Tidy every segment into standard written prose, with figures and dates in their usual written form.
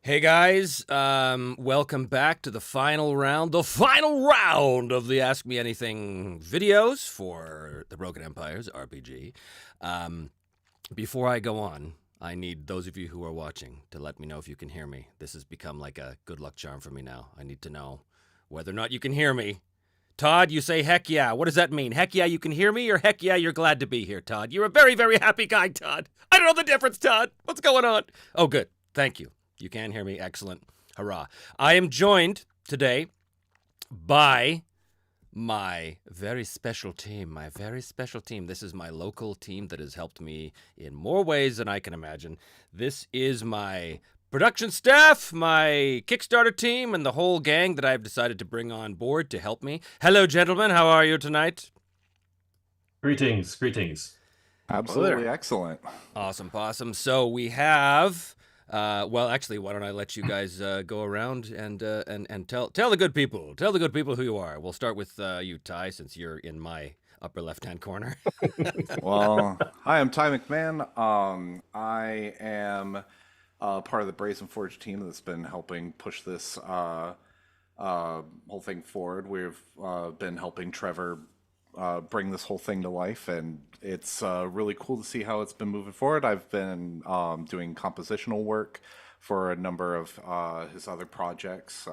Hey guys, welcome back to the final round of the Ask Me Anything videos for the Broken Empires RPG. Um, Before I go on, I need those of you who are watching to let me know if you can hear me. This has become like a good luck charm for me now. I need to know whether or not you can hear me. Todd, you say heck yeah. What does that mean? Heck yeah, you can hear me, or heck yeah, you're glad to be here, Todd? You're a very, very happy guy, Todd. I don't know the difference, Todd. What's going on? Oh, good. Thank you. You can hear me. Excellent. Hurrah. I am joined today by my very special team. My very special team. This is my local team that has helped me in more ways than I can imagine. This is my production staff, my Kickstarter team, and the whole gang that I've decided to bring on board to help me. Hello, gentlemen. How are you tonight? Greetings, greetings. Hello there. Absolutely excellent. Awesome, possum. So we have. Well, actually, why don't I let you guys go around and tell the good people who you are. We'll start with you, Ty, since you're in my upper left-hand corner. Well, hi, I'm Ty McMahon. I am part of the Brazen Forge team that's been helping push this whole thing forward. We've been helping Trevor bring this whole thing to life, and it's really cool to see how it's been moving forward. I've been doing compositional work for a number of his other projects,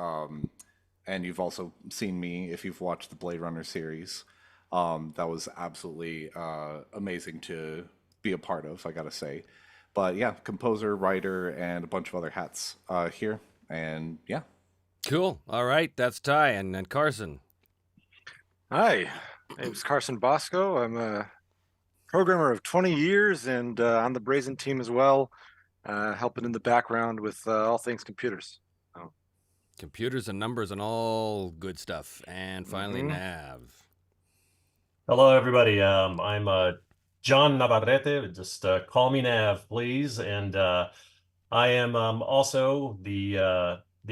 and you've also seen me if you've watched the Blade Runner series. That was absolutely amazing to be a part of, I gotta say. But yeah, composer, writer, and a bunch of other hats here. And yeah, Cool. All right, that's Ty and Carson. Hi, my name's Carson Bosco. I'm a programmer of 20 years and on the Brazen team as well, helping in the background with all things computers. Oh. Computers and numbers and all good stuff. And finally, Mhm. Nav. Hello, everybody. I'm John Navarrete. Just call me Nav, please. And I am also the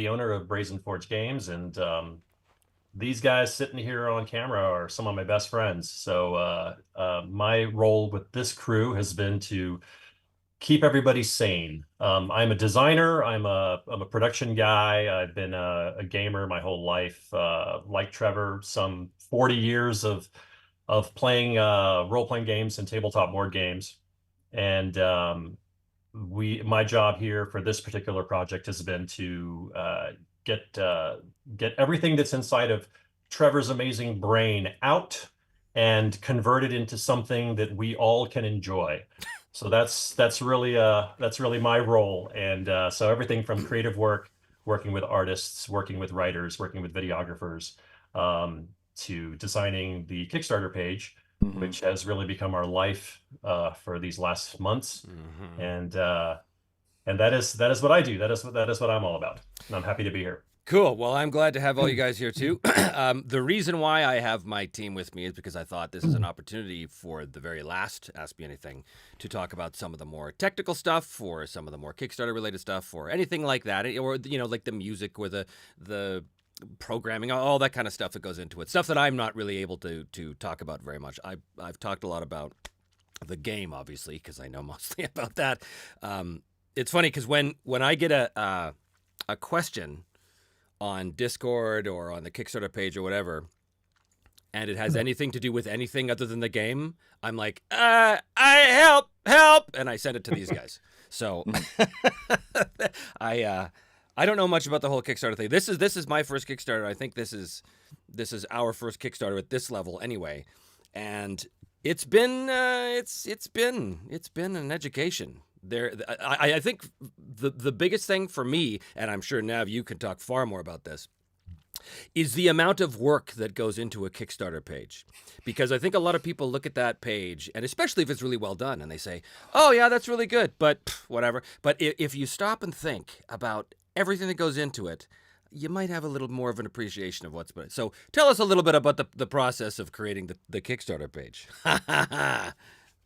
owner of Brazen Forge Games. And these guys sitting here on camera are some of my best friends. So my role with this crew has been to keep everybody sane. I'm a designer. I'm a production guy. I've been a gamer my whole life. Like Trevor, some 40 years of playing role-playing games and tabletop board games. And my job here for this particular project has been to get get everything that's inside of Trevor's amazing brain out and convert it into something that we all can enjoy. So that's really my role. And so everything from creative work, working with artists, working with writers, working with videographers, to designing the Kickstarter page, hmm which has really become our life for these last months. Mm-hmm. And that is what I do. That is what I'm all about. And I'm happy to be here. Cool. Well, I'm glad to have all you guys here too. The reason why I have my team with me is because I thought this is an opportunity for the very last Ask Me Anything to talk about some of the more technical stuff, or some of the more Kickstarter related stuff, or anything like that, or like the music or the programming, all that kind of stuff that goes into it. Stuff that I'm not really able to talk about very much. I've talked a lot about the game, obviously, because I know mostly about that. It's funny because when I get a question on Discord or on the Kickstarter page or whatever, and it has anything to do with anything other than the game, I'm like, I help, and I send it to these guys. So I don't know much about the whole Kickstarter thing. This is my first Kickstarter. I think this is our first Kickstarter at this level anyway, and it's been an education. I think the biggest thing for me, and I'm sure Nav, you can talk far more about this, is the amount of work that goes into a Kickstarter page. Because I think a lot of people look at that page, and especially if it's really well done, and they say, "Oh yeah, that's really good," but whatever. But if you stop and think about everything that goes into it, you might have a little more of an appreciation of what's been. So tell us a little bit about the process of creating the Kickstarter page.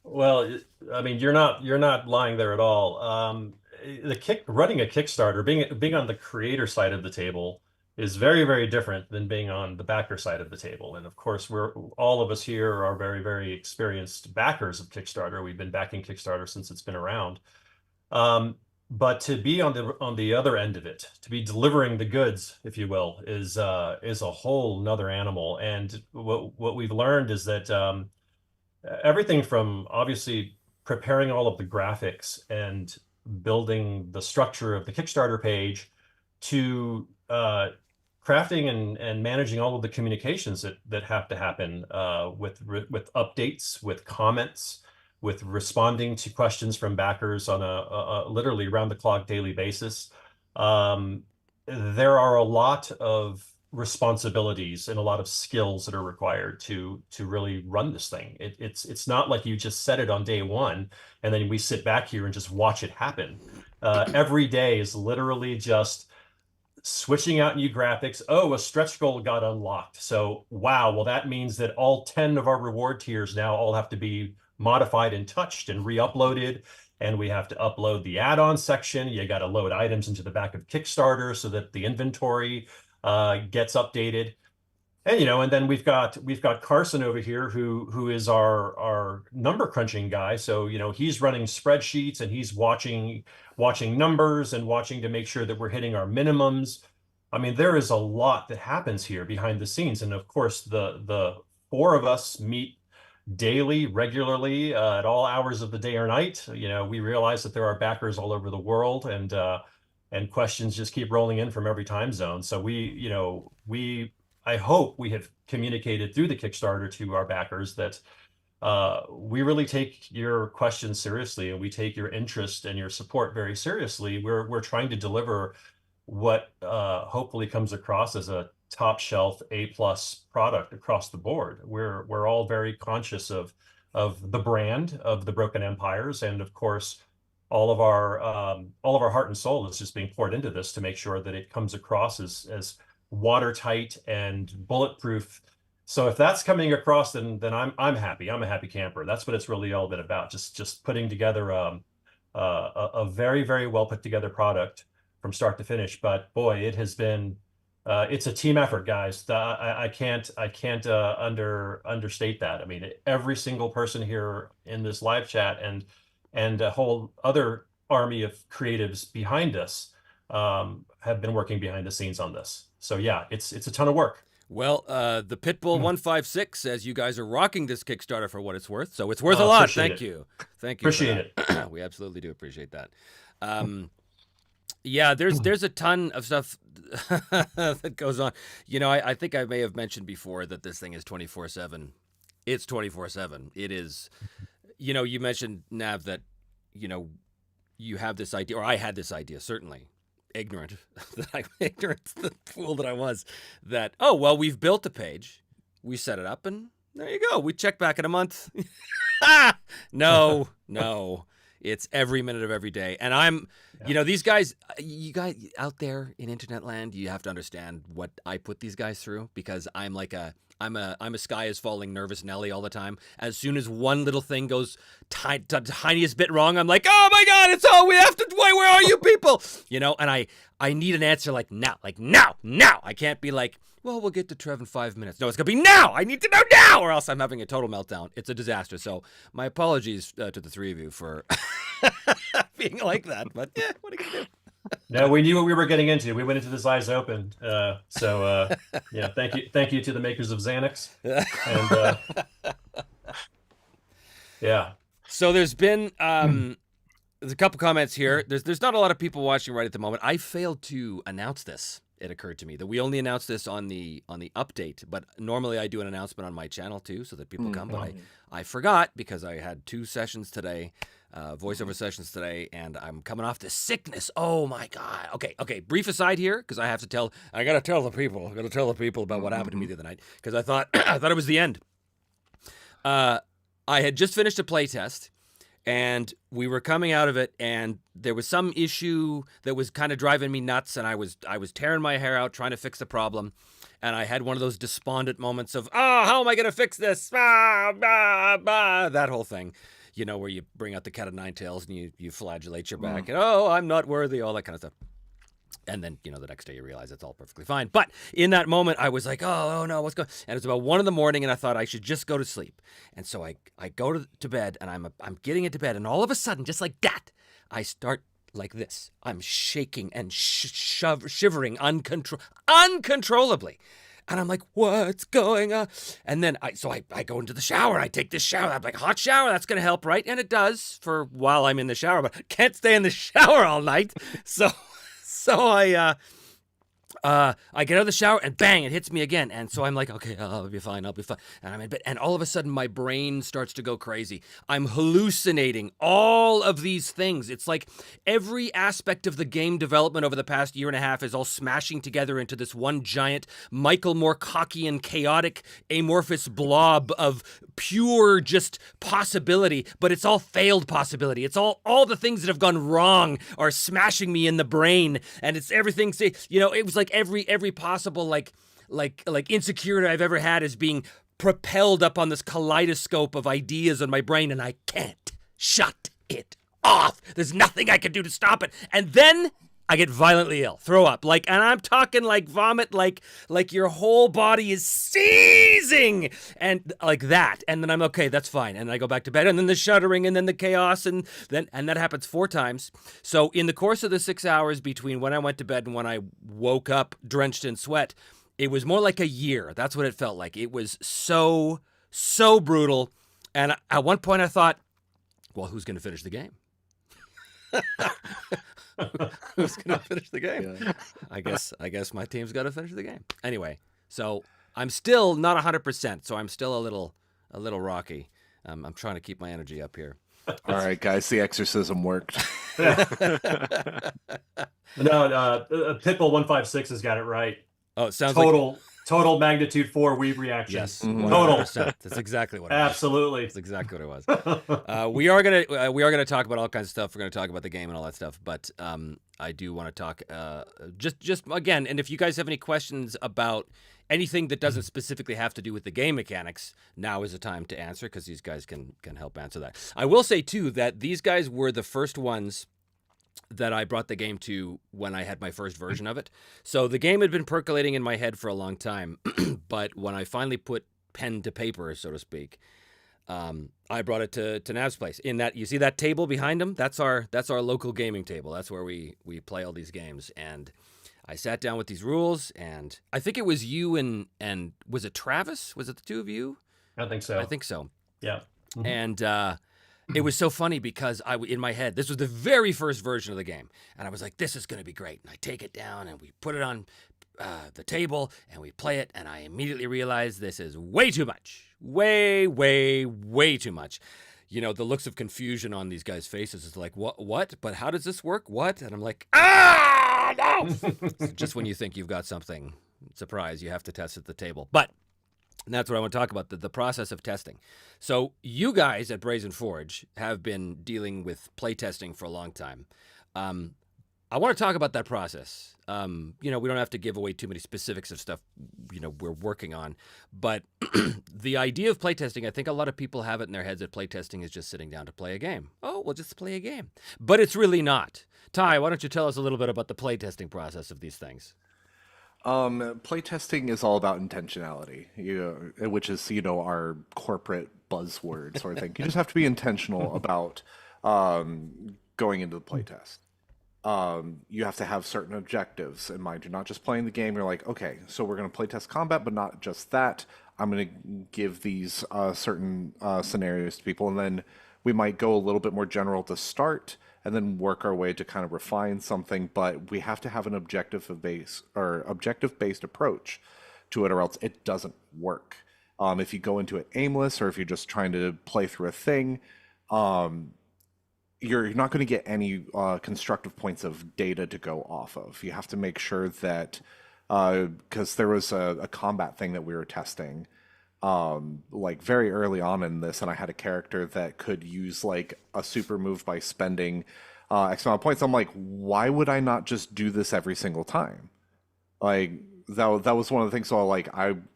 Well, I mean, you're not lying there at all. Running a Kickstarter, being on the creator side of the table is very, very different than being on the backer side of the table. And of course, we're all of us here are very, very experienced backers of Kickstarter. We've been backing Kickstarter since it's been around. Um, but to be on the other end of it, to be delivering the goods, if you will, is a whole nother animal. And what we've learned is that everything from obviously preparing all of the graphics and building the structure of the Kickstarter page to crafting and managing all of the communications that have to happen with updates, with comments, with responding to questions from backers on a literally round the clock daily basis. There are a lot of responsibilities and a lot of skills that are required to really run this thing. It's not like you just set it on day one and then we sit back here and just watch it happen. Every day is literally just switching out new graphics. Oh, a stretch goal got unlocked. So wow, well that means that all 10 of our reward tiers now all have to be modified and touched and re-uploaded. And we have to upload the add-on section. You got to load items into the back of Kickstarter so that the inventory gets updated. And and then we've got Carson over here who is our number crunching guy. So he's running spreadsheets and he's watching numbers and watching to make sure that we're hitting our minimums. I mean, there is a lot that happens here behind the scenes, and of course the four of us meet daily, regularly, at all hours of the day or night. We realize that there are backers all over the world, and questions just keep rolling in from every time zone. So I hope we have communicated through the Kickstarter to our backers that we really take your questions seriously, and we take your interest and your support very seriously. We're trying to deliver what hopefully comes across as a top shelf A+ product across the board. We're all very conscious of the brand of the Broken Empires, and of course all of our heart and soul is just being poured into this to make sure that it comes across as watertight and bulletproof. So if that's coming across, then I'm happy. I'm a happy camper. That's what it's really all been about. Just putting together a very, very well put together product from start to finish. But boy, it has been it's a team effort, guys. I can't understate that. I mean, every single person here in this live chat and a whole other army of creatives behind us have been working behind the scenes on this. So yeah, it's a ton of work. Well, the Pitbull 156 says you guys are rocking this Kickstarter for what it's worth. So it's worth a lot. Thank you. Thank you. Appreciate it. We absolutely do appreciate that. Yeah, there's a ton of stuff that goes on. I think I may have mentioned before that this thing is 24/7. It's 24/7. It is, you mentioned, Nav, that, you have this idea, or I had this idea, certainly ignorant, the fool that I was, that, oh, well, we've built a page, we set it up, and there you go. We check back in a month. No. It's every minute of every day. And these guys, you guys out there in internet land, you have to understand what I put these guys through, because I'm a sky is falling nervous Nelly all the time. As soon as one little thing goes tiniest bit wrong, I'm like, oh my God, it's all we have to do. Where are you people? And I need an answer like now. I can't be like, well, we'll get to Trev in 5 minutes. No, it's going to be now. I need to know now, or else I'm having a total meltdown. It's a disaster. So my apologies to the three of you for being like that. But yeah, what are you going to do? No, we knew what we were getting into. We went into this eyes open. So thank you to the makers of Xanax. And yeah. So there's been there's a couple comments here. There's not a lot of people watching right at the moment. I failed to announce this. It occurred to me that we only announced this on the update, but normally I do an announcement on my channel too, so that people come. But I forgot because I had 2 sessions today, voiceover sessions today, and I'm coming off this sickness. Oh my God. Okay. Brief aside here, because I gotta tell the people about what happened to me the other night, because I thought it was the end. I had just finished a playtest, and we were coming out of it, and there was some issue that was kind of driving me nuts, and I was tearing my hair out trying to fix the problem, and I had one of those despondent moments of, how am I going to fix this? That whole thing, where you bring out the cat of nine tails and you flagellate your back, and I'm not worthy, all that kind of stuff. And then, the next day you realize it's all perfectly fine. But in that moment, I was like, oh no, what's going on? And it was about 1 a.m, and I thought I should just go to sleep. And so I go to bed, and I'm getting into bed, and all of a sudden, just like that, I start like this. I'm shaking and shivering uncontrollably. And I'm like, what's going on? And then I go into the shower. I take this shower. I'm like, hot shower, that's going to help, right? And it does for while I'm in the shower, but I can't stay in the shower all night. So I get out of the shower and bang, it hits me again. And so I'm like, okay, I'll be fine. And I'm in bed. And all of a sudden my brain starts to go crazy. I'm hallucinating all of these things. It's like every aspect of the game development over the past year and a half is all smashing together into this one giant Michael Moorcockian chaotic amorphous blob of pure just possibility, but it's all failed possibility. It's all the things that have gone wrong are smashing me in the brain, and it's everything. It was like every possible like insecurity I've ever had is being propelled up on this kaleidoscope of ideas in my brain, and I can't shut it off. There's nothing I can do to stop it, and then I get violently ill, throw up, and I'm talking like vomit, like your whole body is seizing, and like that, and then I'm okay, that's fine, and I go back to bed, and then the shuddering, and then the chaos, and that happens 4 times. So in the course of the 6 hours between when I went to bed and when I woke up drenched in sweat, it was more like a year. That's what it felt like. It was so brutal, and at one point I thought, well, who's going to finish the game? Who's gonna finish the game? Yeah. I guess my team's got to finish the game anyway. So I'm still not 100%. So I'm still a little rocky. I'm trying to keep my energy up here. All right, guys, the exorcism worked. No, Pitbull 156 has got it right. Oh, it sounds total magnitude 4 weeb reaction. Yes, 100%. Total. That's exactly what it was. Absolutely. That's exactly what it was. We are gonna talk about all kinds of stuff. We're gonna talk about the game and all that stuff. But I do want to talk just again. And if you guys have any questions about anything that doesn't specifically have to do with the game mechanics, now is the time to answer, because these guys can help answer that. I will say too that these guys were the first ones that I brought the game to when I had my first version of it. So the game had been percolating in my head for a long time, but when I finally put pen to paper, so to speak, I brought it to Nav's place. In that, you see that table behind him? That's our local gaming table. That's where we play all these games. And I sat down with these rules, and I think it was you and was it Travis? Was it the two of you? I think so. I think so. Yeah. Mm-hmm. And it was so funny because in my head, this was the very first version of the game, and I was like, this is going to be great. And I take it down, and we put it on the table, and we play it, and I immediately realized this is way too much. Way too much. The looks of confusion on these guys' faces is like, what? But how does this work? What? And I'm like, no! Just when you think you've got something, surprise, you have to test at the table. But and that's what I want to talk about, the process of testing. So you guys at Brazen Forge have been dealing with playtesting for a long time. I want to talk about that process. We don't have to give away too many specifics of stuff, we're working on. But the idea of playtesting, I think a lot of people have it in their heads that playtesting is just sitting down to play a game. Oh, we'll just play a game. But it's really not. Ty, why don't you tell us a little bit about the playtesting process of these things? Playtesting is all about intentionality, which is, our corporate buzzword sort of thing. You just have to be intentional about going into the playtest. You have to have certain objectives in mind. You're not just playing the game. You're like, okay, so we're going to playtest combat, but not just that. I'm going to give these certain scenarios to people, and then we might go a little bit more general to start, and then work our way to kind of refine something. But we have to have an objective-based approach to it, or else it doesn't work. If you go into it aimless, or if you're just trying to play through a thing, you're not going to get any constructive points of data to go off of. You have to make sure that, because there was a combat thing that we were testing, very early on in this, and I had a character that could use a super move by spending X amount of points. I'm like, why would I not just do this every single time? That was one of the things. So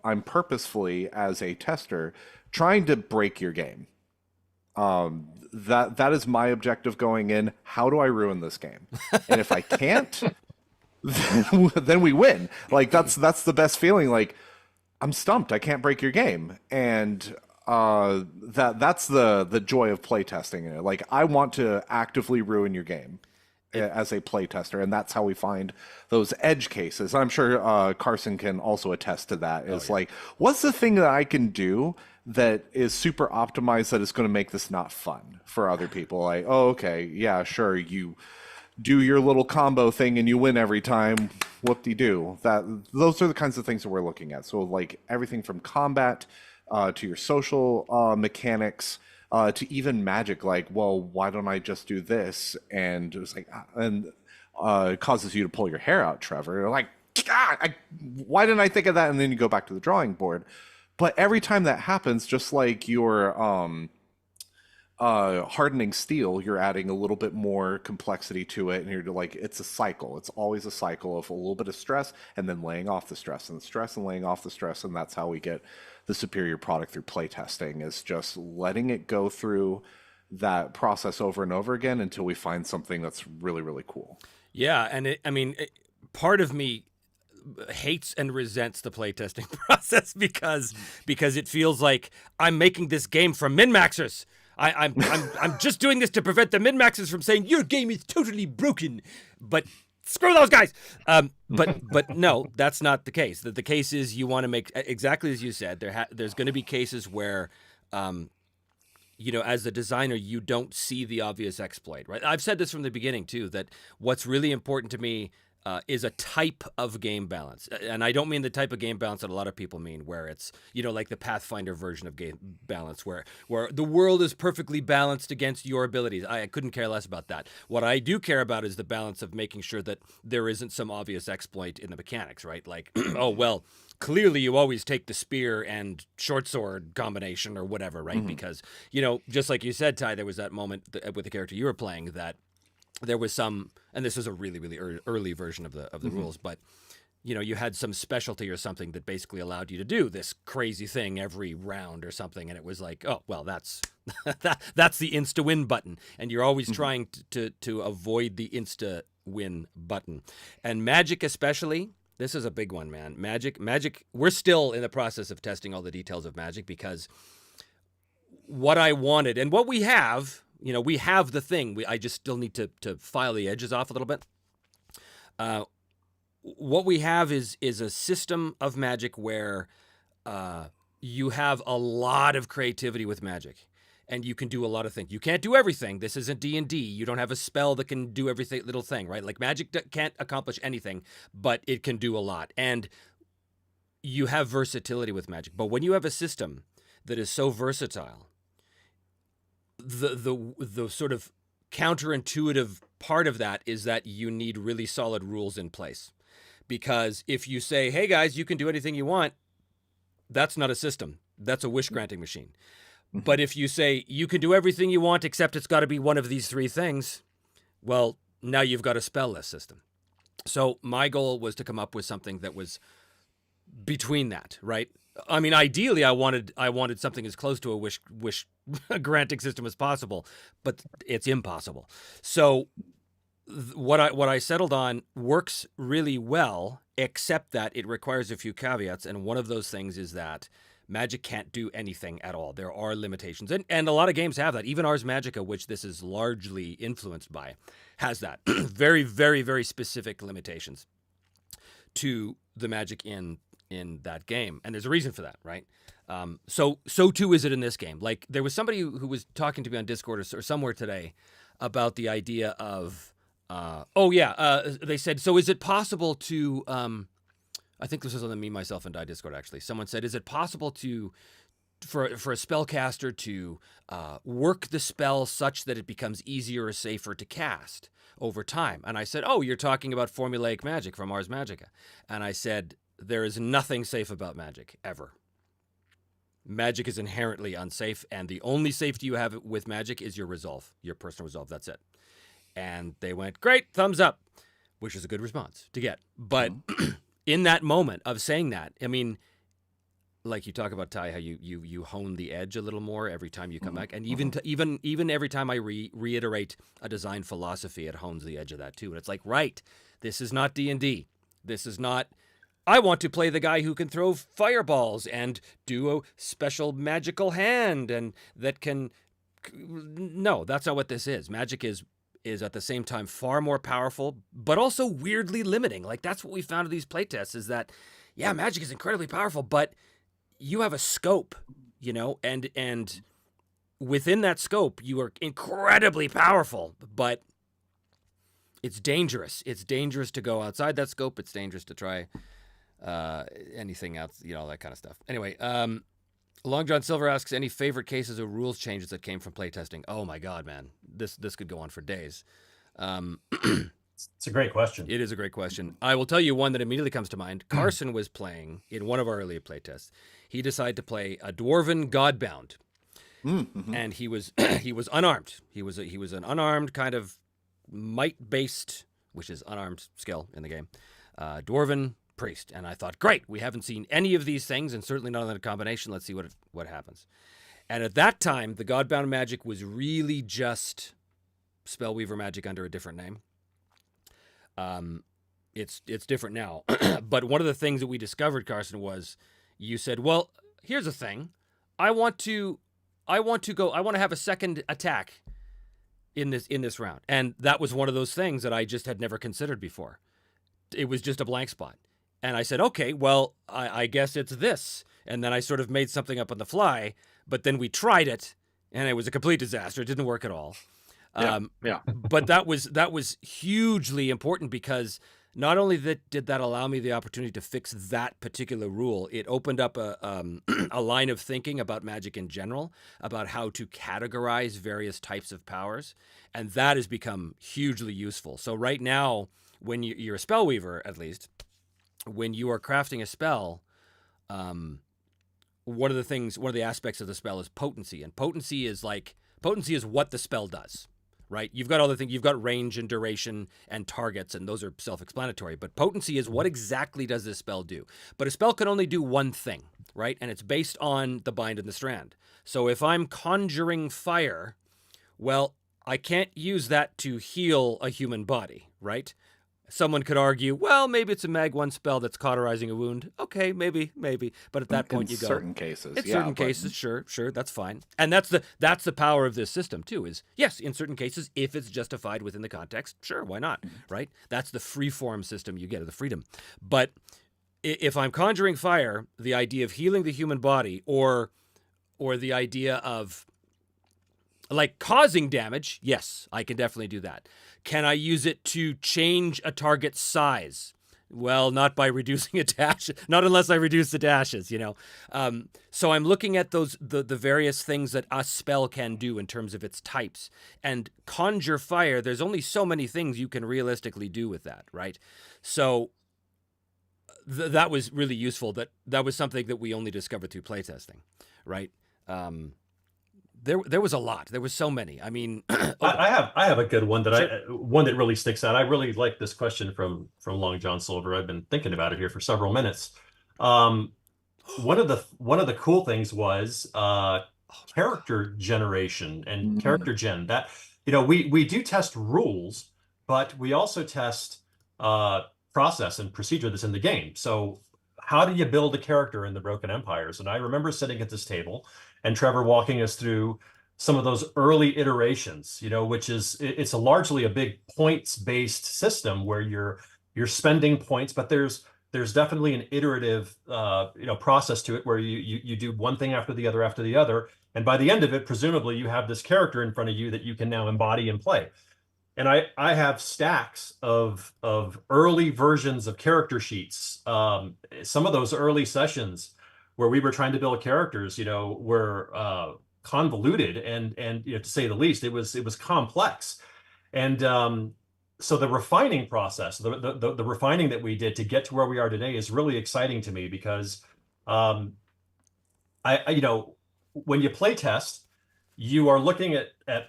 I'm purposefully, as a tester, trying to break your game. That is my objective going in. How do I ruin this game? And if I can't, then we win. That's the best feeling. I'm stumped. I can't break your game, and that's the joy of playtesting. I want to actively ruin your game, as a playtester, and that's how we find those edge cases. I'm sure Carson can also attest to that. Is like, what's the thing that I can do that is super optimized that is going to make this not fun for other people? Like, oh, okay, yeah, sure, you do your little combo thing and you win every time. Whoop-de-doo. Those are the kinds of things that we're looking at. So like everything from combat to your social mechanics. To even magic, like, well, why don't I just do this? And it was like, it causes you to pull your hair out, Trevor. You're like, God, why didn't I think of that? And then you go back to the drawing board. But every time that happens, just like your hardening steel, you're adding a little bit more complexity to it, and you're like, it's a cycle. It's always a cycle of a little bit of stress and then laying off the stress and the stress and laying off the stress, and that's how we get the superior product through playtesting, is just letting it go through that process over and over again until we find something that's really, really cool. Yeah, and part of me hates and resents the playtesting process because it feels like I'm making this game for min-maxers. I'm just doing this to prevent the min-maxers from saying your game is totally broken, but screw those guys. But no, that's not the case. The case is you want to make, exactly as you said, there's going to be cases where, as a designer, you don't see the obvious exploit, right? I've said this from the beginning too, that what's really important to me is a type of game balance. And I don't mean the type of game balance that a lot of people mean, where it's, like the Pathfinder version of game balance, where the world is perfectly balanced against your abilities. I couldn't care less about that. What I do care about is the balance of making sure that there isn't some obvious exploit in the mechanics, right? Like, oh, well, clearly you always take the spear and short sword combination or whatever, right? Mm-hmm. Because, just like you said, Ty, there was that moment with the character you were playing that there was some, and this was a really, really early version of the mm-hmm. rules, but you had some specialty or something that basically allowed you to do this crazy thing every round or something, and it was like, oh, well, that's that's the insta win button, and you're always mm-hmm. trying to avoid the insta win button. And Magic especially, this is a big one, man. Magic. We're still in the process of testing all the details of Magic, because what I wanted and what we have. We have the thing. I just still need to file the edges off a little bit. What we have is a system of Magic where you have a lot of creativity with Magic, and you can do a lot of things. You can't do everything. This isn't D&D. You don't have a spell that can do every little thing, right? Like Magic can't accomplish anything, but it can do a lot. And you have versatility with Magic. But when you have a system that is so versatile, the sort of counterintuitive part of that is that you need really solid rules in place. Because if you say, hey guys, you can do anything you want, that's not a system. That's a wish granting machine. Mm-hmm. But if you say you can do everything you want except it's got to be one of these three things, well, now you've got a spell-less system. So my goal was to come up with something that was between that, right? I mean, ideally, I wanted something as close to a wish granting system as possible, but it's impossible. So what I settled on works really well, except that it requires a few caveats, and one of those things is that Magic can't do anything at all. There are limitations, and a lot of games have that. Even Ars Magica, which this is largely influenced by, has that. Very, very, very specific limitations to the Magic in that game, and there's a reason for that, right? So too is it in this game. Like, there was somebody who was talking to me on Discord or somewhere today about the idea of, they said, so is it possible to, I think this was on the Me, Myself, and Die Discord, actually. Someone said, is it possible for a spellcaster to work the spell such that it becomes easier or safer to cast over time? And I said, oh, you're talking about formulaic magic from Ars Magica. And I said, there is nothing safe about Magic, ever. Magic is inherently unsafe, and the only safety you have with Magic is your resolve, your personal resolve. That's it. And they went, great, thumbs up, which is a good response to get. But in that moment of saying that, I mean, like you talk about, Ty, how you hone the edge a little more every time you come back, and even every time I reiterate a design philosophy, it hones the edge of that too. And it's like, right, this is not D&D. This is not, I want to play the guy who can throw fireballs and do a special magical hand and that can, no, that's not what this is. Magic is is at the same time far more powerful, but also weirdly limiting. Like, that's what we found in these playtests, is that, yeah, magic is incredibly powerful, but you have a scope, you know, and within that scope, you are incredibly powerful, but it's dangerous. It's dangerous to go outside that scope. It's dangerous to try anything else, you know, all that kind of stuff. Anyway, Long John Silver asks, any favorite cases of rules changes that came from playtesting? Oh my God, man, this could go on for days. It's a great question. It is a great question. I will tell you one that immediately comes to mind. Carson was playing in one of our earlier playtests. He decided to play a Dwarven Godbound, and he was he was unarmed. He was an unarmed kind of might-based, which is unarmed skill in the game, Dwarven priest. And I thought, great, we haven't seen any of these things, and certainly not in the combination. Let's see what happens. And at that time, the Godbound magic was really just Spellweaver magic under a different name. It's different now. But one of the things that we discovered, Carson, was you said, well, here's the thing. I want to have a second attack in this round. And that was one of those things that I just had never considered before. It was just a blank spot. And I said, okay, well, I guess it's this. And then I sort of made something up on the fly, but then we tried it and it was a complete disaster. It didn't work at all. Yeah. But that was hugely important, because not only did that allow me the opportunity to fix that particular rule, it opened up a line of thinking about magic in general, about how to categorize various types of powers, and that has become hugely useful. So right now, when you're a spellweaver, at least, when you are crafting a spell, one of the aspects of the spell is potency, and potency is what the spell does. Right? You've got other things. You've got range and duration and targets, and those are self-explanatory. But potency is what exactly does this spell do? But a spell can only do one thing, right? And it's based on the bind and the strand. So if I'm conjuring fire, well, I can't use that to heal a human body, right? Someone could argue, well, maybe it's a Mag 1 spell that's cauterizing a wound. Okay, maybe. But at that point, you go. In certain cases. In certain cases, sure, that's fine. And that's the power of this system, too, is, yes, in certain cases, if it's justified within the context, sure, why not, right? That's the free-form system you get, of the freedom. But if I'm conjuring fire, the idea of healing the human body, or the idea of, like, causing damage, yes, I can definitely do that. Can I use it to change a target's size? Well, not by reducing it to ashes, not unless I reduce it to ashes, you know. So I'm looking at the various things that a spell can do in terms of its types. And conjure fire, there's only so many things you can realistically do with that, right? So that was really useful. That was something that we only discovered through playtesting, right? There was a lot. There was so many. I mean, I have a good one one that really sticks out. I really like this question from Long John Silver. I've been thinking about it here for several minutes. One of the cool things was character generation and character gen. That, you know, we do test rules, but we also test process and procedure that's in the game. So how do you build a character in the Broken Empires? And I remember sitting at this table and Trevor walking us through some of those early iterations, you know, which is, it's largely a big points-based system where you're spending points, but there's definitely an iterative process to it where you do one thing after the other, and by the end of it, presumably you have this character in front of you that you can now embody and play. And I have stacks of early versions of character sheets. Some of those early sessions where we were trying to build characters, you know, were convoluted and you know, to say the least, it was complex. And so the refining process, the refining that we did to get to where we are today is really exciting to me, because I you know, when you play test, you are looking at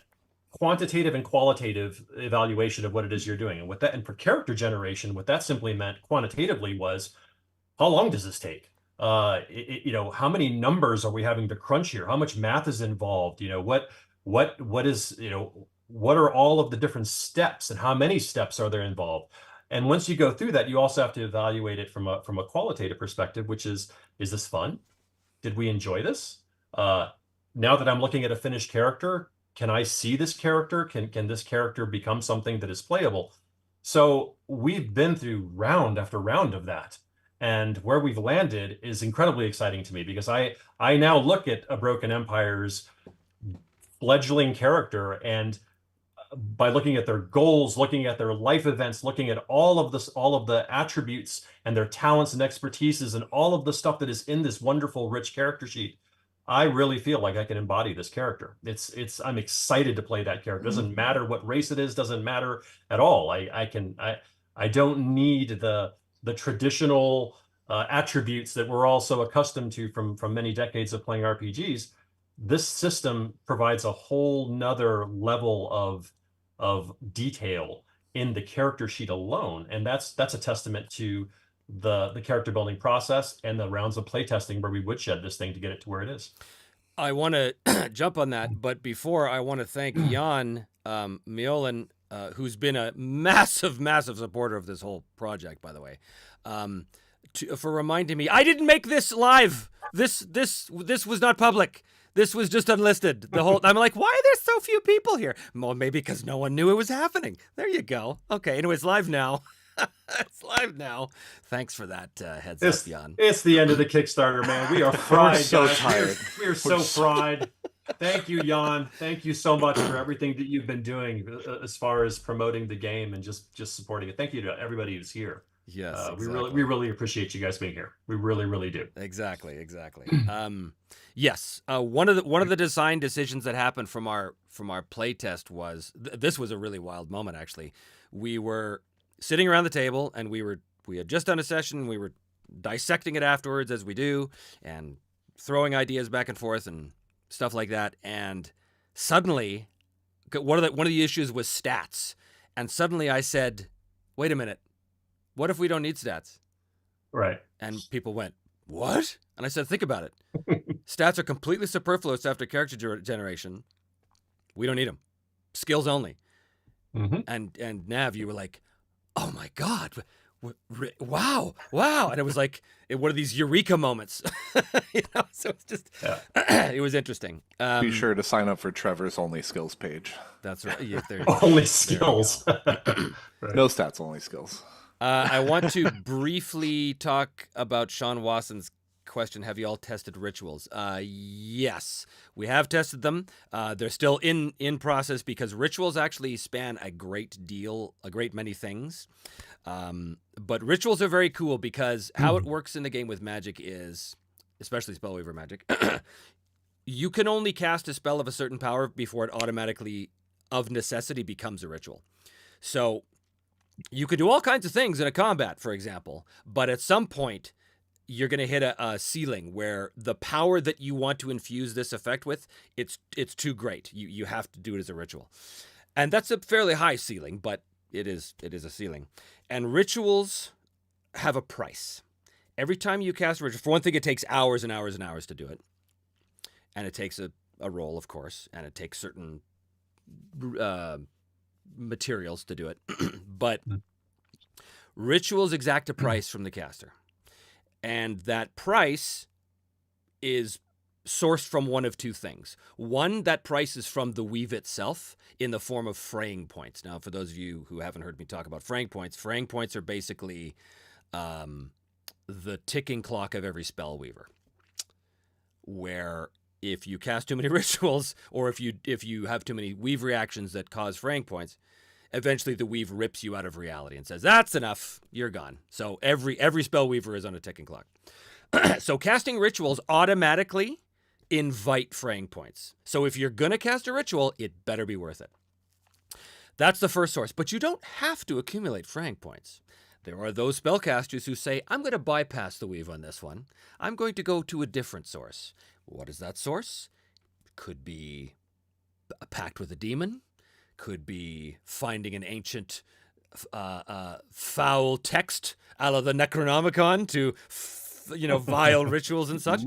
quantitative and qualitative evaluation of what it is you're doing. And for character generation, what that simply meant quantitatively was, how long does this take? You know, how many numbers are we having to crunch here? How much math is involved? You know, what is, you know, what are all of the different steps and how many steps are there involved? And once you go through that, you also have to evaluate it from a qualitative perspective, which is this fun? Did we enjoy this? Now that I'm looking at a finished character, can I see this character? Can this character become something that is playable? So we've been through round after round of that. And where we've landed is incredibly exciting to me, because I now look at a Broken Empire's fledgling character, and by looking at their goals, looking at their life events, looking at all of this, all of the attributes and their talents and expertises and all of the stuff that is in this wonderful, rich character sheet, I really feel like I can embody this character. I'm excited to play that character. Doesn't matter what race it is, doesn't matter at all. I don't need the traditional attributes that we're all so accustomed to from many decades of playing RPGs. This system provides a whole nother level of detail in the character sheet alone, and that's a testament to the character building process and the rounds of playtesting where we woodshed this thing to get it to where it is. I want to jump on that, but before, I want to thank Jan Miolen, who's been a massive supporter of this whole project, by the way, for reminding me I didn't make this live. This was not public. This was just unlisted. I'm like, why are there so few people here? Well, maybe because no one knew it was happening. There you go. Okay, anyway, it's live now. It's live now. Thanks for that heads up, Jan. It's the end of the Kickstarter, man. We are fried. We're so guys. tired. We're so fried. Thank you, Jan. Thank you so much for everything that you've been doing as far as promoting the game and just supporting it. Thank you to everybody who's here. Yes, exactly. we really appreciate you guys being here. We really do. Exactly. Yes, one of the design decisions that happened from our playtest was this was a really wild moment. Actually, we were sitting around the table and we had just done a session. We were dissecting it afterwards, as we do, and throwing ideas back and forth and stuff like that. And suddenly, one of the issues was stats. And suddenly I said, "Wait a minute. What if we don't need stats?" Right. And people went, "What?" And I said, think about it. Stats are completely superfluous after character generation. We don't need them. Skills only. Mm-hmm. And Nav, you were like, "Oh my God. Wow. And it was like one of these eureka moments. So it's just, it was interesting. Be sure to sign up for Trevor's Only Skills page. That's right. Yeah, only skills. Right. No stats, only skills. I want to briefly talk about Sean Wasson's question. Have you all tested rituals? Yes, we have tested them. They're still in process because rituals actually span a great many things. But rituals are very cool because how it works in the game with magic is, especially Spellweaver magic, you can only cast a spell of a certain power before it automatically, of necessity, becomes a ritual. So you could do all kinds of things in a combat, for example, but at some point you're going to hit a ceiling where the power that you want to infuse this effect with, it's too great. You have to do it as a ritual. And that's a fairly high ceiling, but it is a ceiling. And rituals have a price. Every time you cast a ritual, for one thing, it takes hours and hours and hours to do it. And it takes a roll, of course, and it takes certain materials to do it. But rituals exact a price from the caster. And that price is sourced from one of two things. One, that price is from the weave itself in the form of fraying points. Now, for those of you who haven't heard me talk about fraying points are basically the ticking clock of every spell weaver, where if you cast too many rituals, or if you have too many weave reactions that cause fraying points, eventually the weave rips you out of reality and says, "That's enough, you're gone." So every spell weaver is on a ticking clock. So casting rituals automatically invite fraying points. So if you're going to cast a ritual, it better be worth it. That's the first source. But you don't have to accumulate fraying points. There are those spellcasters who say, "I'm going to bypass the weave on this one. I'm going to go to a different source." What is that source? Could be a pact with a demon. Could be finding an ancient foul text a la the Necronomicon to vile rituals and such.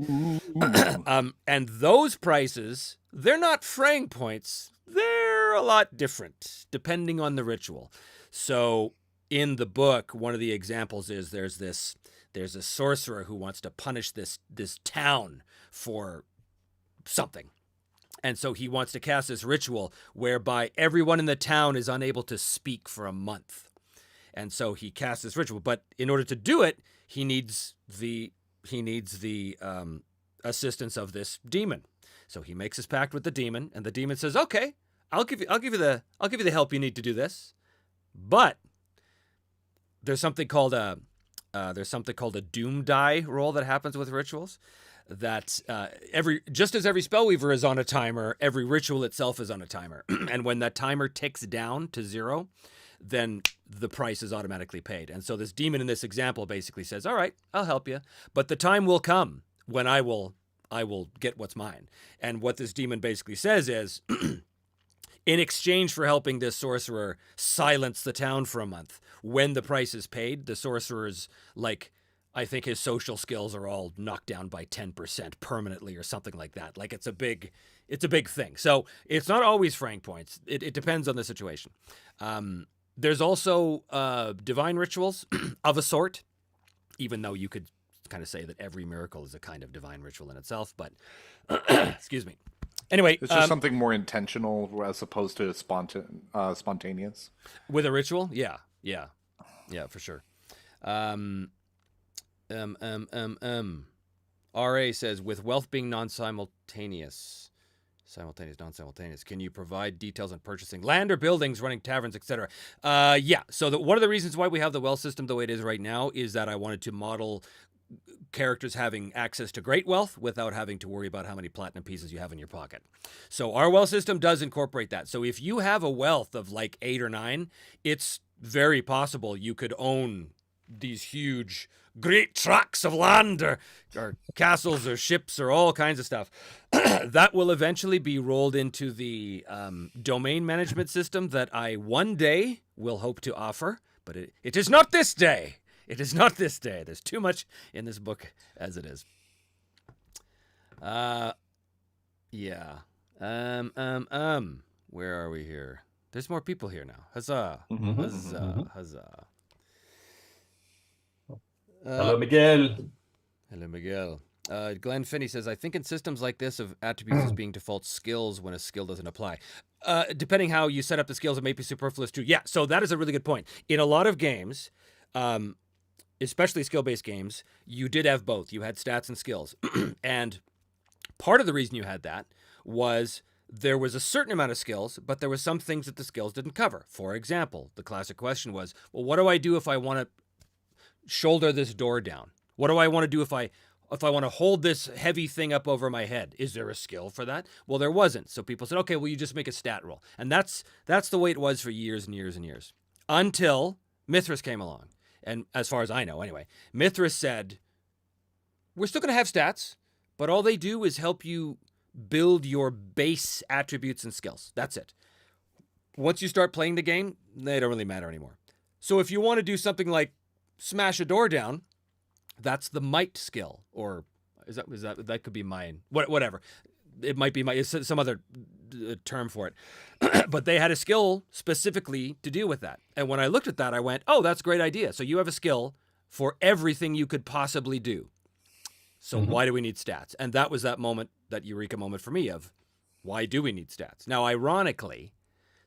And those prices, they're not fraying points. They're a lot different depending on the ritual. So in the book, one of the examples is there's a sorcerer who wants to punish this town for something. And so he wants to cast this ritual whereby everyone in the town is unable to speak for a month. And so he casts this ritual, but in order to do it, he needs the assistance of this demon. So he makes his pact with the demon, and the demon says, "Okay, I'll give you the help you need to do this, but there's something called a doom die roll that happens with rituals. That just as every spellweaver is on a timer, every ritual itself is on a timer, and when that timer ticks down to 0, then the price is automatically paid. And so this demon in this example basically says, "All right, I'll help you, but the time will come when I will get what's mine." And what this demon basically says is, in exchange for helping this sorcerer silence the town for a month, when the price is paid, the sorcerer's, like, I think his social skills are all knocked down by 10% permanently or something like that. Like, it's a big thing. So it's not always frank points. It depends on the situation. There's also divine rituals of a sort, even though you could kind of say that every miracle is a kind of divine ritual in itself, but excuse me. Anyway, It's just something more intentional as opposed to spontaneous. With a ritual, yeah, for sure. RA says, with wealth being non-simultaneous, non-simultaneous, can you provide details on purchasing land or buildings, running taverns, etc.? Yeah. So one of the reasons why we have the wealth system the way it is right now is that I wanted to model characters having access to great wealth without having to worry about how many platinum pieces you have in your pocket. So our wealth system does incorporate that. So if you have a wealth of like 8 or 9, it's very possible you could own these huge, great tracts of land or castles or ships or all kinds of stuff. That will eventually be rolled into the domain management system that I one day will hope to offer, but it is not this day. It is not this day. There's too much in this book as it is. Yeah. Where are we here? There's more people here now. Huzzah. Huzzah. Huzzah. Hello, Miguel. Hello, Miguel. Glenn Finney says, I think in systems like this of attributes as being default skills when a skill doesn't apply. Depending how you set up the skills, it may be superfluous too. Yeah, so that is a really good point. In a lot of games, especially skill-based games, you did have both. You had stats and skills. And part of the reason you had that was there was a certain amount of skills, but there were some things that the skills didn't cover. For example, the classic question was, well, what do I do if I want to shoulder this door down? What do I want to do if I want to hold this heavy thing up over my head? Is there a skill for that? Well, there wasn't. So people said, okay, well, you just make a stat roll. And that's the way it was for years and years and years. Until Mithras came along. And as far as I know, anyway, Mithras said, we're still going to have stats, but all they do is help you build your base attributes and skills. That's it. Once you start playing the game, they don't really matter anymore. So if you want to do something like smash a door down, that's the might skill, or is that could be mine. Whatever. It might be it's some other term for it. But they had a skill specifically to deal with that. And when I looked at that, I went, oh, that's a great idea. So you have a skill for everything you could possibly do. So why do we need stats? And that was that moment, that eureka moment for me of, why do we need stats? Now, ironically,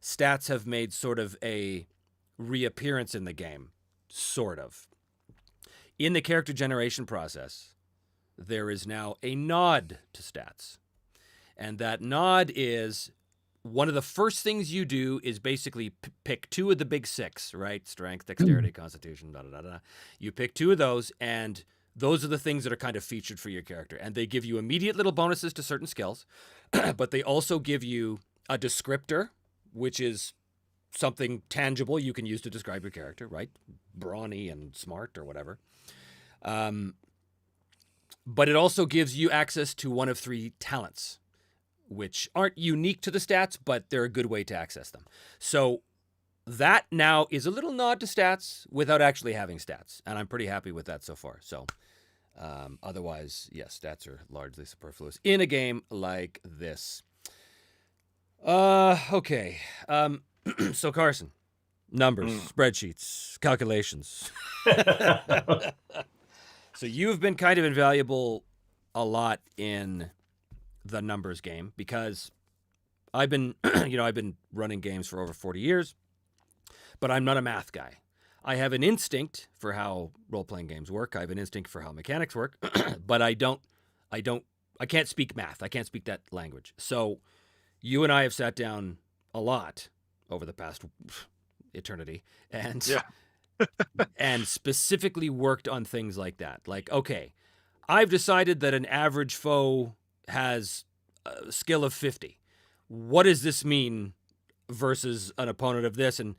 stats have made sort of a reappearance in the game. Sort of. In the character generation process, there is now a nod to stats. And that nod is one of the first things you do is basically pick 2 of the big 6, right? Strength, dexterity, constitution, da-da-da-da. You pick 2 of those, and those are the things that are kind of featured for your character. And they give you immediate little bonuses to certain skills, but they also give you a descriptor, which is something tangible you can use to describe your character, right? Brawny and smart or whatever. But it also gives you access to one of 3 talents, which aren't unique to the stats, but they're a good way to access them. So that now is a little nod to stats without actually having stats. And I'm pretty happy with that so far. So otherwise, yes, stats are largely superfluous in a game like this. Okay. So Carson, numbers, spreadsheets, calculations. So you've been kind of invaluable a lot in the numbers game because I've been, I've been running games for over 40 years, but I'm not a math guy. I have an instinct for how role-playing games work. I have an instinct for how mechanics work, but I can't speak math. I can't speak that language. So you and I have sat down a lot over the past eternity and and specifically worked on things like that. Like, okay, I've decided that an average foe has a skill of 50. What does this mean versus an opponent of this, and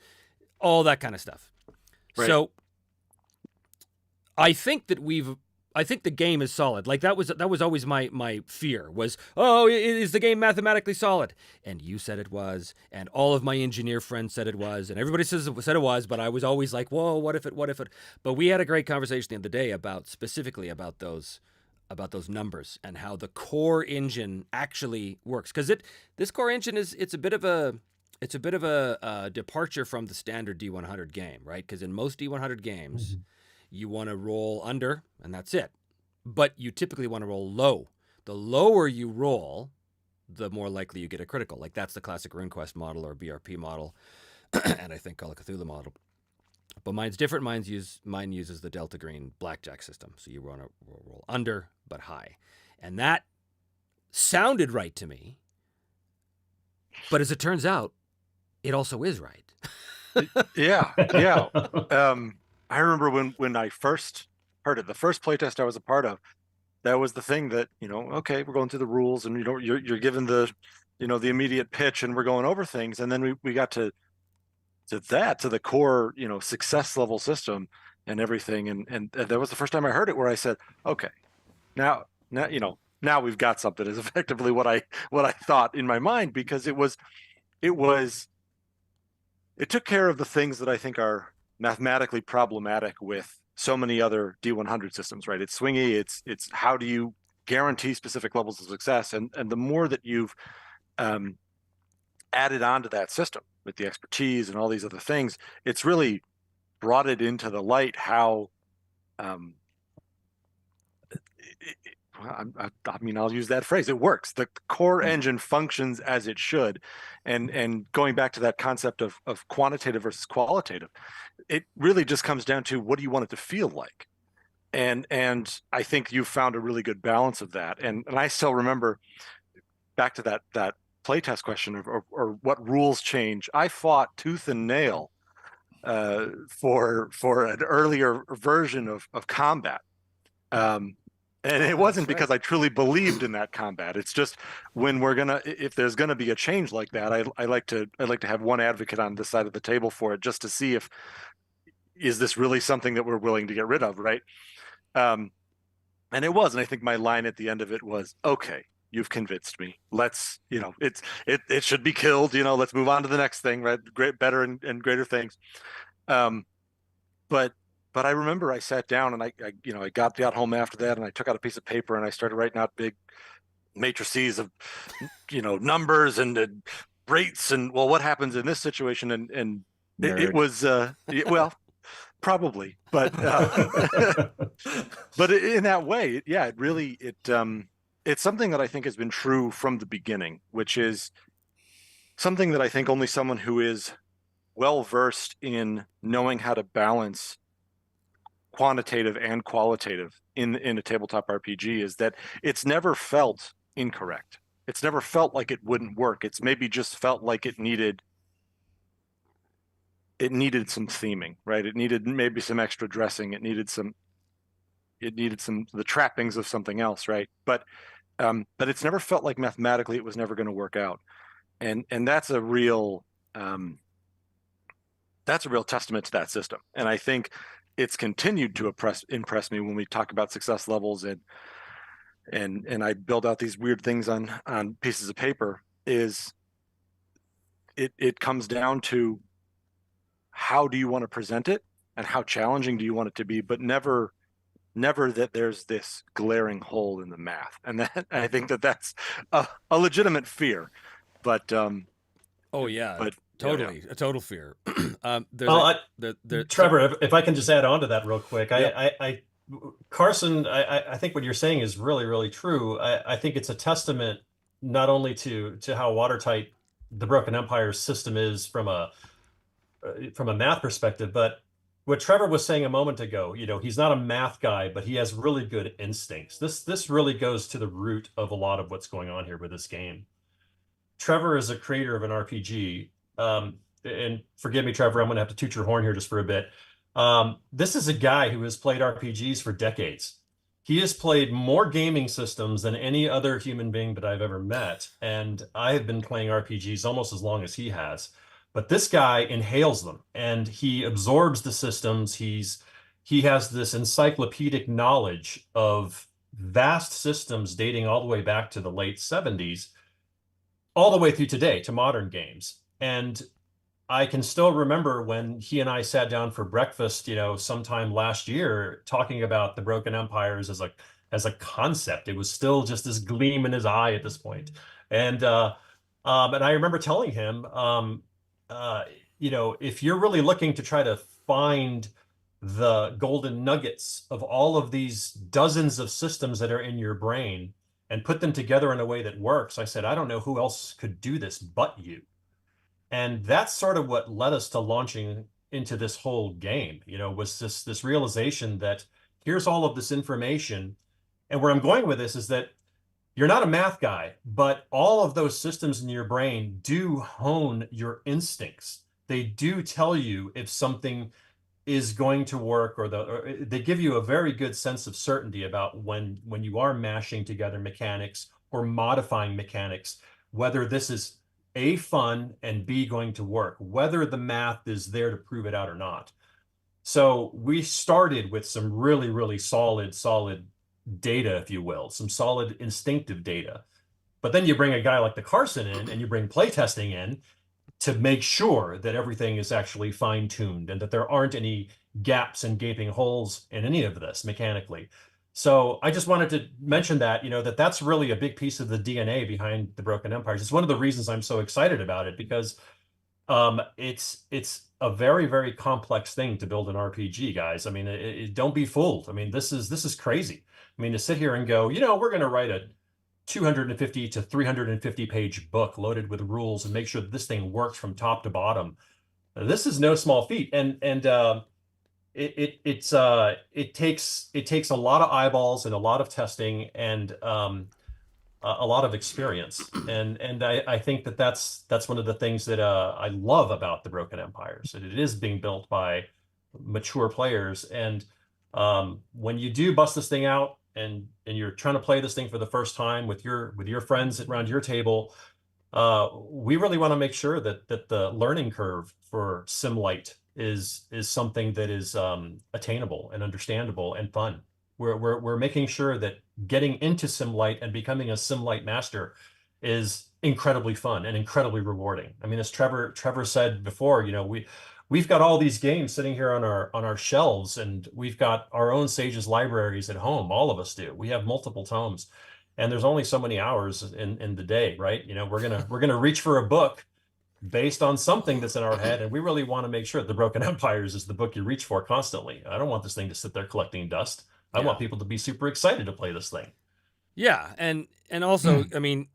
all that kind of stuff. Right. So I think the game is solid. Like that was always my fear was, oh, is the game mathematically solid? And you said it was, and all of my engineer friends said it was, and everybody said it was, but I was always like, whoa, what if it? But we had a great conversation the other day specifically about those numbers and how the core engine actually works. Because this core engine it's a bit of a departure from the standard D100 game, right? Because in most D100 games, you want to roll under, and that's it. But you typically want to roll low. The lower you roll, the more likely you get a critical. Like that's the classic RuneQuest model or BRP model, and I think Call of Cthulhu model. But mine's different. Mine uses the Delta Green blackjack system. So you want to roll under, but high. And that sounded right to me. But as it turns out, it also is right. Yeah. I remember when I first heard it, the first playtest I was a part of, that was the thing that, okay, we're going through the rules and you're given the, the immediate pitch and we're going over things. And then we got to the core, success level system and everything. And that was the first time I heard it where I said, okay, now, we've got something is effectively what I thought in my mind, because it took care of the things that I think are mathematically problematic with so many other D100 systems, right? It's swingy. It's how do you guarantee specific levels of success? And the more that you've added on to that system with the expertise and all these other things, it's really brought it into the light how I'll use that phrase. It works. The core engine functions as it should. And going back to that concept of quantitative versus qualitative, it really just comes down to what do you want it to feel like? And I think you found a really good balance of that. And I still remember back to that playtest question or what rules change. I fought tooth and nail for an earlier version of combat. And it wasn't because I truly believed in that combat. It's just when if there's gonna be a change like that, I like to have one advocate on this side of the table for it, just to see is this really something that we're willing to get rid of, right? And it was, and I think my line at the end of it was, okay, you've convinced me. Let's, it should be killed. Let's move on to the next thing, right? Better and greater things. But I remember I sat down and I got home after that and I took out a piece of paper and I started writing out big matrices of, numbers and rates and, well, what happens in this situation? And it was, well, probably, but, but in that way, yeah, it really, it's something that I think has been true from the beginning, which is something that I think only someone who is well-versed in knowing how to balance quantitative and qualitative in a tabletop RPG is that it's never felt incorrect. It's never felt like it wouldn't work. It's maybe just felt like it needed some theming, right? It needed maybe some extra dressing. It needed the trappings of something else, right? But it's never felt like mathematically it was never going to work out. And that's a real testament to that system. And I think it's continued to impress me when we talk about success levels and I build out these weird things on pieces of paper. Is it comes down to how do you want to present it and how challenging do you want it to be, but never that there's this glaring hole in the math. And that I think that's a legitimate fear, but oh yeah, but totally, a total fear. Trevor, if I can just add on to that real quick, Carson, I think what you're saying is really, really true. I think it's a testament not only to how watertight the Broken Empire system is from a math perspective. But what Trevor was saying a moment ago, he's not a math guy, but he has really good instincts. This really goes to the root of a lot of what's going on here with this game. Trevor is a creator of an RPG. And forgive me, Trevor, I'm going to have to toot your horn here just for a bit. This is a guy who has played RPGs for decades. He has played more gaming systems than any other human being that I've ever met. And I have been playing RPGs almost as long as he has. But this guy inhales them and he absorbs the systems. He has this encyclopedic knowledge of vast systems dating all the way back to the late 70s, all the way through today to modern games. And I can still remember when he and I sat down for breakfast, sometime last year, talking about the Broken Empires as a concept. It was still just this gleam in his eye at this point. And I remember telling him, if you're really looking to try to find the golden nuggets of all of these dozens of systems that are in your brain and put them together in a way that works, I said, I don't know who else could do this but you. And that's sort of what led us to launching into this whole game, was this realization that here's all of this information. And where I'm going with this is that you're not a math guy, but all of those systems in your brain do hone your instincts. They do tell you if something is going to work, or they give you a very good sense of certainty about when you are mashing together mechanics or modifying mechanics, whether this is A, fun, and B, going to work, whether the math is there to prove it out or not. So we started with some really, really solid data, if you will, some solid instinctive data. But then you bring a guy like the Carson in and you bring playtesting in to make sure that everything is actually fine-tuned and that there aren't any gaps and gaping holes in any of this mechanically. So I just wanted to mention that, that's really a big piece of the DNA behind the Broken Empires. It's one of the reasons I'm so excited about it, because it's a very, very complex thing to build an RPG, guys. I mean, don't be fooled. I mean, this is crazy. I mean, to sit here and go, we're going to write a 250 to 350 page book loaded with rules and make sure that this thing works from top to bottom. This is no small feat. And it takes a lot of eyeballs and a lot of testing and a lot of experience. And I think that's one of the things that I love about the Broken Empires, that it is being built by mature players. And when you do bust this thing out and you're trying to play this thing for the first time with your friends around your table, we really want to make sure that the learning curve for SimLight is something that is attainable and understandable and fun. We're making sure that getting into SimLight and becoming a SimLight master is incredibly fun and incredibly rewarding. I mean, as Trevor said before, we've got all these games sitting here on our shelves, and we've got our own Sage's libraries at home. All of us do. We have multiple tomes, and there's only so many hours in the day, right? We're gonna reach for a book based on something that's in our head, and we really want to make sure the Broken Empires is the book you reach for constantly. I don't want this thing to sit there collecting dust. I want people to be super excited to play this thing. Yeah, and also, I mean,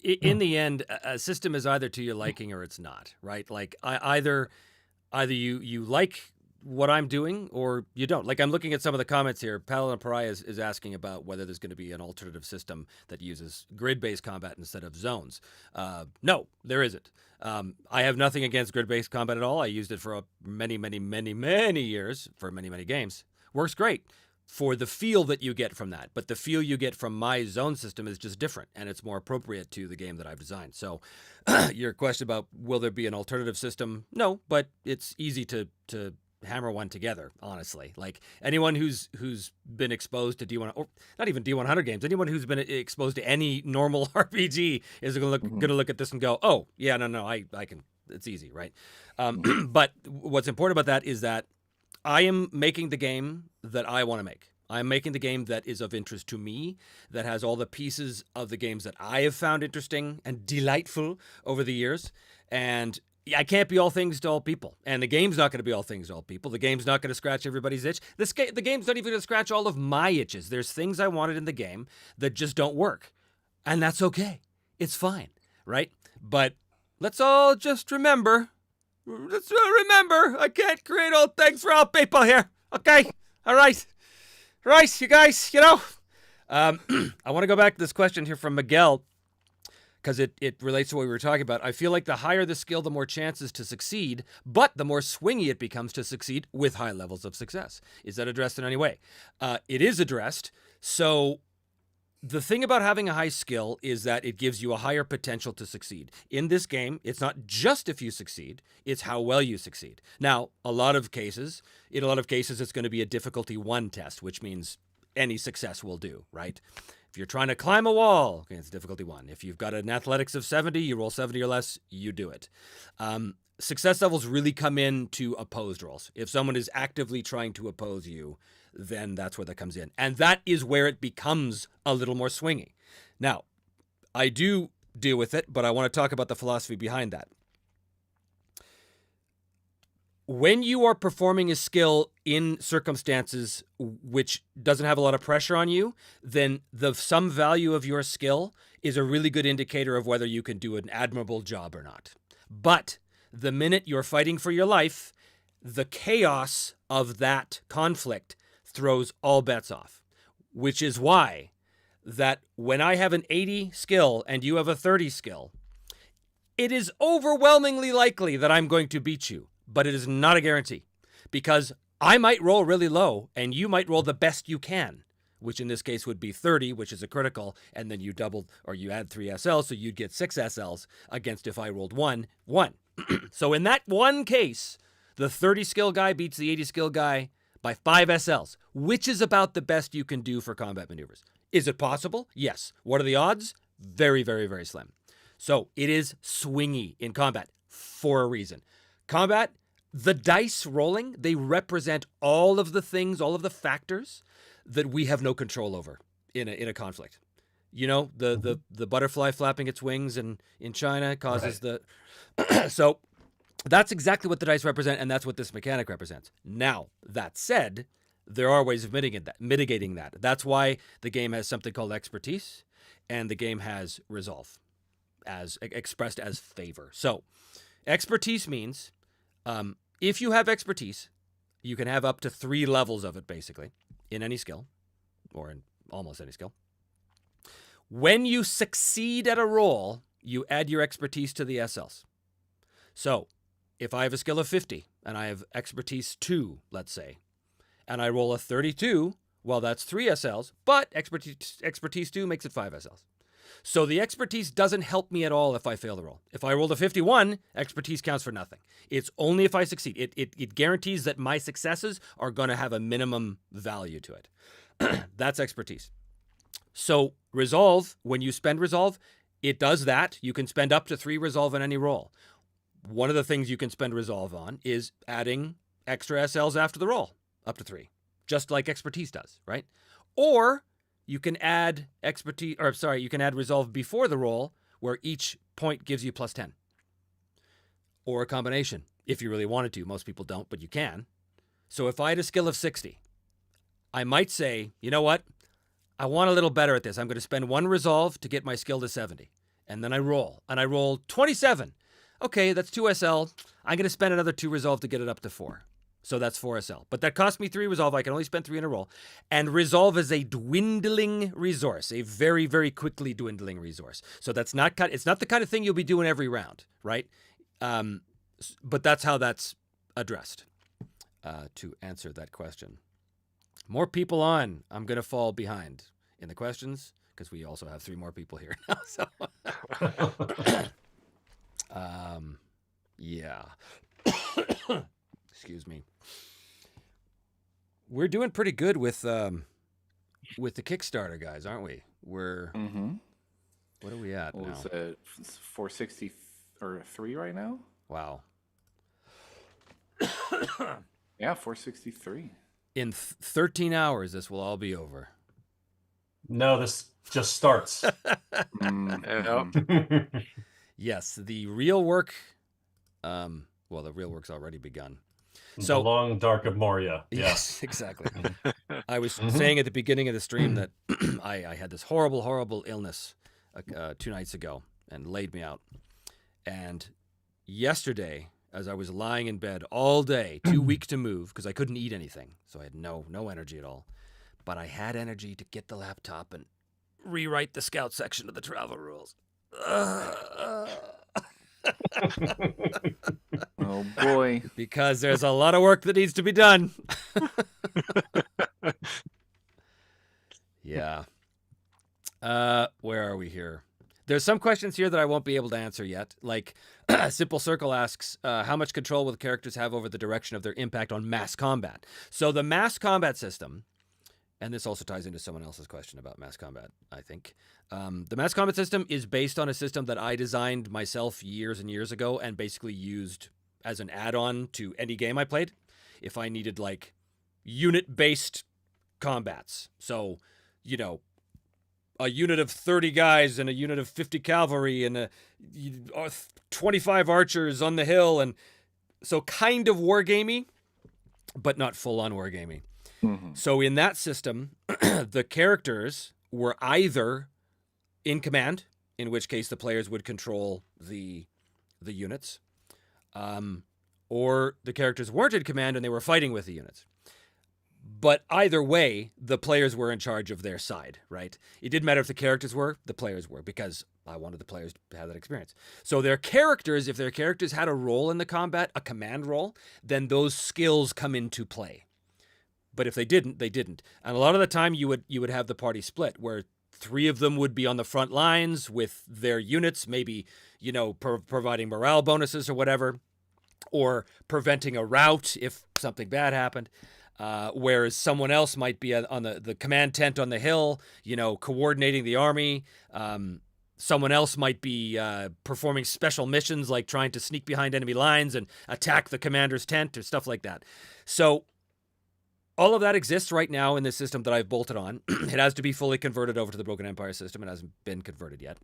in the end, a system is either to your liking or it's not, right? Like either you like what I'm doing or you don't. Like, I'm looking at some of the comments here. Paladin Pariah is asking about whether there's going to be an alternative system that uses grid-based combat instead of zones. No, there isn't. I have nothing against grid-based combat at all. I used it for many years for many games. Works great for the feel that you get from that. But the feel you get from my zone system is just different, and it's more appropriate to the game that I've designed. So your question about will there be an alternative system? No, but it's easy to hammer one together, honestly. Like, anyone who's been exposed to D1, or not even D100 games, anyone who's been exposed to any normal RPG is gonna look at this and go, oh yeah, no, I can, it's easy, right? But what's important about that is that I am making the game that I want to make. I'm making the game that is of interest to me, that has all the pieces of the games that I have found interesting and delightful over the years. And I can't be all things to all people. And the game's not going to be all things to all people. The game's not going to scratch everybody's itch. The game's not even going to scratch all of my itches. There's things I wanted in the game that just don't work. And that's okay. It's fine. right? But let's all just remember. Let's remember, I can't create all things for all people here. Okay? All right. Right, you guys, I want to go back to this question here from Miguel, because it relates to what we were talking about. I feel like the higher the skill, the more chances to succeed, but the more swingy it becomes to succeed with high levels of success. Is that addressed in any way? It is addressed. So the thing about having a high skill is that it gives you a higher potential to succeed. In this game, it's not just if you succeed, it's how well you succeed. Now, in a lot of cases, it's going to be a difficulty 1 test, which means any success will do, right? If you're trying to climb a wall, okay, it's difficulty 1. If you've got an athletics of 70, you roll 70 or less, you do it. Success levels really come into opposed rolls. If someone is actively trying to oppose you, then that's where that comes in. And that is where it becomes a little more swingy. Now, I do deal with it, but I want to talk about the philosophy behind that. When you are performing a skill in circumstances which doesn't have a lot of pressure on you, then the sum value of your skill is a really good indicator of whether you can do an admirable job or not. But the minute you're fighting for your life, the chaos of that conflict throws all bets off, which is why that when I have an 80 skill and you have a 30 skill, it is overwhelmingly likely that I'm going to beat you, but it is not a guarantee, because I might roll really low and you might roll the best you can, which in this case would be 30, which is a critical, and then you double or you add 3 SLs, so you'd get 6 SLs against if I rolled 1. So in that one case, the 30 skill guy beats the 80 skill guy by 5 SLs, which is about the best you can do for combat maneuvers. Is it possible? Yes. What are the odds? Very, very, very slim. So it is swingy in combat for a reason. Combat, the dice rolling, they represent all of the things, all of the factors that we have no control over in a conflict. The butterfly flapping its wings in China causes the... So that's exactly what the dice represent, and that's what this mechanic represents. Now, that said, there are ways of mitigating that. That's why the game has something called expertise, and the game has resolve, as expressed as favor. So, expertise means if you have expertise, you can have up to 3 levels of it, basically, in any skill, or in almost any skill. When you succeed at a roll, you add your expertise to the SLs. So, if I have a skill of 50 and I have expertise 2, let's say, and I roll a 32, well, that's 3 SLs, but expertise 2 makes it 5 SLs. So the expertise doesn't help me at all if I fail the roll. If I rolled a 51, expertise counts for nothing. It's only if I succeed. It guarantees that my successes are going to have a minimum value to it. That's expertise. So resolve, when you spend resolve, it does that. You can spend up to 3 resolve in any roll. One of the things you can spend resolve on is adding extra SLs after the roll, up to 3, just like expertise does, right? Or you can add resolve before the roll, where each point gives you plus 10. Or a combination, if you really wanted to. Most people don't, but you can. So if I had a skill of 60, I might say, you know what? I want a little better at this. I'm going to spend 1 resolve to get my skill to 70. And then I roll. And I roll 27. Okay, that's 2 SL. I'm going to spend another 2 resolve to get it up to 4. So that's 4 SL. But that cost me 3 resolve. I can only spend 3 in a roll. And resolve is a dwindling resource, a very, very quickly dwindling resource. So it's not the kind of thing you'll be doing every round, right? But that's how that's addressed to answer that question. More people on. I'm going to fall behind in the questions because we also have 3 more people here now. So, yeah. Excuse me. We're doing pretty good with the Kickstarter, guys, aren't we? We're What are we at now? Is it 460 or 3 right now? Wow. Yeah, 463. In 13 hours, this will all be over. No, this just starts. Yes, the real work. Well, the real work's already begun. So the long dark of Moria. Yes, exactly. I was saying at the beginning of the stream that I had this horrible illness 2 nights ago, and laid me out. And yesterday, as I was lying in bed all day, too weak to move because I couldn't eat anything, so I had no energy at all. But I had energy to get the laptop and rewrite the scout section of the travel rules. Oh boy. Because there's a lot of work that needs to be done. Yeah. Where are we here? There's some questions here that I won't be able to answer yet. Like, Simple Circle asks, how much control will the characters have over the direction of their impact on mass combat? So the mass combat system, and this also ties into someone else's question about mass combat, I think. The mass combat system is based on a system that I designed myself years and years ago and basically used as an add-on to any game I played if I needed, like, unit-based combats. So, you know, a unit of 30 guys and a unit of 50 cavalry and 25 archers on the hill. And so kind of wargamey, but not full-on wargamey. Mm-hmm. So in that system, the characters were either in command, in which case the players would control the units, or the characters weren't in command and they were fighting with the units. But either way, the players were in charge of their side, right? It didn't matter if the characters were, the players were, because I wanted the players to have that experience. So their characters, if their characters had a role in the combat, a command role, then those skills come into play. But if they didn't, they didn't. And a lot of the time you would have the party split, where 3 of them would be on the front lines with their units, maybe, you know, providing morale bonuses or whatever, or preventing a rout if something bad happened. Whereas someone else might be on the command tent on the hill, you know, coordinating the army. Someone else might be performing special missions like trying to sneak behind enemy lines and attack the commander's tent or stuff like that. So all of that exists right now in this system that I've bolted on. It has to be fully converted over to the Broken Empire system. It hasn't been converted yet.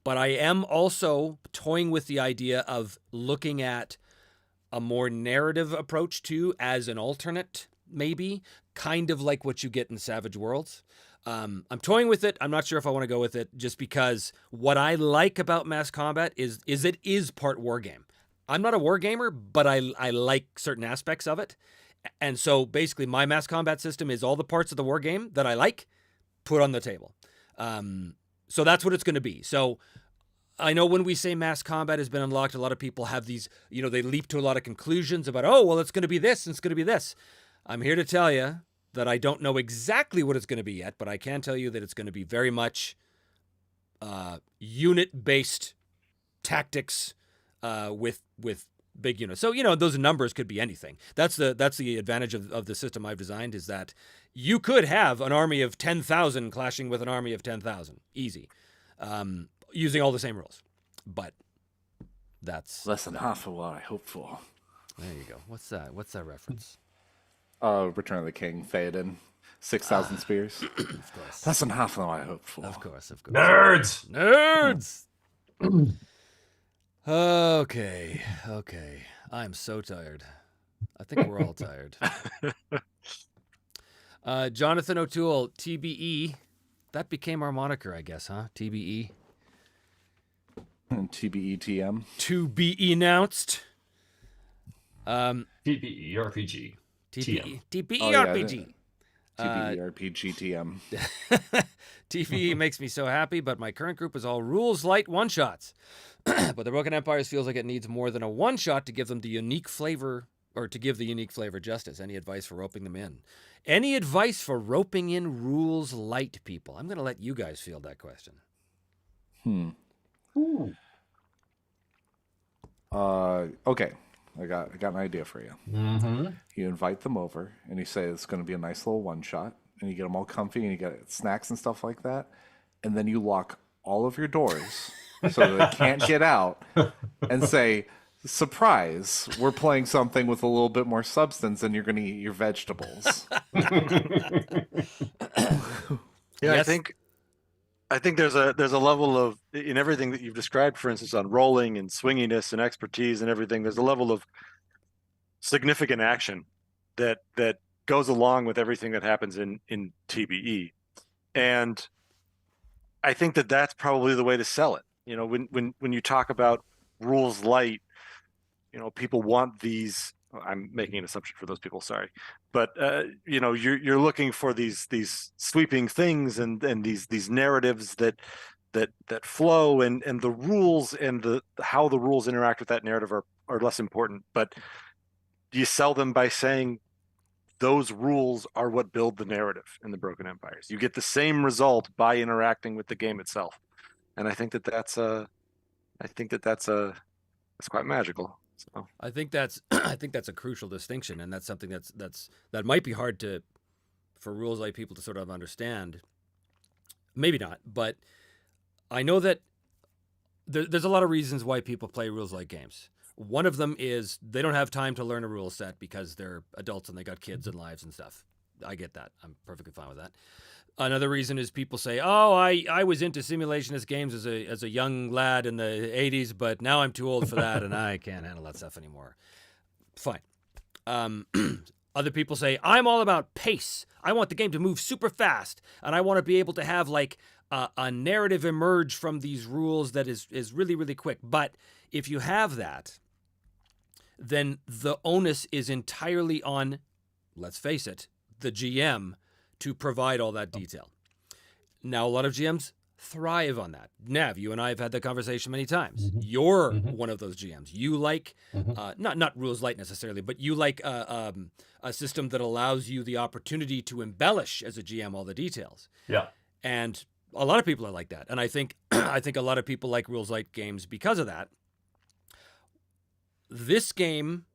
But I am also toying with the idea of looking at a more narrative approach to as an alternate, maybe, kind of like what you get in Savage Worlds. I'm toying with it. I'm not sure if I want to go with it, just because what I like about mass combat is it is part war game. I'm not a war gamer, but I like certain aspects of it. And so basically my mass combat system is all the parts of the war game that I like put on the table. So that's what it's going to be. So I know when we say mass combat has been unlocked, a lot of people have these, you know, they leap to a lot of conclusions about, oh, well, it's going to be this and it's going to be this. I'm here to tell you that I don't know exactly what it's going to be yet, but I can tell you that it's going to be very much unit-based tactics with big units. So, you know, those numbers could be anything. That's the advantage of the system I've designed, is that you could have an army of 10,000 clashing with an army of 10,000. Easy. Using all the same rules. But that's Less than half of what I hoped for. There you go. What's that? What's that reference? Return of the King, Theoden, 6,000 spears. Of course. Less than half of what I hoped for. Of course. Nerds! Okay. I'm so tired. I think we're all tired. Jonathan O'Toole, TBE. That became our moniker, I guess, huh? TBE. And TBETM. To be announced. TBE RPG. TBE Oh, yeah, RPG. TBERPGTM. TBE makes me so happy, but my current group is all rules light one-shots. But the Broken Empires feels like it needs more than a one-shot to give them the unique flavor, or to give the unique flavor justice. Any advice for roping them in? Any advice for roping in rules light people? I'm going to let you guys field that question. Ooh. Okay. I got an idea for you. Mm-hmm. You invite them over, and you say it's going to be a nice little one-shot, and you get them all comfy, and you get snacks and stuff like that, and then you lock all of your doors so that they can't get out, and say, surprise, we're playing something with a little bit more substance, and you're going to eat your vegetables. Yeah, Yes. I think there's a level of, in everything that you've described, for instance, on rolling and swinginess and expertise and everything, there's a level of significant action that goes along with everything that happens in TBE. And I think that that's probably the way to sell it. you know, when you talk about rules light, you know, people want these. I'm making an assumption for those people, sorry, but you know, you're looking for these sweeping things and these narratives that flow, and the rules and the how the rules interact with that narrative are less important. But you sell them by saying those rules are what build the narrative in the Broken Empires. You get the same result by interacting with the game itself, and I think that that's quite magical. So I think that's I think that's a crucial distinction, and that's something that might be hard to for rules like people to sort of understand. Maybe not, but I know that there's a lot of reasons why people play rules like games. One of them is they don't have time to learn a rule set because they're adults and they got kids and lives and stuff. I get that. I'm perfectly fine with that. Another reason is people say, "Oh, I was into simulationist games as a young lad in the '80s, but now I'm too old for that and I can't handle that stuff anymore." Fine. Other people say, "I'm all about pace. I want the game to move super fast, and I want to be able to have like a narrative emerge from these rules that is really, really quick." But if you have that, then the onus is entirely on, let's face it, the GM to provide all that detail. Now, a lot of GMs thrive on that. Nav, you and I have had that conversation many times. You're one of those GMs. You like, not rules light necessarily, but you like a system that allows you the opportunity to embellish as a GM all the details. Yeah. And a lot of people are like that. And I think I think a lot of people like rules light games because of that. This game,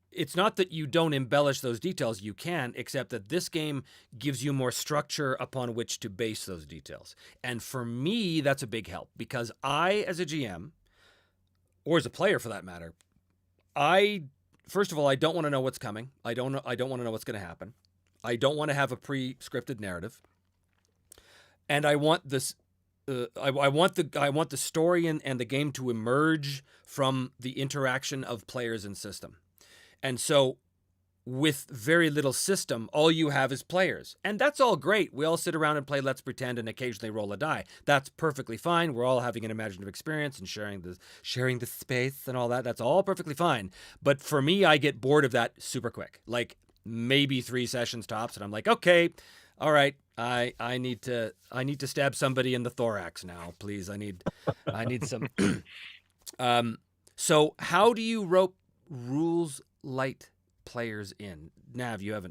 it's not that you don't embellish those details, you can, except that this game gives you more structure upon which to base those details. And for me, that's a big help because I, as a GM, or as a player for that matter, first of all, I don't want to know what's coming. I don't want to know what's going to happen. I don't want to have a pre-scripted narrative. And I want this I want the story and the game to emerge from the interaction of players and system. And so with very little system, all you have is players. And that's all great. We all sit around and play Let's Pretend and occasionally roll a die. That's perfectly fine. We're all having an imaginative experience and sharing the space and all that. That's all perfectly fine. But for me, I get bored of that super quick. Like maybe 3 sessions tops, and I'm like, okay, all right, I need to stab somebody in the thorax now, please. I need some. So how do you rope rules light players in? Nav, do you have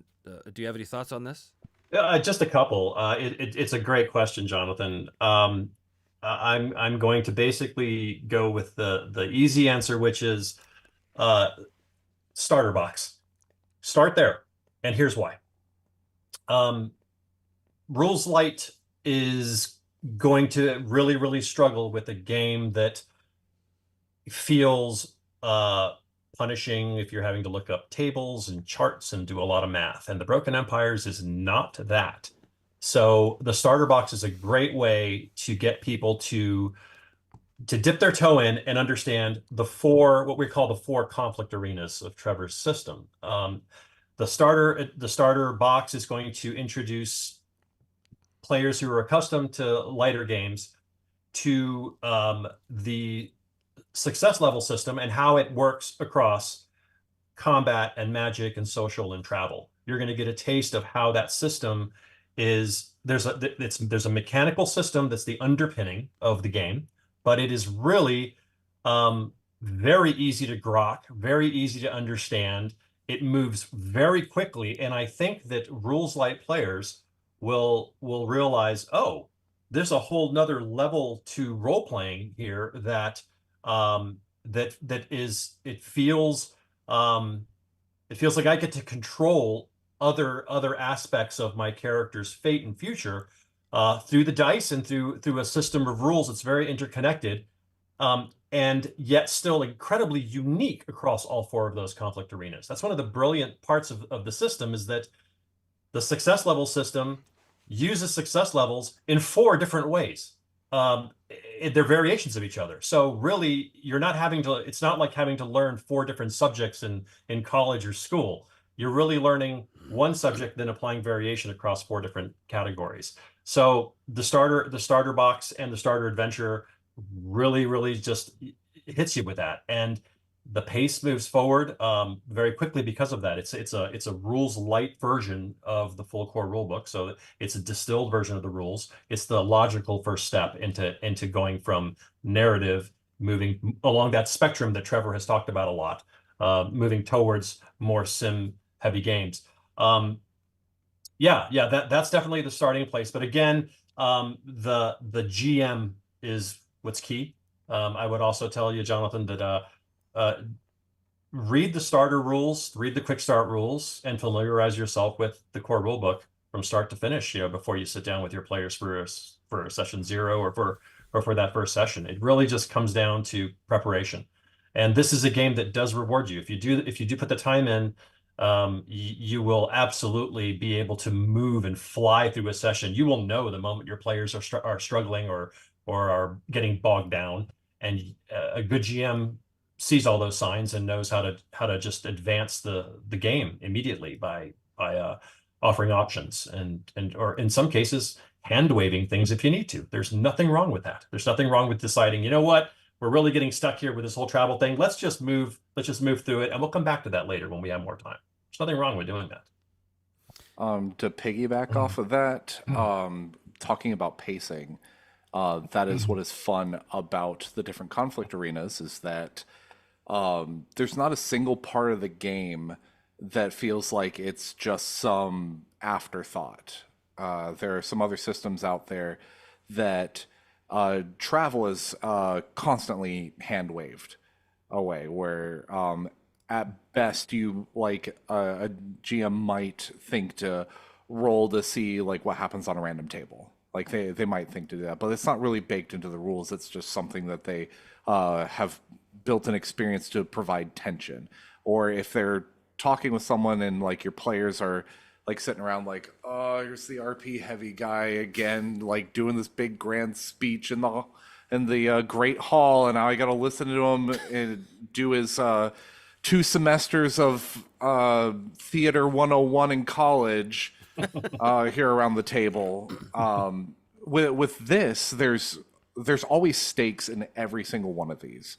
any thoughts on this? Just a couple. It's a great question, Jonathan. I'm going to basically go with the easy answer, which is starter box. Start there, and here's why. Rules light is going to really, really struggle with a game that feels punishing if you're having to look up tables and charts and do a lot of math. And the Broken Empires is not that. So the starter box is a great way to get people to dip their toe in and understand what we call the 4 conflict arenas of Trevor's system. The starter box is going to introduce players who are accustomed to lighter games to the success level system and how it works across combat and magic and social and travel. You're going to get a taste of how that system is. There's a mechanical system that's the underpinning of the game, but it is really very easy to grok, very easy to understand. It moves very quickly, and I think that rules light players will realize, oh, there's a whole nother level to role playing here that it feels like I get to control other aspects of my character's fate and future through the dice and through a system of rules that's very interconnected, and yet still incredibly unique across all 4 of those conflict arenas. That's one of the brilliant parts of the system, is that the success level system uses success levels in 4 different ways. They're variations of each other. So really, it's not like having to learn 4 different subjects in college or school. You're really learning one subject, then applying variation across 4 different categories. So the starter box and the starter adventure really just hits you with that. And the pace moves forward very quickly because of that. It's a rules light version of the full core rulebook, so it's a distilled version of the rules. It's the logical first step into going from narrative, moving along that spectrum that Trevor has talked about a lot, moving towards more sim heavy games. That's definitely the starting place. But again, the GM is what's key. I would also tell you, Jonathan, that read the starter rules, read the quick start rules, and familiarize yourself with the core rulebook from start to finish, before you sit down with your players for session 0 or for that first session. It really just comes down to preparation. And this is a game that does reward you. If you do put the time in, you will absolutely be able to move and fly through a session. You will know the moment your players are struggling or are getting bogged down. And a good GM sees all those signs and knows how to just advance the game immediately by offering options and or in some cases hand waving things if you need to. There's nothing wrong with that. There's nothing wrong with deciding, you know what, we're really getting stuck here with this whole travel thing. Let's just move through it, and we'll come back to that later when we have more time. There's nothing wrong with doing that. To piggyback off of that, talking about pacing, that is what is fun about the different conflict arenas, is that there's not a single part of the game that feels like it's just some afterthought. There are some other systems out there that travel is constantly hand waved away, where at best you a GM might think to roll to see like what happens on a random table. Like they might think to do that, but it's not really baked into the rules. It's just something that they have built an experience to provide tension. Or if they're talking with someone and like your players are like sitting around like, oh, here's the RP heavy guy again, like doing this big grand speech in the Great Hall, and now I got to listen to him and do his 2 semesters of Theater 101 in college here around the table. With this, there's always stakes in every single one of these.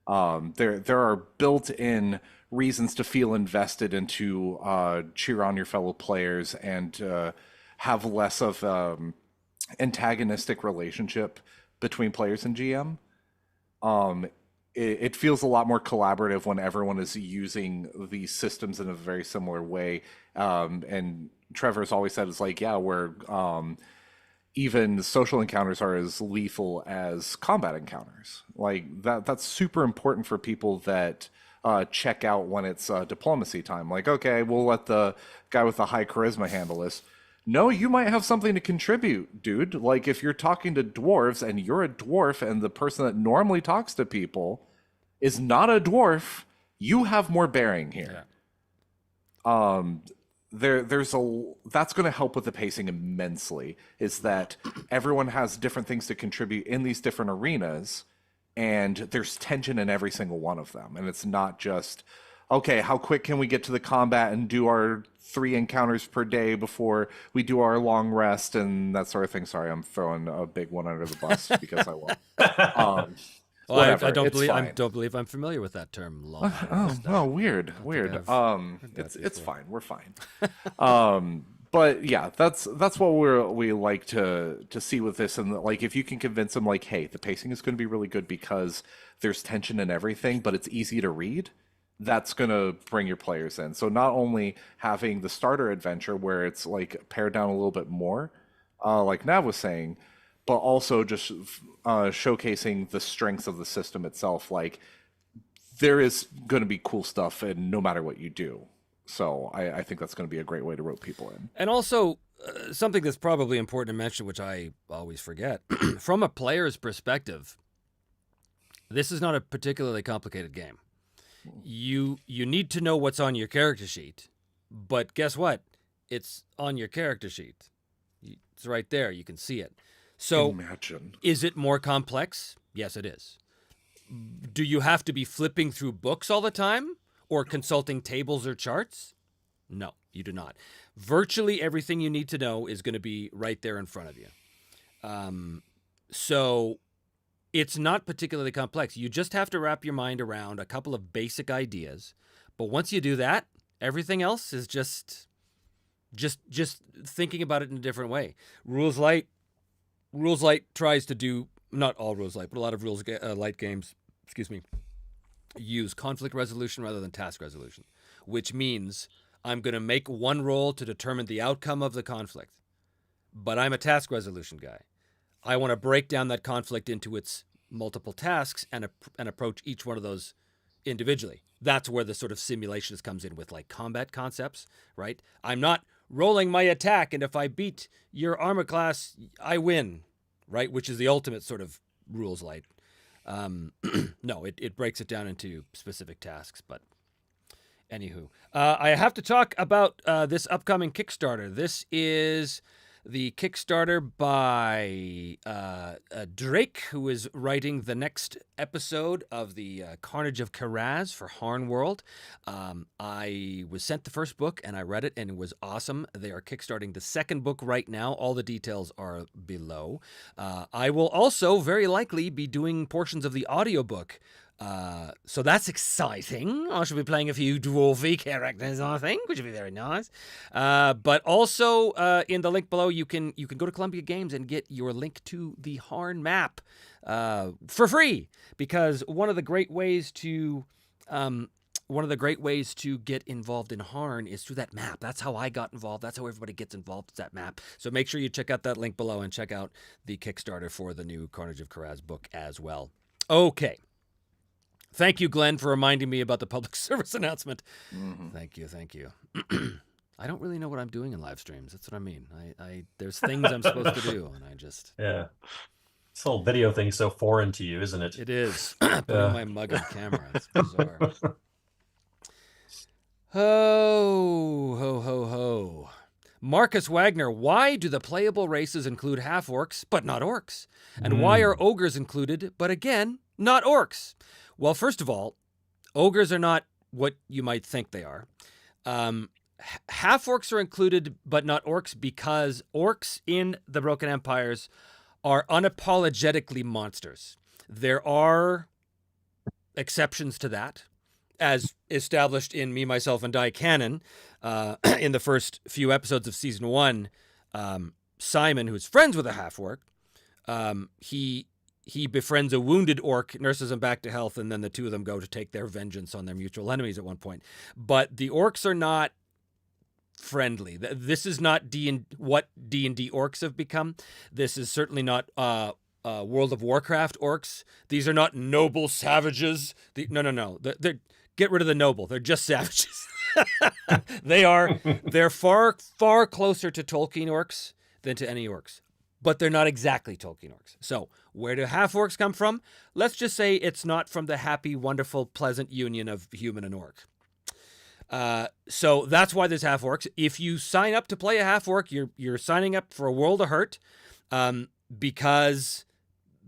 There are built-in reasons to feel invested and to cheer on your fellow players and have less of antagonistic relationship between players and GM. It feels a lot more collaborative when everyone is using these systems in a very similar way. And Trevor's always said, it's like, yeah, where even social encounters are as lethal as combat encounters. Like that's super important for people that check out when it's diplomacy time. Like, okay, we'll let the guy with the high charisma handle this. No, you might have something to contribute, dude. Like if you're talking to dwarves and you're a dwarf and the person that normally talks to people is not a dwarf, you have more bearing here. Yeah. That's going to help with the pacing immensely, is that everyone has different things to contribute in these different arenas, and there's tension in every single one of them. And it's not just, okay, how quick can we get to the combat and do our 3 encounters per day before we do our long rest and that sort of thing. Sorry, I'm throwing a big one under the bus because I will. Well, I don't believe I'm familiar with that term. Long weird. It's fine. We're fine. But yeah, that's what we like to see with this. And like, if you can convince them, like, hey, the pacing is going to be really good because there's tension in everything, but it's easy to read. That's going to bring your players in. So not only having the starter adventure where it's like pared down a little bit more, like Nav was saying, but also just showcasing the strengths of the system itself. Like there is going to be cool stuff, and no matter what you do. So I think that's going to be a great way to rope people in. And also something that's probably important to mention, which I always forget, from a player's perspective, this is not a particularly complicated game. You need to know what's on your character sheet, but guess what? It's on your character sheet. It's right there. You can see it. So is it more complex? Yes, it is. Do you have to be flipping through books all the time or consulting tables or charts? No, you do not. Virtually everything you need to know is going to be right there in front of you. So it's not particularly complex. You just have to wrap your mind around a couple of basic ideas. But once you do that, everything else is just thinking about it in a different way. Rules Light tries to do, not all Rules Light, but a lot of Rules Light games, use conflict resolution rather than task resolution, which means I'm going to make one roll to determine the outcome of the conflict. But I'm a task resolution guy. I want to break down that conflict into its multiple tasks and approach each one of those individually. That's where the sort of simulations comes in with like combat concepts, right? I'm not rolling my attack, and if I beat your armor class, I win, right? Which is the ultimate sort of Rules Light. No, it breaks it down into specific tasks, but anywho. I have to talk about this upcoming Kickstarter. This is the Kickstarter by Drake, who is writing the next episode of the Carnage of Karaz for Harn World. I was sent the first book, and I read it, and it was awesome. They are kickstarting the second book right now. All the details are below. I will also very likely be doing portions of the audiobook. So that's exciting. I should be playing a few dwarfy characters, I think, which would be very nice. But also in the link below, you can go to Columbia Games and get your link to the Harn map for free. Because one of the great ways to get involved in Harn is through that map. That's how I got involved. That's how everybody gets involved with that map. So make sure you check out that link below and check out the Kickstarter for the new Carnage of Karaz book as well. Okay. Thank you, Glenn, for reminding me about the public service announcement. Mm-hmm. Thank you. I don't really know what I'm doing in live streams. That's what I mean. There's things I'm supposed to do, and I just... Yeah. This whole video thing is so foreign to you, isn't it? It is. Putting my mug on camera. It's bizarre. Ho. Marcus Wagner, why do the playable races include half-orcs, but not orcs? And why are ogres included, but again, not orcs? Well, first of all, ogres are not what you might think they are. Half-orcs are included, but not orcs, because orcs in the Broken Empires are unapologetically monsters. There are exceptions to that, as established in Me, Myself, and Die canon. In the first few episodes of Season 1, Simon, who's friends with a half-orc, he befriends a wounded orc, nurses him back to health, and then the two of them go to take their vengeance on their mutual enemies at one point. But the orcs are not friendly. This is not what D&D orcs have become. This is certainly not World of Warcraft orcs. These are not noble savages. No. They're get rid of the noble. They're just savages. They're far, far closer to Tolkien orcs than to any orcs. But they're not exactly Tolkien orcs. So where do half-orcs come from? Let's just say it's not from the happy, wonderful, pleasant union of human and orc. So that's why there's half-orcs. If you sign up to play a half-orc, you're signing up for a world of hurt, because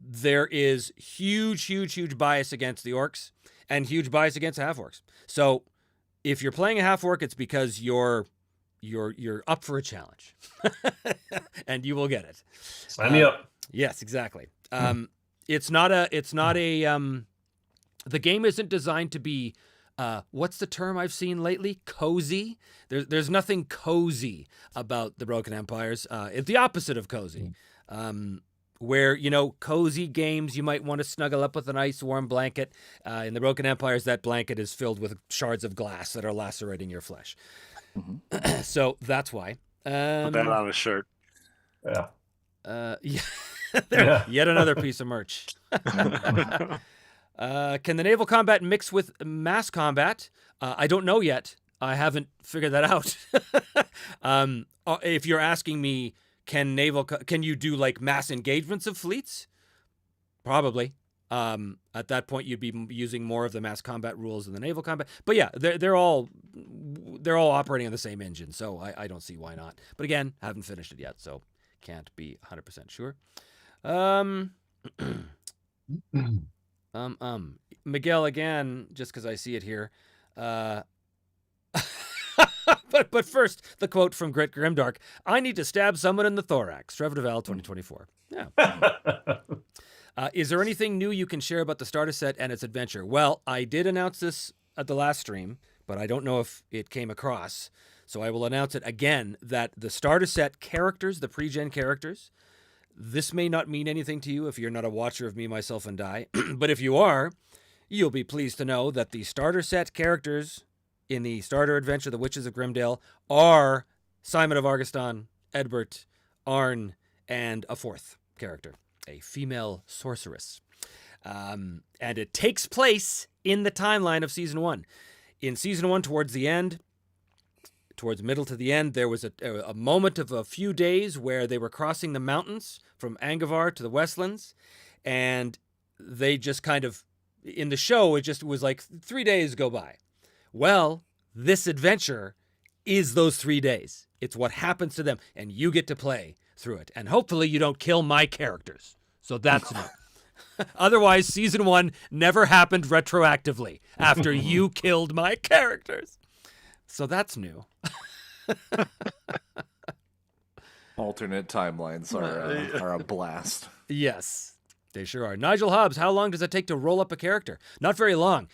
there is huge bias against the orcs and huge bias against half-orcs. So if you're playing a half-orc, it's because you're up for a challenge, and you will get it. Sign me up. Yes, exactly. It's not a. The game isn't designed to be. What's the term I've seen lately? Cozy. There's nothing cozy about the Broken Empires. It's the opposite of cozy. Where, cozy games, you might want to snuggle up with a nice warm blanket. In the Broken Empires, that blanket is filled with shards of glass that are lacerating your flesh. Mm-hmm. So that's why. Put that on a shirt. Yeah. Yet another piece of merch. Can the naval combat mix with mass combat? I don't know yet. I haven't figured that out. If you're asking me, can you do like mass engagements of fleets? Probably. At that point, you'd be using more of the mass combat rules than the naval combat. But yeah, they're all operating on the same engine, so I don't see why not. But again, haven't finished it yet, so can't be 100% sure. Miguel, again, just because I see it here. But first, the quote from Grit Grimdark: "I need to stab someone in the thorax." Trevor Duval, 2024. Yeah. Is there anything new you can share about the starter set and its adventure? Well, I did announce this at the last stream, but I don't know if it came across. So I will announce it again, that the starter set characters, the pre-gen characters, this may not mean anything to you if you're not a watcher of Me, Myself, and Die. But if you are, you'll be pleased to know that the starter set characters in the starter adventure, The Witches of Grimdale, are Simon of Argiston, Edbert, Arn, and a fourth character, a female sorceress. And it takes place in the timeline of Season 1. In Season 1, towards the end, towards middle to the end, there was a moment of a few days where they were crossing the mountains from Angavar to the Westlands, and they just kind of, in the show, it was like 3 days go by. Well, this adventure is those 3 days. It's what happens to them, and you get to play through it. And hopefully you don't kill my characters. So that's new. Otherwise, Season 1 never happened retroactively after you killed my characters. So that's new. Alternate timelines are a blast. Yes, they sure are. Nigel Hobbs, how long does it take to roll up a character? Not very long.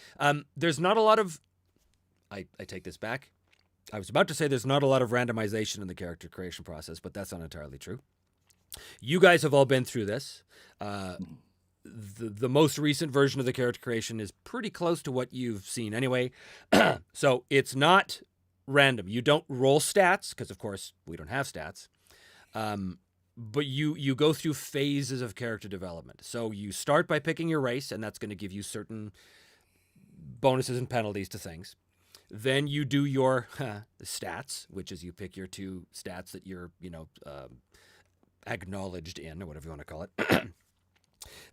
There's not a lot of... I take this back. I was about to say there's not a lot of randomization in the character creation process, but that's not entirely true. You guys have all been through this. The most recent version of the character creation is pretty close to what you've seen anyway. So it's not random. You don't roll stats, because of course we don't have stats. But you go through phases of character development. So you start by picking your race, and that's going to give you certain bonuses and penalties to things. Then you do your stats, which is you pick your 2 stats that you're, acknowledged in, or whatever you want to call it.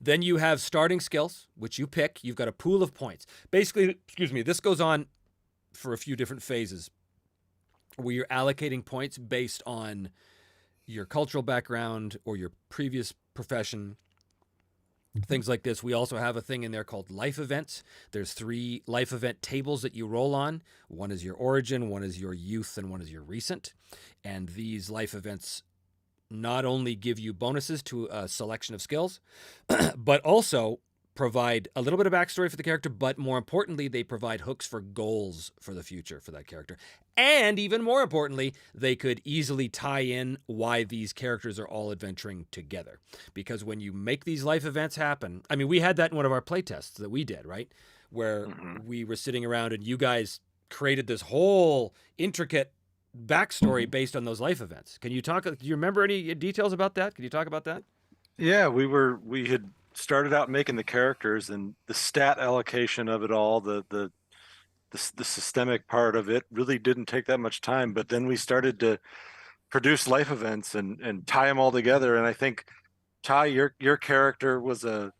Then you have starting skills, which you pick. You've got a pool of points. Basically, this goes on for a few different phases where you're allocating points based on your cultural background or your previous profession, things like this. We also have a thing in there called life events. There's 3 life event tables that you roll on. One is your origin, one is your youth, and one is your recent. And these life events not only give you bonuses to a selection of skills, but also provide a little bit of backstory for the character, but more importantly, they provide hooks for goals for the future for that character. And even more importantly, they could easily tie in why these characters are all adventuring together. Because when you make these life events happen, I mean, we had that in one of our playtests that we did, right? Where we were sitting around and you guys created this whole intricate backstory based on those life events. Can you talk? Do you remember any details about that? Can you talk about that? Yeah, we had started out making the characters, and the stat allocation of it all, the systemic part of it really didn't take that much time. But then we started to produce life events and tie them all together. And I think, Ty, your character was a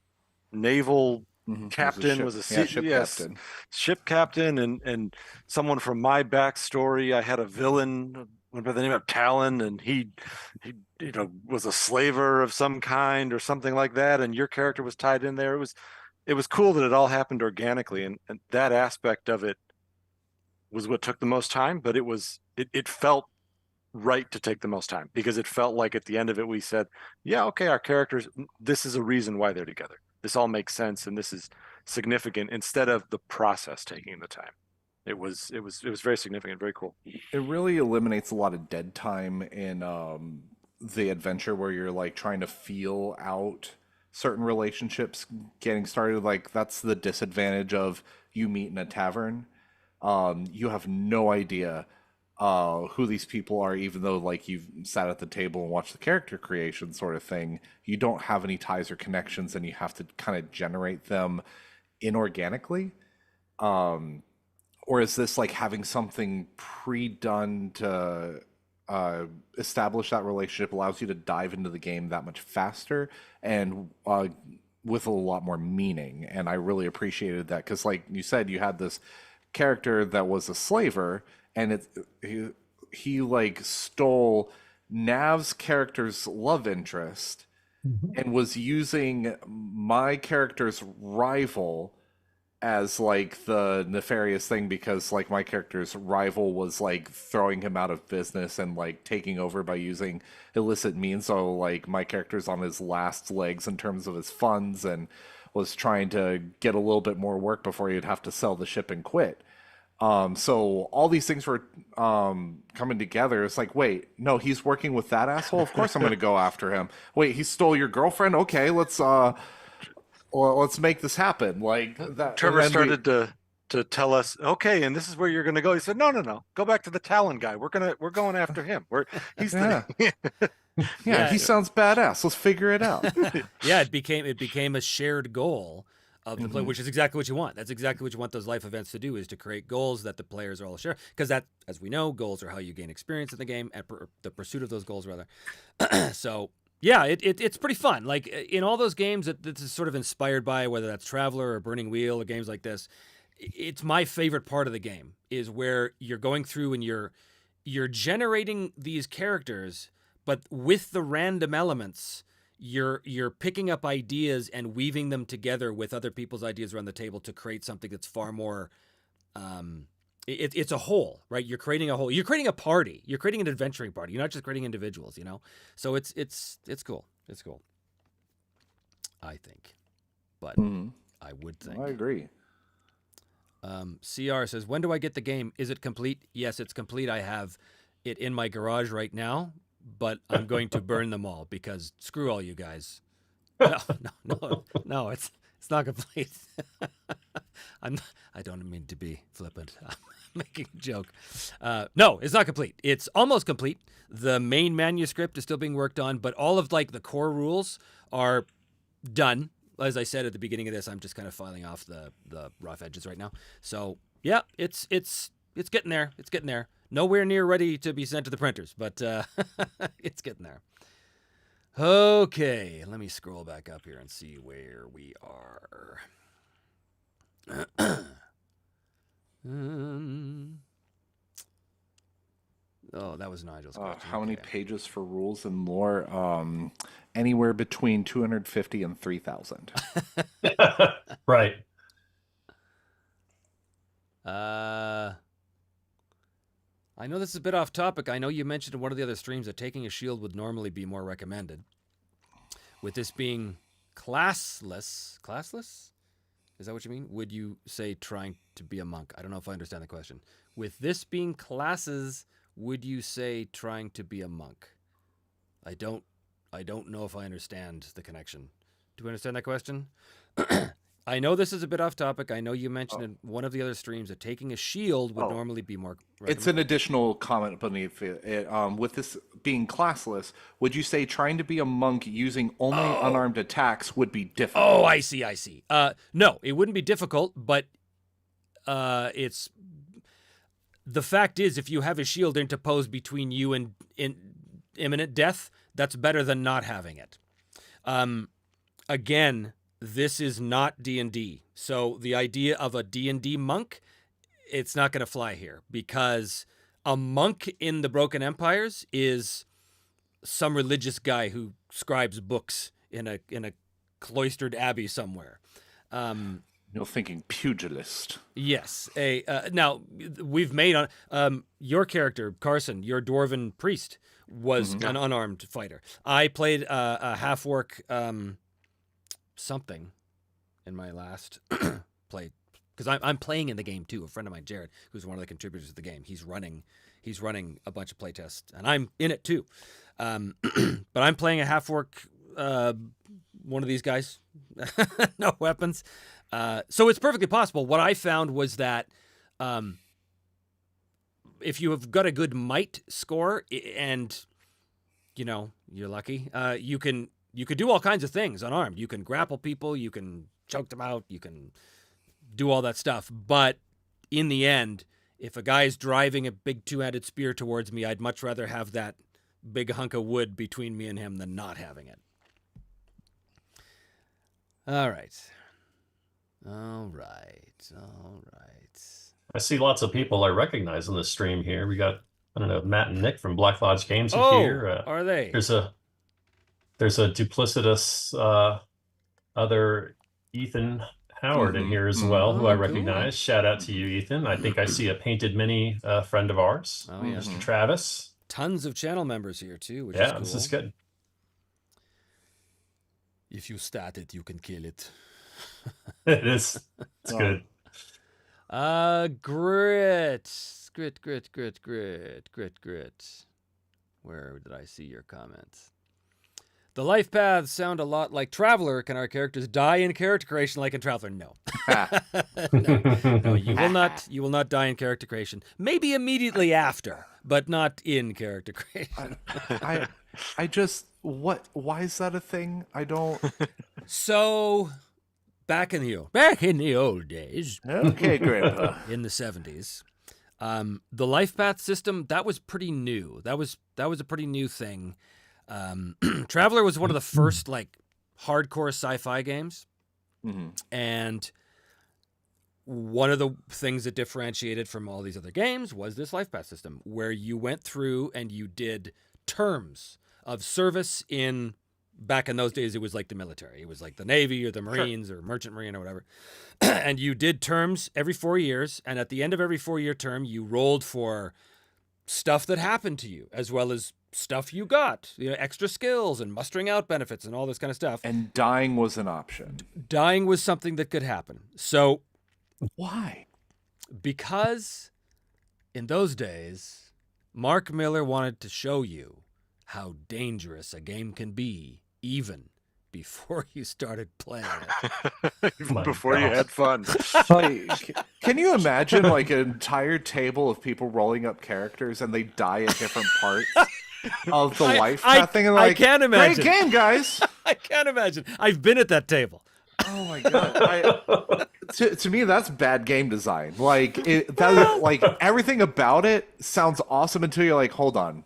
naval captain, ship captain, and someone from my backstory. I had a villain by the name of Talon, and he was a slaver of some kind or something like that, and your character was tied in there. It was cool that it all happened organically, and that aspect of it was what took the most time, but it felt right to take the most time, because it felt like at the end of it we said, yeah, okay, our characters, this is a reason why they're together. This all makes sense, and this is significant, instead of the process taking the time. It was very significant, very cool. It really eliminates a lot of dead time in the adventure, where you're like trying to feel out certain relationships getting started. Like, that's the disadvantage of you meet in a tavern. You have no idea who these people are, even though like you've sat at the table and watched the character creation sort of thing. You don't have any ties or connections, and you have to kind of generate them inorganically. Or is this like having something pre-done to establish that relationship allows you to dive into the game that much faster and with a lot more meaning? And I really appreciated that, because like you said, you had this character that was a slaver, and he like stole Nav's character's love interest and was using my character's rival as like the nefarious thing because like my character's rival was like throwing him out of business and like taking over by using illicit means. So like my character's on his last legs in terms of his funds and was trying to get a little bit more work before he'd have to sell the ship and quit. So all these things were coming together. It's like, wait, no, he's working with that asshole. Of course, I'm going to go after him. Wait, he stole your girlfriend. Okay, let's make this happen. Like that. Trevor and then we- started to tell us, okay, and this is where you're going to go. He said, no, go back to the Talon guy. We're going after him. He's Yeah. the Yeah, he sounds badass. Let's figure it out. Yeah, it became a shared goal of the play, Mhm. which is exactly what you want. That's exactly what you want those life events to do, is to create goals that the players are all share. Because that, as we know, goals are how you gain experience in the game, and the pursuit of those goals, rather. So yeah, it's pretty fun. Like in all those games that this is sort of inspired by, whether that's Traveler or Burning Wheel or games like this, it's my favorite part of the game is where you're going through and you're generating these characters, but with the random elements, you're picking up ideas and weaving them together with other people's ideas around the table to create something that's far more. It's a whole, right? You're creating a whole. You're creating a party. You're creating an adventuring party. You're not just creating individuals, you know. So it's cool. It's cool. I think, but Mhm. I would think. I agree. CR says, when do I get the game? Is it complete? Yes, it's complete. I have it in my garage right now, but I'm going to burn them all because screw all you guys. No, it's not complete. I don't mean to be flippant. I'm making a joke. No, it's not complete. It's almost complete. The main manuscript is still being worked on, but all of like the core rules are done. As I said at the beginning of this, I'm just kind of filing off the rough edges right now. So yeah, it's getting there. It's getting there. Nowhere near ready to be sent to the printers, but it's getting there. Okay, let me scroll back up here and see where we are. Oh, that was Nigel's question. How many Okay. pages for rules and lore? Anywhere between 250 and 3,000. Right. I know this is a bit off topic. I know you mentioned in one of the other streams that taking a shield would normally be more recommended. With this being classless, is that what you mean? Would you say trying to be a monk? I don't know if I understand the question. With this being classes, would you say trying to be a monk? I don't know if I understand the connection. Do you understand that question? I know this is a bit off topic. I know you mentioned in one of the other streams that taking a shield would normally be more It's an additional comment beneath it. With this being classless, would you say trying to be a monk using only unarmed attacks would be difficult? Oh, I see. No, it wouldn't be difficult, but it's the fact is, if you have a shield interposed between you and imminent death, that's better than not having it. Again, this is not D&D, so the idea of a D&D monk, it's not going to fly here because a monk in the Broken Empires is some religious guy who scribes books in a cloistered abbey somewhere. You're thinking pugilist. Yes. Now, we've made on your character, Carson, your dwarven priest, was an unarmed fighter. I played a half-orc something in my last play, because I'm playing in the game too. A friend of mine, Jared, who's one of the contributors to the game, he's running a bunch of playtests, and I'm in it too. But I'm playing a half-orc, one of these guys, no weapons. So it's perfectly possible. What I found was that if you have got a good might score and you're lucky, you could do all kinds of things unarmed. You can grapple people, you can choke them out, you can do all that stuff. But in the end, if a guy is driving a big two-handed spear towards me, I'd much rather have that big hunk of wood between me and him than not having it. All right. I see lots of people I recognize on the stream here. We got, I don't know, Matt and Nick from Black Lodge Games are Oh, here. are they? There's a duplicitous other Ethan Howard in here as well, who Oh, I cool. recognize. Shout out to you, Ethan. I think I see a painted mini friend of ours, Oh, yeah. Mr. Travis. Tons of channel members here, too, which is Yeah, cool. this is good. If you start it, you can kill it. It is. It's good. Grit. Where did I see your comments? The life paths sound a lot like Traveler. Can our characters die in character creation like in Traveler? No. No, you will not. You will not die in character creation. Maybe immediately after, but not in character creation. I just why is that a thing? I don't. So, back in the old days, Okay, Grandpa. in the 70s, the life path system, that was pretty new. That was a pretty new thing. Traveler was one of the first like hardcore sci-fi games, and one of the things that differentiated from all these other games was this life path system, where you went through and you did terms of service in. Back in those days, it was like the military. It was like the Navy or the Marines or Merchant Marine or whatever. And you did terms every 4 years. And at the end of every 4-year term, you rolled for stuff that happened to you, as well as stuff you got, extra skills and mustering out benefits and all this kind of stuff. And dying was an option. Dying was something that could happen. So Why? because in those days, Mark Miller wanted to show you how dangerous a game can be even before you started playing it. Even My before you God. had fun. Like, can you imagine like an entire table of people rolling up characters and they die at different parts of the life path thing? And I like, can't imagine. great game, guys. I can't imagine. I've been at that table. Oh my god! To me, that's bad game design. Like like everything about it sounds awesome until you're like, hold on,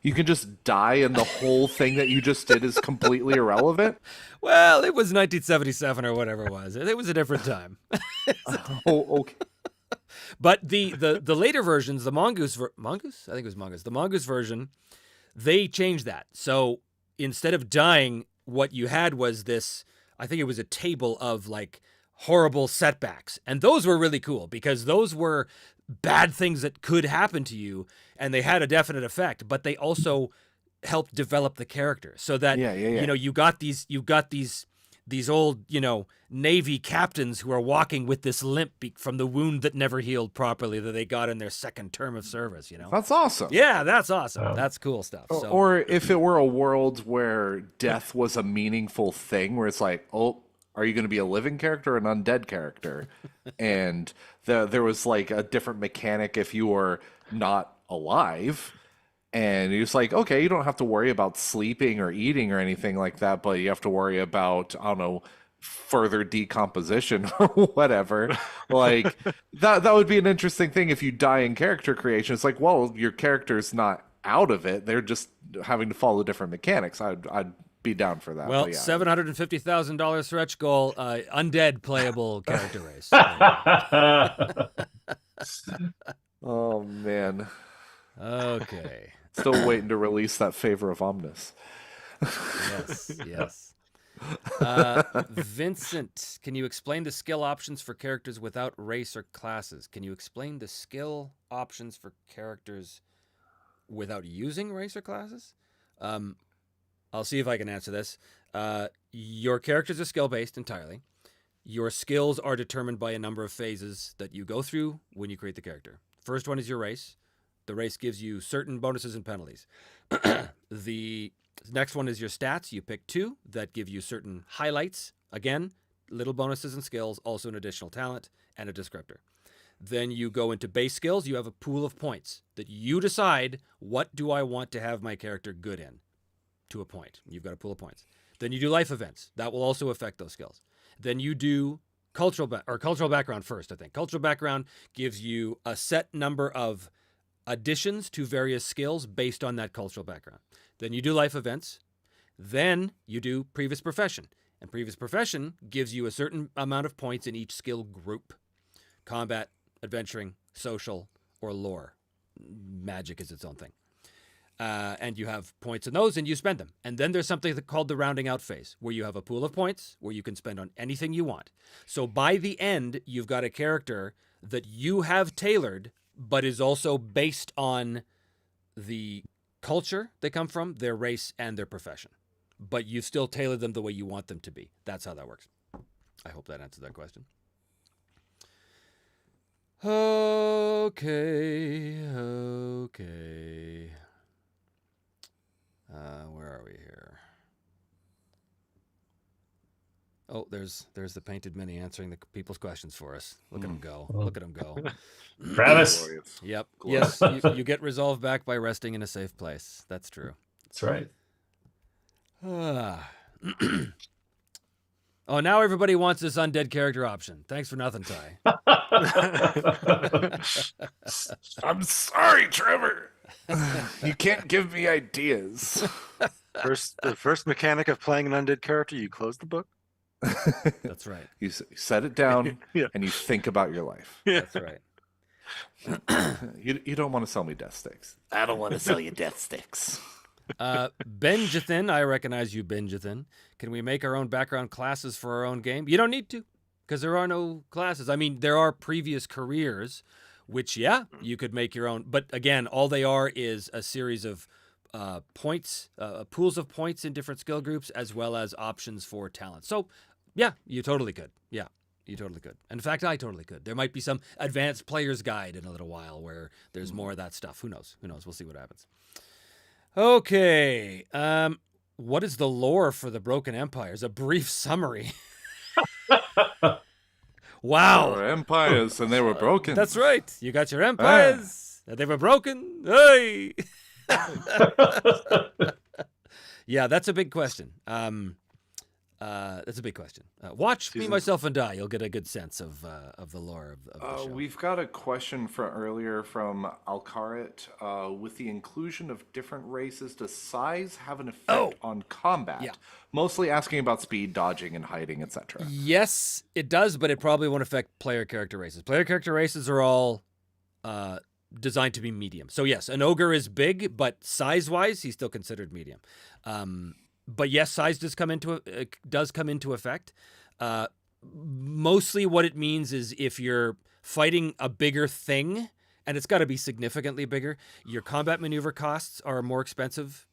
you can just die and the whole thing that you just did is completely irrelevant. Well, it was 1977 or whatever it was. It was a different time. Oh, okay. But the later versions, the Mongoose, I think it was Mongoose. The Mongoose version, they changed that. So instead of dying, what you had was this. I think it was a table of like horrible setbacks. And those were really cool because those were bad things that could happen to you and they had a definite effect, but they also helped develop the character so that, you got these old, Navy captains who are walking with this limp from the wound that never healed properly that they got in their second term of service, That's awesome. Yeah, that's awesome. That's cool stuff. So, Or if it were a world where death was a meaningful thing, where it's like, oh, are you going to be a living character or an undead character? And there was like a different mechanic if you were not alive. And you're just like, okay, you don't have to worry about sleeping or eating or anything like that, but you have to worry about, I don't know, further decomposition or whatever. Like that would be an interesting thing if you die in character creation. It's like, well, your character's not out of it. They're just having to follow different mechanics. I'd be down for that. well, but yeah. $750,000 stretch goal, undead playable character race. Oh man. Okay. Still waiting to release that Favor of Omnis. Yes. Vincent, can you explain the skill options for characters without race or classes? Can you explain the skill options for characters without using race or classes? I'll see if I can answer this. Your characters are skill-based entirely. Your skills are determined by a number of phases that you go through when you create the character. First one is your race. The race gives you certain bonuses and penalties. The next one is your stats. You pick 2 that give you certain highlights. Again, little bonuses and skills, also an additional talent and a descriptor. Then you go into base skills. You have a pool of points that you decide, what do I want to have my character good in to a point. You've got a pool of points. Then you do life events. That will also affect those skills. Then you do cultural background first, I think. Cultural background gives you a set number of additions to various skills based on that cultural background. Then you do life events. Then you do previous profession. And previous profession gives you a certain amount of points in each skill group. Combat, adventuring, social, or lore. Magic is its own thing. and you have points in those, and you spend them. And then there's something called the rounding out phase, where you have a pool of points where you can spend on anything you want. So by the end, you've got a character that you have tailored, but is also based on the culture they come from, their race, and their profession. But you still tailor them the way you want them to be. That's how that works. I hope that answered that question. Okay. Where are we here? Oh, there's the painted mini answering the people's questions for us. Look at him go. Look at him go. Travis. Glorious. Yep. Glorious. Yes, you get resolved back by resting in a safe place. That's true. That's right. Oh, now everybody wants this undead character option. Thanks for nothing, Ty. I'm sorry, Trevor. You can't give me ideas. The first mechanic of playing an undead character, you close the book. That's right. You set it down Yeah. and you think about your life. That's right. You don't want to sell me death sticks. I don't want to sell you death sticks. Benjathan, I recognize you, Benjathan. Can we make our own background classes for our own game? You don't need to, because there are no classes. I mean, there are previous careers, which, yeah, you could make your own. But again, all they are is a series of points, pools of points in different skill groups, as well as options for talent. So, yeah, you totally could. Yeah, you totally could. In fact, I totally could. There might be some advanced player's guide in a little while where there's more of that stuff. Who knows? Who knows? We'll see what happens. Okay. What is the lore for the Broken Empires? A brief summary. Wow. They were empires and they were broken. That's right. You got your empires. They were broken. Hey. Yeah, that's a big question. That's a big question. Watch Me, Myself, and Die. You'll get a good sense of the lore of the show. We've got a question from earlier from Alcarat. With the inclusion of different races, does size have an effect on combat? Yeah. Mostly asking about speed, dodging, and hiding, etc. Yes, it does, but it probably won't affect player character races. Player character races are all designed to be medium. So yes, an ogre is big, but size-wise, he's still considered medium. But yes, size does come into effect. Mostly what it means is if you're fighting a bigger thing, and it's got to be significantly bigger, your combat maneuver costs are more expensive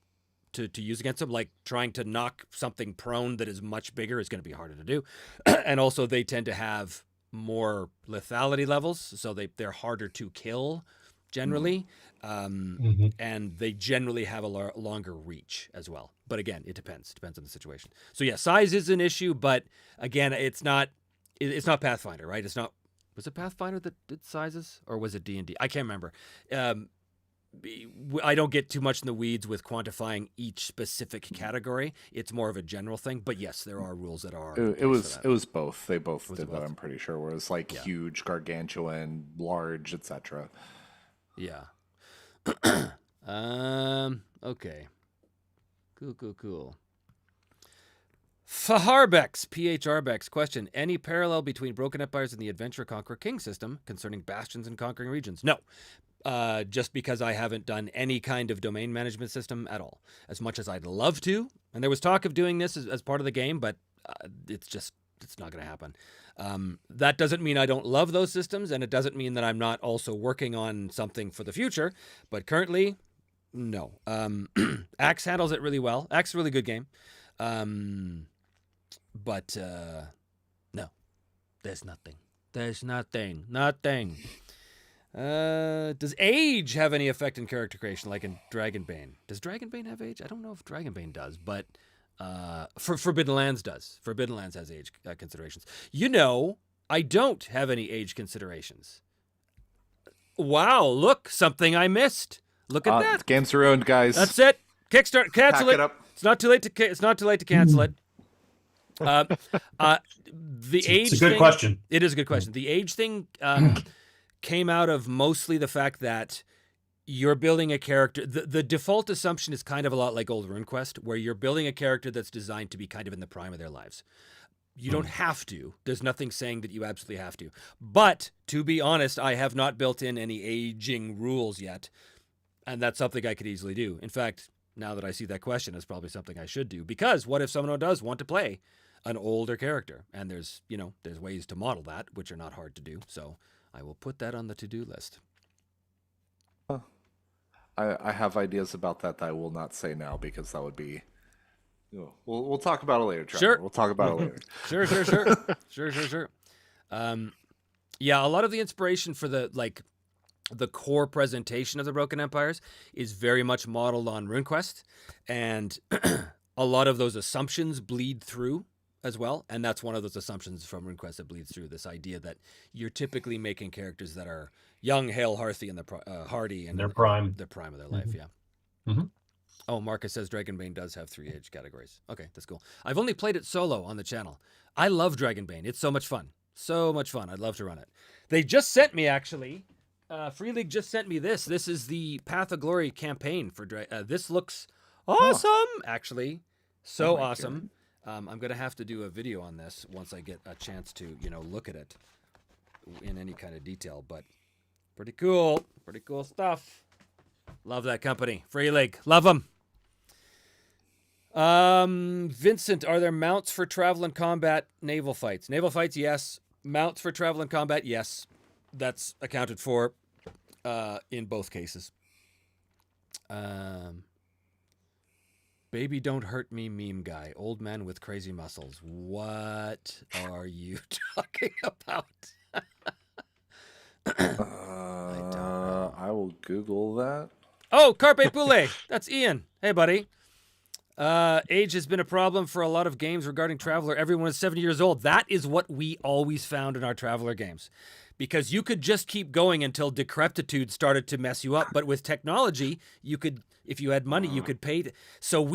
to use against them. Like trying to knock something prone that is much bigger is going to be harder to do. And also they tend to have more lethality levels, so they're harder to kill generally. And they generally have a longer reach as well. But again, it depends on the situation. So yeah, size is an issue, but again, it's not Pathfinder, right? It's not. Was it Pathfinder that did sizes, or was it D&D? I can't remember. I don't get too much in the weeds with quantifying each specific category. It's more of a general thing. But yes, there are rules that are. It was both. They both did that. I'm pretty sure. Where it's like huge, gargantuan, large, etc. Yeah. Okay. Cool. Faharbex, PHRbex, question. Any parallel between Broken Empires and the Adventure Conquer King system concerning bastions and conquering regions? No. Just because I haven't done any kind of domain management system at all. As much as I'd love to. And there was talk of doing this as part of the game, but it's not going to happen. That doesn't mean I don't love those systems, and it doesn't mean that I'm not also working on something for the future. But currently, no. Axe handles it really well. Axe is a really good game. But no. There's nothing. Nothing. Does age have any effect in character creation, like in Dragonbane? Does Dragonbane have age? I don't know if Dragonbane does, but for Forbidden Lands does. Forbidden Lands has age considerations. I don't have any age considerations. Wow, look, something I missed. Look at that. Game's ruined, guys. That's it. Kickstart, cancel Pack it. it up. It's not too late to cancel it. The age. It's a good question. It is a good question. The age thing came out of mostly the fact that you're building a character. The default assumption is kind of a lot like Old RuneQuest, where you're building a character that's designed to be kind of in the prime of their lives. You don't have to. There's nothing saying that you absolutely have to. But to be honest, I have not built in any aging rules yet. And that's something I could easily do. In fact, now that I see that question, it's probably something I should do, because what if someone does want to play an older character? And there's ways to model that, which are not hard to do. So I will put that on the to-do list. I have ideas about that I will not say now because that would be. We'll talk about it later, Trevor. Sure. We'll talk about it later. Sure. Yeah, a lot of the inspiration for the core presentation of the Broken Empires is very much modeled on RuneQuest, and a lot of those assumptions bleed through as well. And that's one of those assumptions from RuneQuest that bleeds through, this idea that you're typically making characters that are young, hale, hearty, and hardy, and Their prime. the prime of their life. Yeah. Mhm. Oh, Marcus says Dragonbane does have 3 age categories. Okay, that's cool. I've only played it solo on the channel. I love Dragonbane. It's so much fun. So much fun. I'd love to run it. They just sent me, actually. Free League just sent me this. This is the Path of Glory campaign for this looks awesome, actually. So awesome. I'm going to have to do a video on this once I get a chance to, look at it in any kind of detail, but pretty cool. Pretty cool stuff. Love that company. Free League. Love them. Vincent, are there mounts for travel and combat naval fights? Naval fights, yes. Mounts for travel and combat, yes. That's accounted for in both cases. Baby don't hurt me meme guy. Old man with crazy muscles. What are you talking about? I will Google that. Oh, Carpe Poulet. That's Ian. Hey, buddy. Age has been a problem for a lot of games regarding Traveler. Everyone is 70 years old. That is what we always found in our Traveler games, because you could just keep going until decrepitude started to mess you up. But with technology, you could, if you had money, you could pay. So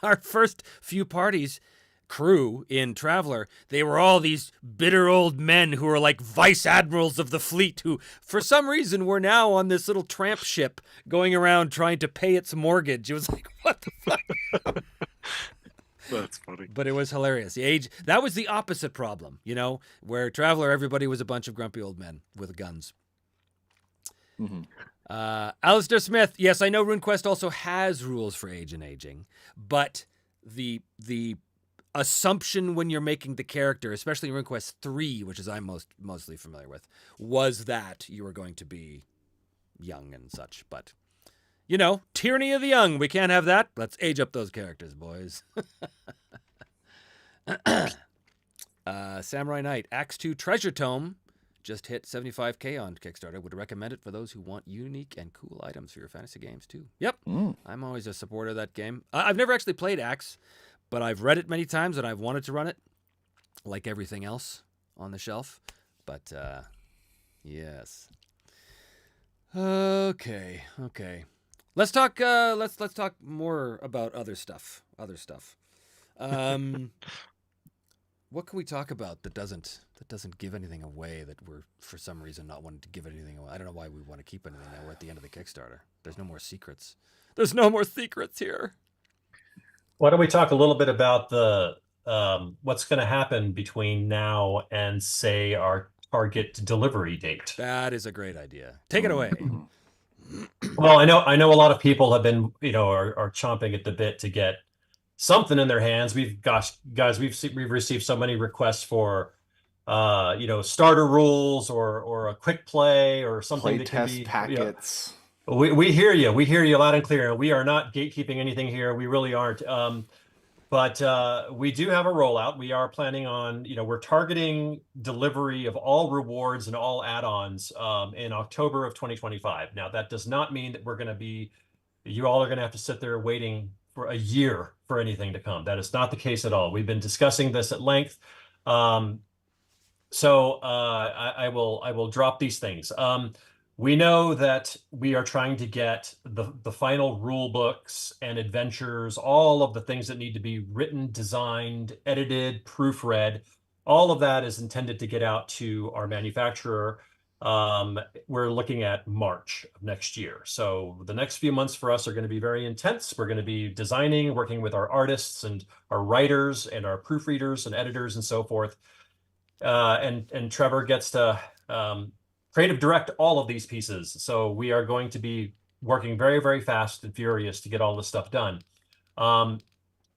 our first few parties crew in Traveler, they were all these bitter old men who were like vice admirals of the fleet, who for some reason were now on this little tramp ship going around trying to pay its mortgage. It was like, what the fuck? That's funny. But it was hilarious. The age, that was the opposite problem, where Traveler, everybody was a bunch of grumpy old men with guns. Mm-hmm. Alistair Smith, yes, I know RuneQuest also has rules for age and aging, but the assumption when you're making the character, especially in RuneQuest 3, which is I'm mostly familiar with, was that you were going to be young and such. But, tyranny of the young. We can't have that. Let's age up those characters, boys. Samurai Knight, Acts 2 Treasure Tome just hit 75K on Kickstarter. Would recommend it for those who want unique and cool items for your fantasy games, too. Yep. I'm always a supporter of that game. I've never actually played Acts, but I've read it many times and I've wanted to run it, like everything else on the shelf. But, yes. Okay. Let's talk, let's talk more about other stuff. What can we talk about that doesn't give anything away, that we're, for some reason, not wanting to give anything away? I don't know why we want to keep anything now. We're at the end of the Kickstarter. There's no more secrets. There's no more secrets here. Why don't we talk a little bit about the what's going to happen between now and, say, our target delivery date? That is a great idea. Take it away. Well, I know a lot of people have been, are chomping at the bit to get something in their hands. We've received so many requests for starter rules or a quick play or something Play that can test be packets. We hear you. We hear you loud and clear. We are not gatekeeping anything here. We really aren't. But we do have a rollout. We are planning on, we're targeting delivery of all rewards and all add-ons in October of 2025. Now, that does not mean that you all are going to have to sit there waiting for a year for anything to come. That is not the case at all. We've been discussing this at length. So I will drop these things. We know that we are trying to get the final rule books and adventures, all of the things that need to be written, designed, edited, proofread. All of that is intended to get out to our manufacturer. We're looking at March of next year. So the next few months for us are going to be very intense. We're going to be designing, working with our artists and our writers and our proofreaders and editors and so forth. And Trevor gets to creative direct all of these pieces. So we are going to be working very, very fast and furious to get all this stuff done.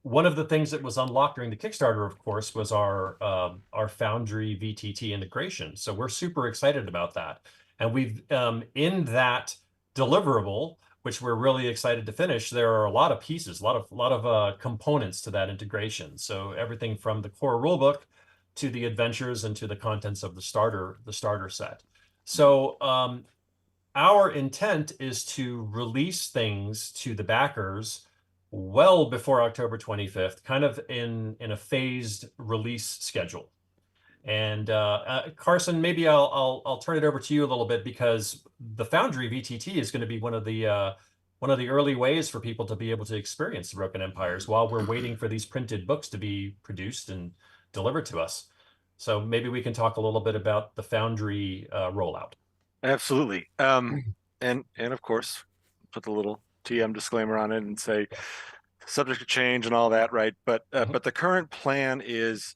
One of the things that was unlocked during the Kickstarter, of course, was our Foundry VTT integration. So we're super excited about that. And we've in that deliverable, which we're really excited to finish, there are a lot of pieces, a lot of components to that integration. So everything from the core rulebook to the adventures and to the contents of the starter set. So our intent is to release things to the backers well before October 25th, kind of in a phased release schedule. And Carson, maybe I'll turn it over to you a little bit, because the Foundry VTT is going to be one of the early ways for people to be able to experience the Broken Empires while we're waiting for these printed books to be produced and delivered to us. So maybe we can talk a little bit about the Foundry rollout. Absolutely. And of course, put the little TM disclaimer on it and say subject to change and all that, right? But the current plan is,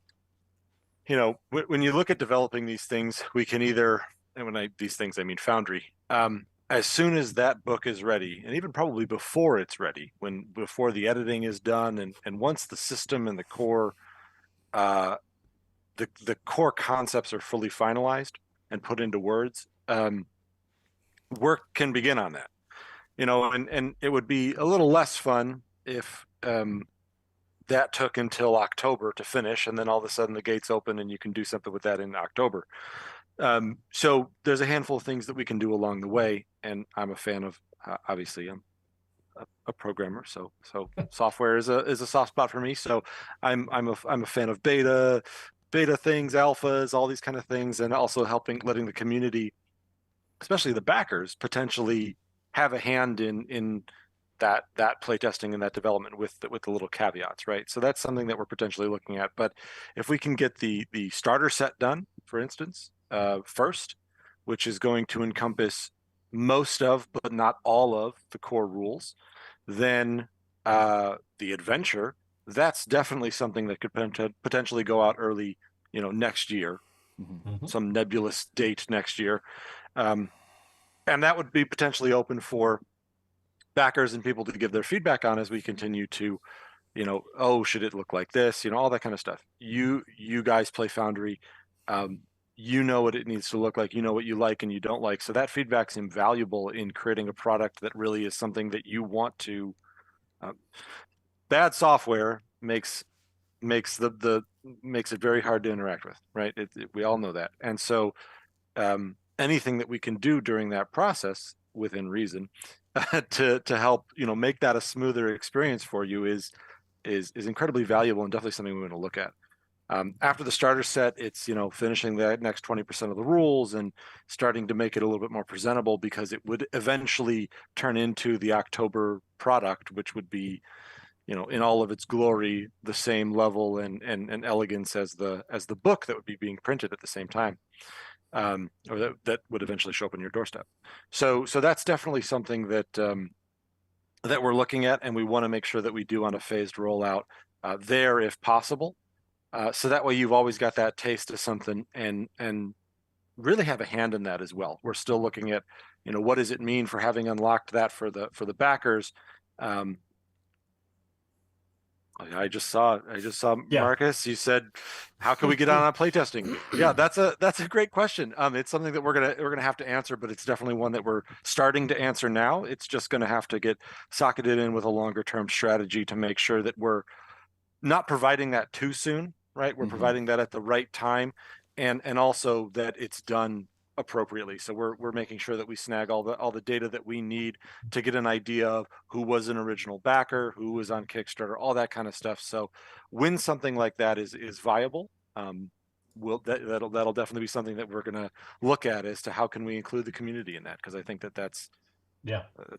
when you look at developing these things, we can either, and these things I mean Foundry, as soon as that book is ready, and even probably before it's ready, before the editing is done, and once the system and the core concepts are fully finalized and put into words, work can begin on that. And it would be a little less fun if that took until October to finish, and then all of a sudden the gates open and you can do something with that in October. So there's a handful of things that we can do along the way, and I'm a fan of, obviously I'm a programmer, so software is a soft spot for me. So I'm a fan of beta things, alphas, all these kind of things, and also letting the community, especially the backers, potentially have a hand in that playtesting and that development with the little caveats, right? So that's something that we're potentially looking at. But if we can get the starter set done, for instance, first, which is going to encompass most of, but not all of, the core rules, then the adventure, that's definitely something that could potentially go out early, next year, some nebulous date next year. And that would be potentially open for backers and people to give their feedback on as we continue to, should it look like this, all that kind of stuff. You guys play Foundry, you know what it needs to look like, what you like and you don't like. So that feedback's invaluable in creating a product that really is something that you want to. Bad software makes it very hard to interact with, right? We all know that. And so anything that we can do during that process within reason to help make that a smoother experience for you is incredibly valuable, and definitely something we want to look at. After the starter set, it's finishing the next 20% of the rules and starting to make it a little bit more presentable, because it would eventually turn into the October product, which would be in all of its glory, the same level and elegance as the book that would be being printed at the same time. Or that would eventually show up on your doorstep. So that's definitely something that that we're looking at, and we want to make sure that we do on a phased rollout there if possible. So that way you've always got that taste of something and really have a hand in that as well. We're still looking at, what does it mean for having unlocked that for the backers. I just saw Marcus. You said, how can we get on playtesting? Yeah, that's a great question. It's something that we're gonna have to answer, but it's definitely one that we're starting to answer now. It's just gonna have to get socketed in with a longer term strategy to make sure that we're not providing that too soon, right? We're providing that at the right time, and also that it's done appropriately. So we're making sure that we snag all the data that we need to get an idea of who was an original backer, who was on Kickstarter, all that kind of stuff. So when something like that is viable, that'll definitely be something that we're going to look at as to how can we include the community in that, because I think that's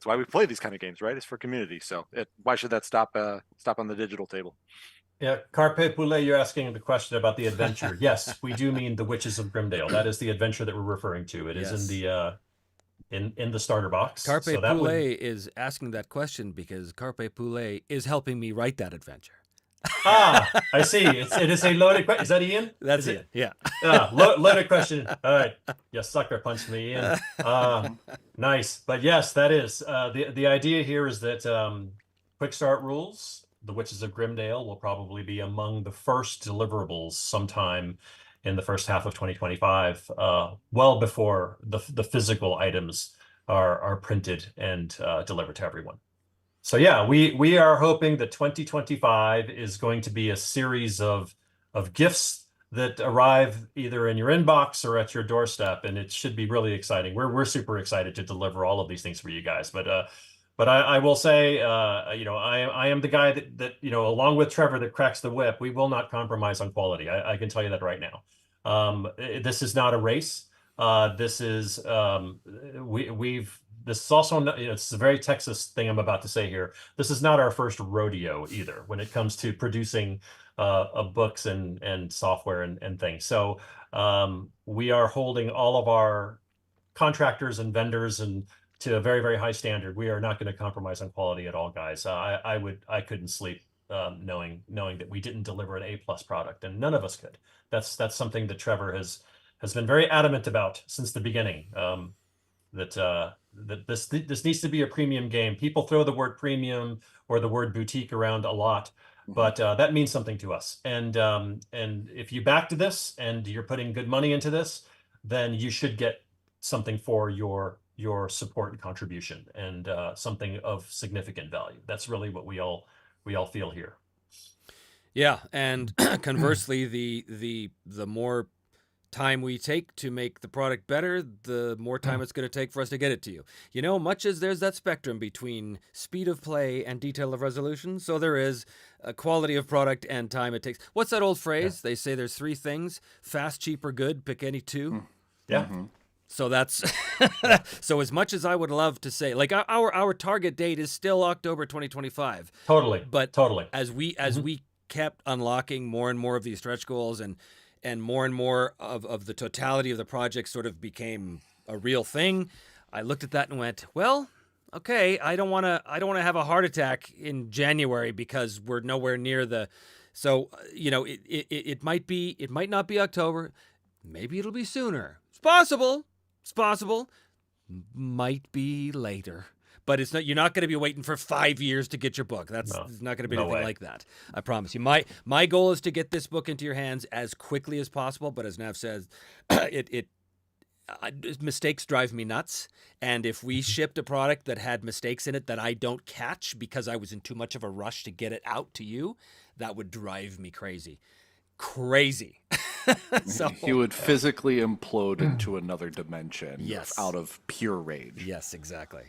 why we play these kind of games, right? It's for community. So why should that stop on the digital table? Yeah, Carpe Poulet, you're asking the question about the adventure. Yes, we do mean the Witches of Grimdale. That is the adventure that we're referring to. It is in the in the starter box. Carpe so Poulet is asking that question because Carpe Poulet is helping me write that adventure. I see. It is a loaded question. Is that Ian? That's Is it. Yeah. Loaded question. All right. You sucker punched me, Ian. Nice. But yes, that is. The idea here is that quick start rules, the Witches of Grimdale, will probably be among the first deliverables sometime in the first half of 2025, well before the physical items are printed and delivered to everyone. So yeah, we are hoping that 2025 is going to be a series of gifts that arrive either in your inbox or at your doorstep, and it should be really exciting. We're super excited to deliver all of these things for you guys. But I will say, I am the guy that along with Trevor, that cracks the whip. We will not compromise on quality. I can tell you that right now. This is not a race. This is this is also not, it's a very Texas thing I'm about to say here. This is not our first rodeo either when it comes to producing books and software and things. So we are holding all of our contractors and vendors and to a very, very high standard. We are not going to compromise on quality at all, guys. I couldn't sleep knowing that we didn't deliver an A+ product, and none of us could. That's something that Trevor has been very adamant about since the beginning. That this needs to be a premium game. People throw the word premium or the word boutique around a lot, but that means something to us. And if you back to this and you're putting good money into this, then you should get something for your support and contribution, and something of significant value. That's really what we all feel here. Yeah, and conversely, the more time we take to make the product better, the more time it's going to take for us to get it to you. Much as there's that spectrum between speed of play and detail of resolution, so there is a quality of product and time it takes. What's that old phrase? Yeah. They say there's 3 things: fast, cheap, or good. Pick any 2. Yeah. Mm-hmm. So that's so as much as I would love to say, like our target date is still October 2025. Totally. But totally. As we kept unlocking more and more of these stretch goals and more of the totality of the project sort of became a real thing, I looked at that and went, well, okay, I don't want to have a heart attack in January because we're nowhere near the. So it might not be October, maybe it'll be sooner. It's possible. Might be later. But it's not. You're not going to be waiting for 5 years to get your book. It's not going to be anything like that. I promise you. My goal is to get this book into your hands as quickly as possible. But as Nav says, mistakes drive me nuts. And if we shipped a product that had mistakes in it that I don't catch because I was in too much of a rush to get it out to you, that would drive me crazy. So he would physically implode into another dimension. Yes. Out of pure rage. Yes, exactly.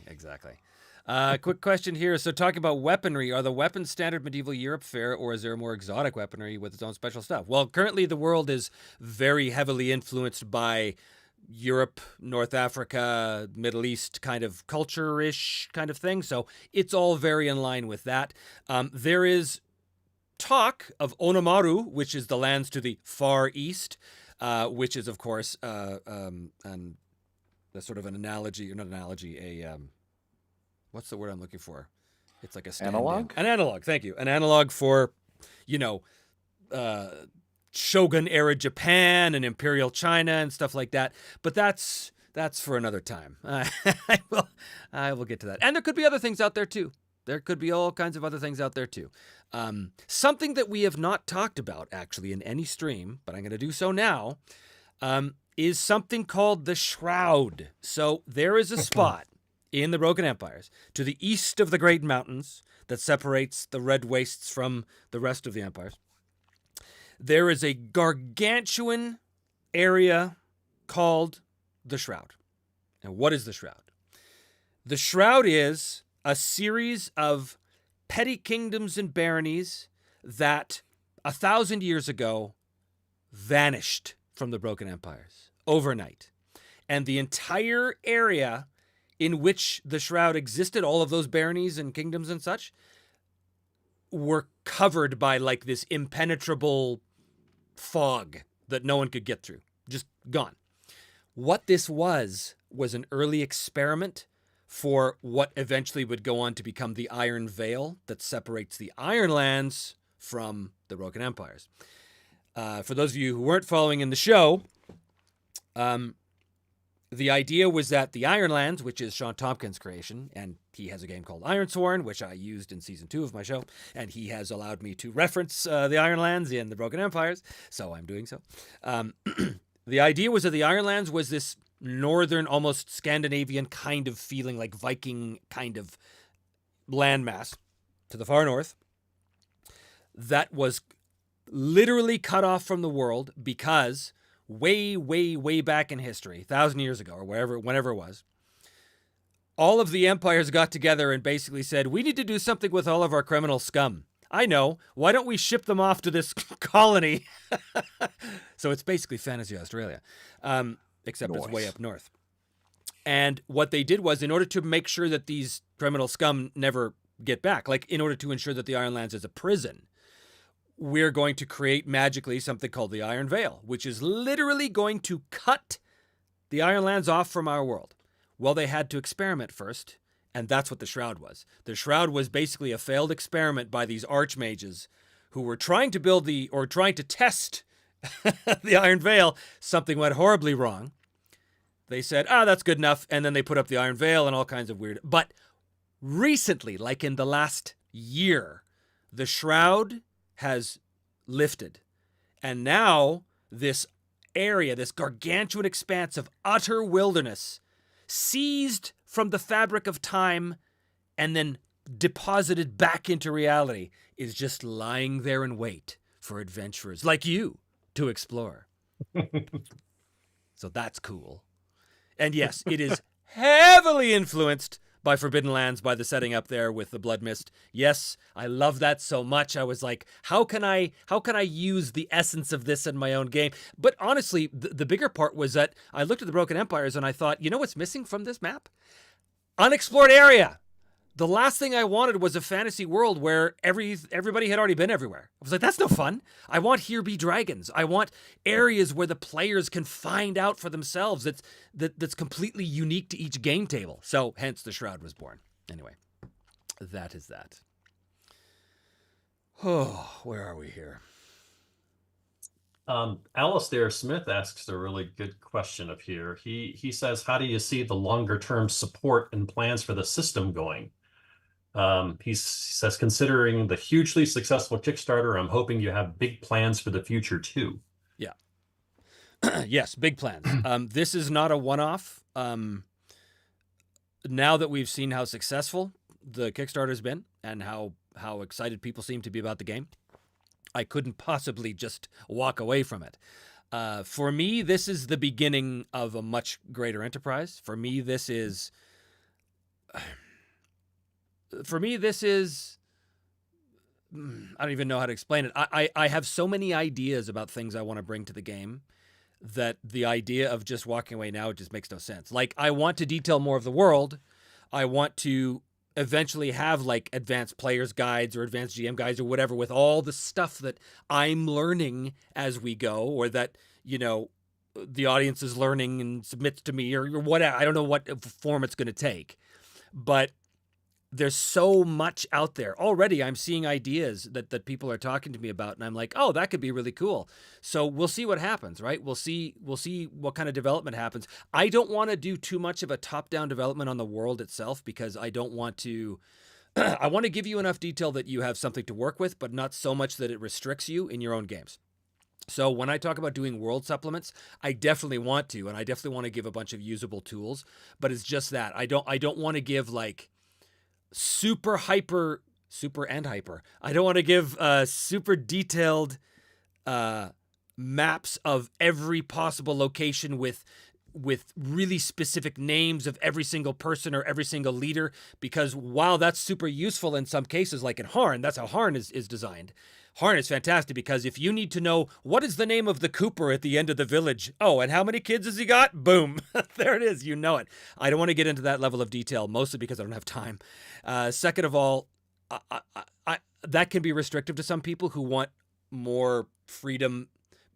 Quick question here. So talking about weaponry, are the weapons standard medieval Europe fare, or is there more exotic weaponry with its own special stuff? Well, currently the world is very heavily influenced by Europe, North Africa, Middle East kind of culture-ish kind of thing. So it's all very in line with that. There is talk of Onomaru, which is the lands to the far east, which is, of course, and that's sort of an analogy, or not analogy, what's the word I'm looking for? It's like a analog? An analog, thank you. An analog for, Shogun-era Japan and Imperial China and stuff like that. But that's for another time. I will get to that. And there could be other things out there, too. There could be all kinds of other things out there, too. Something that we have not talked about, actually, in any stream, but I'm going to do so now, is something called the Shroud. So there is a spot in the Broken Empires to the east of the Great Mountains that separates the Red Wastes from the rest of the empires. There is a gargantuan area called the Shroud. And what is the Shroud? The Shroud is a series of petty kingdoms and baronies that 1,000 years ago vanished from the Broken Empires overnight. And the entire area in which the Shroud existed, all of those baronies and kingdoms and such, were covered by like this impenetrable fog that no one could get through. Just gone. What this was an early experiment for what eventually would go on to become the Iron Veil that separates the Ironlands from the Broken Empires. For those of you who weren't following in the show, the idea was that the Ironlands, which is Sean Tompkins' creation, and he has a game called Ironsworn, which I used in season 2 of my show, and he has allowed me to reference the Ironlands in the Broken Empires, so I'm doing so. The idea was that the Ironlands was this northern, almost Scandinavian kind of feeling, like Viking kind of landmass to the far north that was literally cut off from the world because way, way, way back in history, 1,000 years ago or whenever it was, all of the empires got together and basically said, we need to do something with all of our criminal scum. I know. Why don't we ship them off to this colony? So it's basically Fantasy Australia, except it's way up north. And what they did was, in order to make sure that these criminal scum never get back, like in order to ensure that the Ironlands is a prison, we're going to create magically something called the Iron Veil, which is literally going to cut the Ironlands off from our world. Well, they had to experiment first, and that's what the Shroud was. The Shroud was basically a failed experiment by these archmages who were trying to test the Iron Veil. Something went horribly wrong. They said, that's good enough, and then they put up the Iron Veil and all kinds of weird. But recently, like in the last year, the Shroud has lifted. And now this area, this gargantuan expanse of utter wilderness, seized from the fabric of time and then deposited back into reality, is just lying there in wait for adventurers like you to explore. So that's cool. And yes, it is heavily influenced by Forbidden Lands, by the setting up there with the Blood Mist. Yes, I love that so much. I was like, how can I use the essence of this in my own game? But honestly, the bigger part was that I looked at the Broken Empires and I thought, you know what's missing from this map? Unexplored area. The last thing I wanted was a fantasy world where everybody had already been everywhere. I was like, that's no fun. I want Here Be Dragons. I want areas where the players can find out for themselves that's completely unique to each game table. So hence the Shroud was born. Anyway, that is that. Oh, where are we here? Alistair Smith asks a really good question up here. He says, how do you see the longer term support and plans for the system going? He says, considering the hugely successful Kickstarter, I'm hoping you have big plans for the future too. Yeah. Yes, big plans. This is not a one-off. Now that we've seen how successful the Kickstarter's been and how excited people seem to be about the game, I couldn't possibly just walk away from it. For me, this is the beginning of a much greater enterprise. For me, this is... I don't even know how to explain it. I have so many ideas about things I want to bring to the game that the idea of just walking away now just makes no sense. Like, I want to detail more of the world. I want to eventually have like advanced players guides or advanced GM guides or whatever with all the stuff that I'm learning as we go, or that, you know, the audience is learning and submits to me, or whatever. I don't know what form it's going to take, but there's so much out there already. I'm seeing ideas that people are talking to me about, and I'm like, oh, that could be really cool. So we'll see what happens, right? We'll see what kind of development happens. I don't want to do too much of a top-down development on the world itself, because I don't want to I want to give you enough detail that you have something to work with, but not so much that it restricts you in your own games. So when I talk about doing world supplements, I definitely want to, and I definitely want to give a bunch of usable tools, but it's just that I don't want to give like super and hyper. I don't want to give super detailed maps of every possible location with really specific names of every single person or every single leader, because while that's super useful in some cases, like in Harn, that's how Harn is designed. Harn is fantastic because if you need to know what is the name of the Cooper at the end of the village, oh, and how many kids has he got? Boom. There it is. You know it. I don't want to get into that level of detail, mostly because I don't have time. Second of all, that can be restrictive to some people who want more freedom.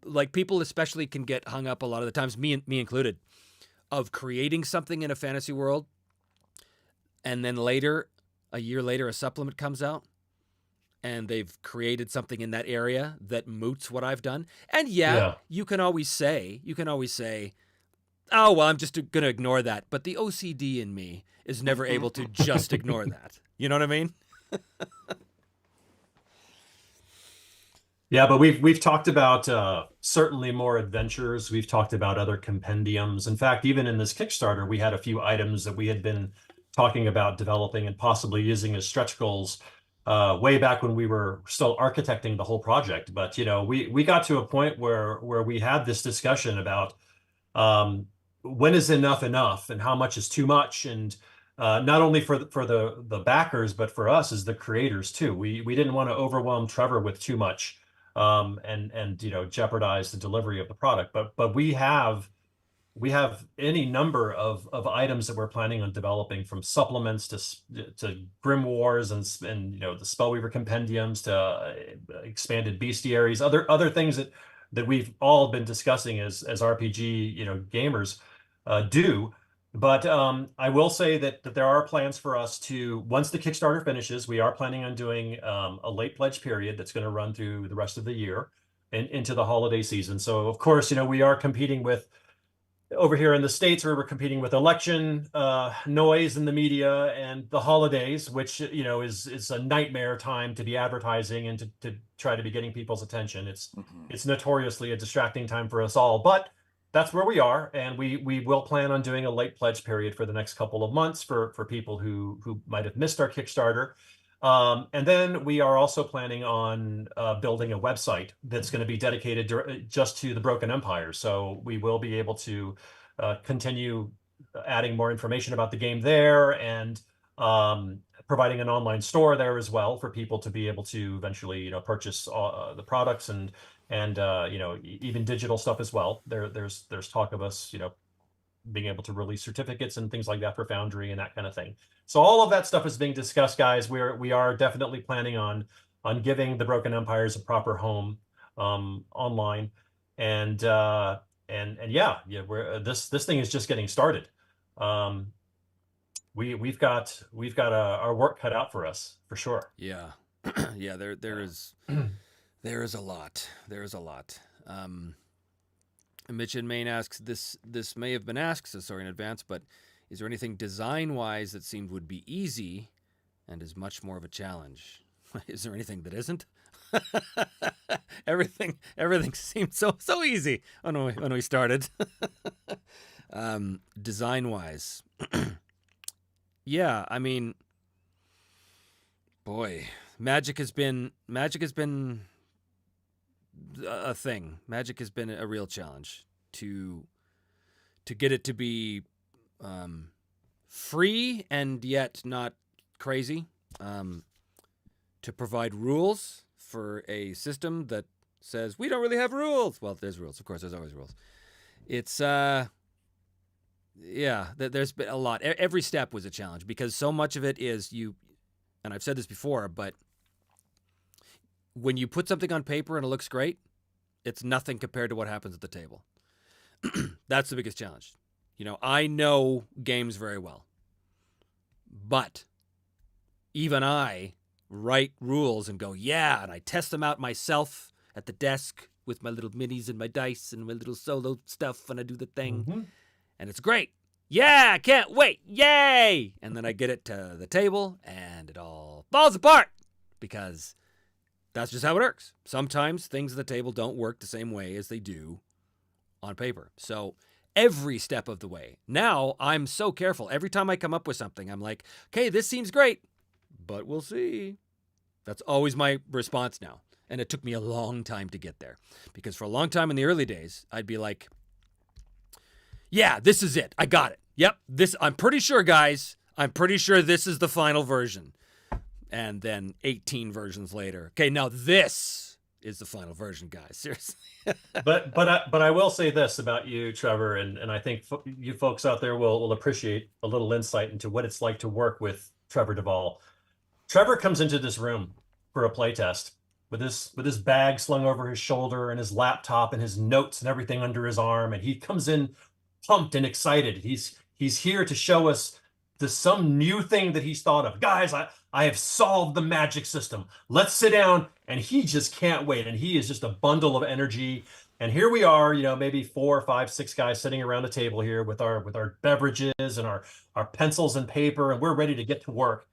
Like, people especially can get hung up a lot of the times, me included, of creating something in a fantasy world, and then later, a year later, a supplement comes out, and they've created something in that area that moots what I've done. And yeah, Yeah. you can always say, oh, well, I'm just going to ignore that. But the OCD in me is never able to just ignore that. You know what I mean? Yeah, but we've talked about certainly more adventures. We've talked about other compendiums. In fact, even in this Kickstarter, we had a few items that we had been talking about developing and possibly using as stretch goals way back when we were still architecting the whole project. But we got to a point where we had this discussion about when is enough and how much is too much, and not only for the backers, but for us as the creators too. We didn't want to overwhelm Trevor with too much and jeopardize the delivery of the product. But we have any number of items that we're planning on developing, from supplements to grimoires and the Spellweaver compendiums to expanded bestiaries, other things that we've all been discussing as RPG gamers do. But I will say that there are plans for us to, once the Kickstarter finishes, we are planning on doing a late pledge period that's going to run through the rest of the year and into the holiday season. So of course, we are competing with, over here in the States, where we're competing with election noise in the media and the holidays, which is a nightmare time to be advertising and to try to be getting people's attention. It's notoriously a distracting time for us all, but that's where we are, and we will plan on doing a late pledge period for the next couple of months for people who might have missed our Kickstarter. And then we are also planning on building a website that's going to be dedicated just to the Broken Empire. So we will be able to continue adding more information about the game there, and providing an online store there as well for people to be able to eventually purchase the products and even digital stuff as well. There's talk of us being able to release certificates and things like that for Foundry and that kind of thing. So all of that stuff is being discussed, guys. We are definitely planning on giving the Broken Empires a proper home online, and yeah, this thing is just getting started. We've got our work cut out for us, for sure. Yeah, yeah. There is a lot. There is a lot. Mitch in Maine asks, this may have been asked, so sorry in advance, but is there anything design-wise that seemed would be easy and is much more of a challenge? Is there anything that isn't? Everything seemed so easy when we started. Design-wise, yeah, I mean, boy, Magic has been a thing. Magic has been a real challenge to get it to be free and yet not crazy, to provide rules for a system that says we don't really have rules. Well, there's rules, of course. There's always rules. It's yeah, there's been a lot. Every step was a challenge because so much of it is and I've said this before, but when you put something on paper and it looks great, it's nothing compared to what happens at the table. That's the biggest challenge. I know games very well, but even I write rules and go, yeah, and I test them out myself at the desk with my little minis and my dice and my little solo stuff, and I do the thing, and it's great. Yeah, I can't wait. Yay! And then I get it to the table, and it all falls apart because that's just how it works. Sometimes things at the table don't work the same way as they do on paper. So every step of the way. Now I'm so careful. Every time I come up with something, I'm like, okay, this seems great, but we'll see. That's always my response now. And it took me a long time to get there. Because for a long time in the early days, I'd be like, yeah, this is it. I got it. Yep, I'm pretty sure, guys. I'm pretty sure this is the final version. And then 18 versions later, okay, now this is the final version, guys. Seriously. but I will say this about you, Trevor, and I think you folks out there will appreciate a little insight into what it's like to work with Trevor Duvall. Trevor comes into this room for a playtest with his bag slung over his shoulder and his laptop and his notes and everything under his arm, and he comes in pumped and excited. He's here to show us some new thing that he's thought of. Guys, I have solved the magic system. Let's sit down. And he just can't wait. And he is just a bundle of energy. And here we are, maybe 4, 5, 6 guys sitting around a table here with our beverages and our pencils and paper, and we're ready to get to work.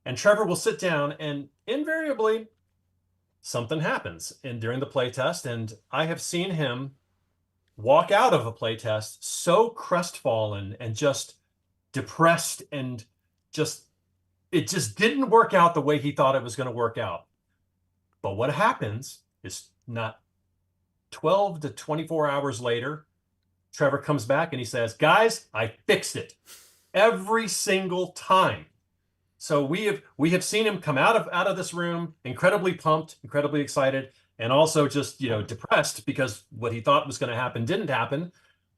And Trevor will sit down, and invariably something happens during the play test. And I have seen him walk out of a play test so crestfallen and just depressed, and it just didn't work out the way he thought it was going to work out. But what happens is, not 12 to 24 hours later, Trevor comes back and he says, guys, I fixed it every single time. So we have seen him come out of this room incredibly pumped, incredibly excited, and also just, depressed because what he thought was going to happen didn't happen,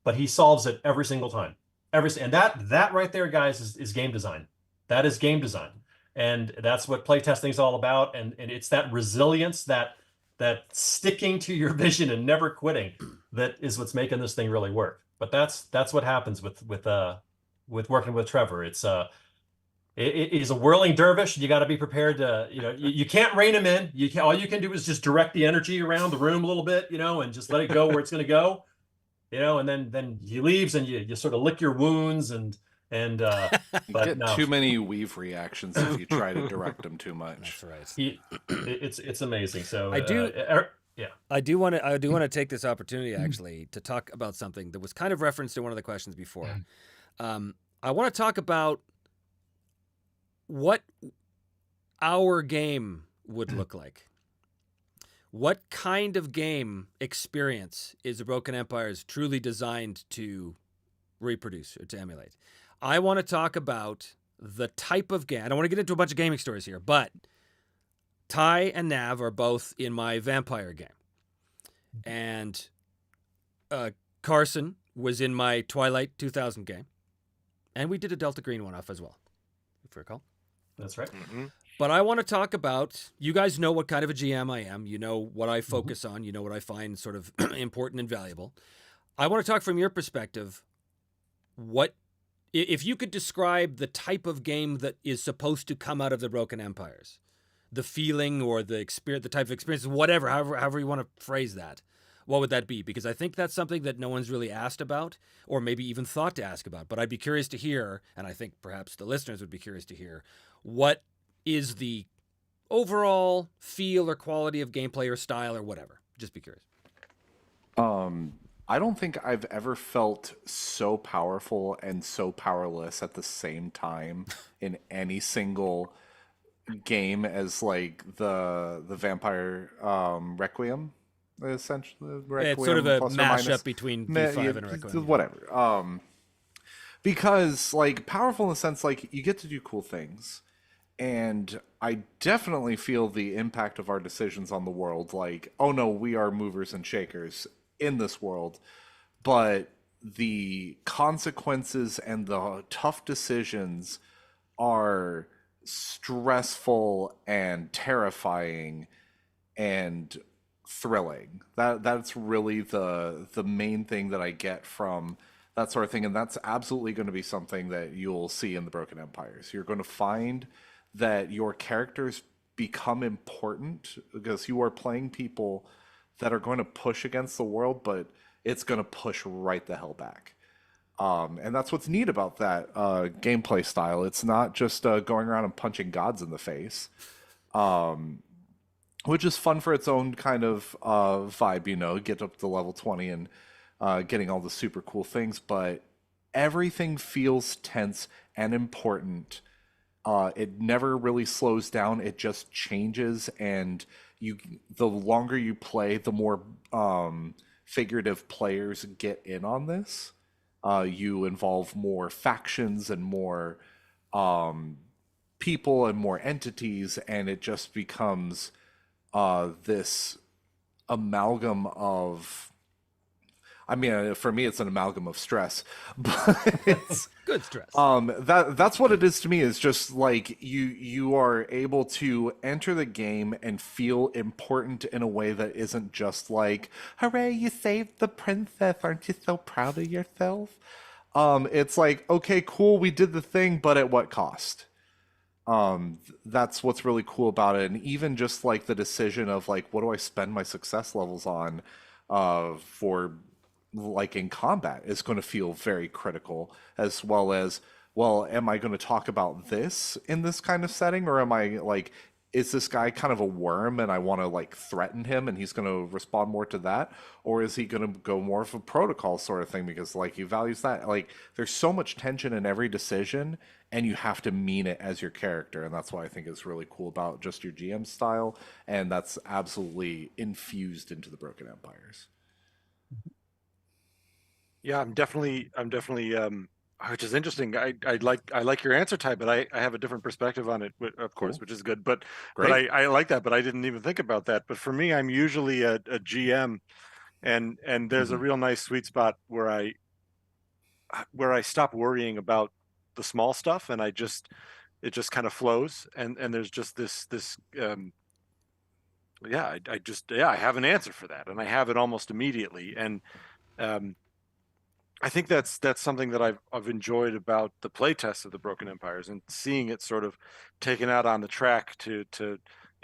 but he solves it every single time. And that right there, guys, is game design. That is game design. And that's what playtesting is all about. And it's that resilience, that sticking to your vision and never quitting, that is what's making this thing really work. But that's what happens with working with Trevor. It is a whirling dervish. You got to be prepared to, you can't rein him in. All you can do is just direct the energy around the room a little bit, and just let it go where it's going to go, and then he leaves, and you sort of lick your wounds and but get no. too many weave reactions if you try to direct them too much. That's right. It's amazing. So I do. Yeah. I do want to take this opportunity actually to talk about something that was kind of referenced in one of the questions before. I want to talk about what our game would look like. What kind of game experience is the Broken Empires truly designed to reproduce or to emulate? I want to talk about the type of game. I don't want to get into a bunch of gaming stories here, but Ty and Nav are both in my vampire game. And Carson was in my Twilight 2000 game. And we did a Delta Green one off as well, if you recall. That's right. Mm-hmm. But I want to talk about, you guys know what kind of a GM I am. You know what I focus on. You know what I find sort of important and valuable. I want to talk from your perspective. If you could describe the type of game that is supposed to come out of the Broken Empires, the feeling or the experience, the type of experience, whatever, however you want to phrase that, what would that be? Because I think that's something that no one's really asked about, or maybe even thought to ask about. But I'd be curious to hear, and I think perhaps the listeners would be curious to hear, what is the overall feel or quality of gameplay or style or whatever. Just be curious. I don't think I've ever felt so powerful and so powerless at the same time in any single game as like the Vampire Requiem, essentially. Requiem, It's sort of a plus or minus. mashup between V5 and Requiem. Whatever. Because like powerful in the sense like you get to do cool things. And I definitely feel the impact of our decisions on the world. Like, oh no, we are movers and shakers in this world. But the consequences and the tough decisions are stressful and terrifying and thrilling. That's really the main thing that I get from that sort of thing. And that's absolutely going to be something that you'll see in the Broken Empires. You're going to find that your characters become important because you are playing people that are going to push against the world, but it's going to push right the hell back. And that's what's neat about that gameplay style. It's not just going around and punching gods in the face, which is fun for its own kind of vibe, get up to level 20 and getting all the super cool things, but everything feels tense and important. It never really slows down. It just changes, and the longer you play, the more figurative players get in on this. You involve more factions and more people and more entities, and it just becomes this amalgam of. I mean, for me, it's an amalgam of stress, but it's good stress. That's what it is to me. Is just like you are able to enter the game and feel important in a way that isn't just like, "Hooray, you saved the princess! Aren't you so proud of yourself?" It's like, okay, cool, we did the thing, but at what cost? That's what's really cool about it. And even just like the decision of like, what do I spend my success levels on for like in combat is going to feel very critical, as well as, well, am I going to talk about this in this kind of setting, or am I like, is this guy kind of a worm and I want to like threaten him and he's going to respond more to that? Or is he going to go more of a protocol sort of thing because like he values that? Like there's so much tension in every decision and you have to mean it as your character. And that's what I think is really cool about just your GM style. And that's absolutely infused into the Broken Empires. Yeah, I'm definitely which is interesting. I like your answer, Ty, but I have a different perspective on it, of course, Cool. which is good. But Great. I like that, but I didn't even think about that. But for me, I'm usually a GM, and there's a Mhm. real nice sweet spot where I stop worrying about the small stuff, and it just kind of flows, and there's just this yeah, I just yeah, I have an answer for that, and I have it almost immediately, and um I think that's something that I've enjoyed about the playtest of the Broken Empires, and seeing it sort of taken out on the track to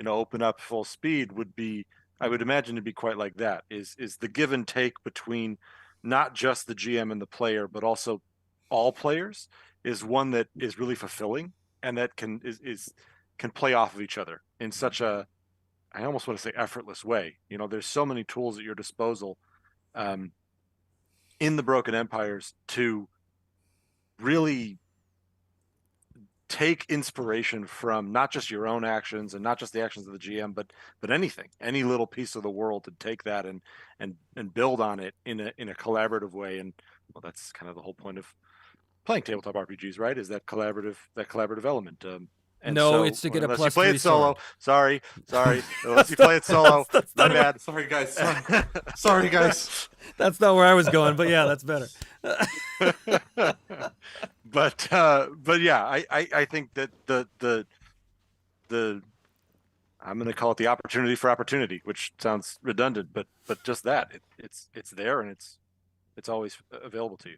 open up full speed would be, I would imagine, to be quite like that. Is the give and take between not just the GM and the player, but also all players, is one that is really fulfilling, and that can play off of each other in such a, I almost want to say, effortless way. There's so many tools at your disposal, um, in the Broken Empires to really take inspiration from not just your own actions and not just the actions of the GM, but anything, any little piece of the world, to take that and build on it in a collaborative way. And well, that's kind of the whole point of playing tabletop RPGs, right? Is that collaborative element. And No, so, it's to get a unless you plus play 3 it solo, sword. sorry, unless you play it solo, That's my not bad. Sorry, guys. Sorry, guys. That's not where I was going, but yeah, that's better. But yeah, I think that the I'm going to call it the opportunity for opportunity, which sounds redundant, but just that it's there, and it's always available to you.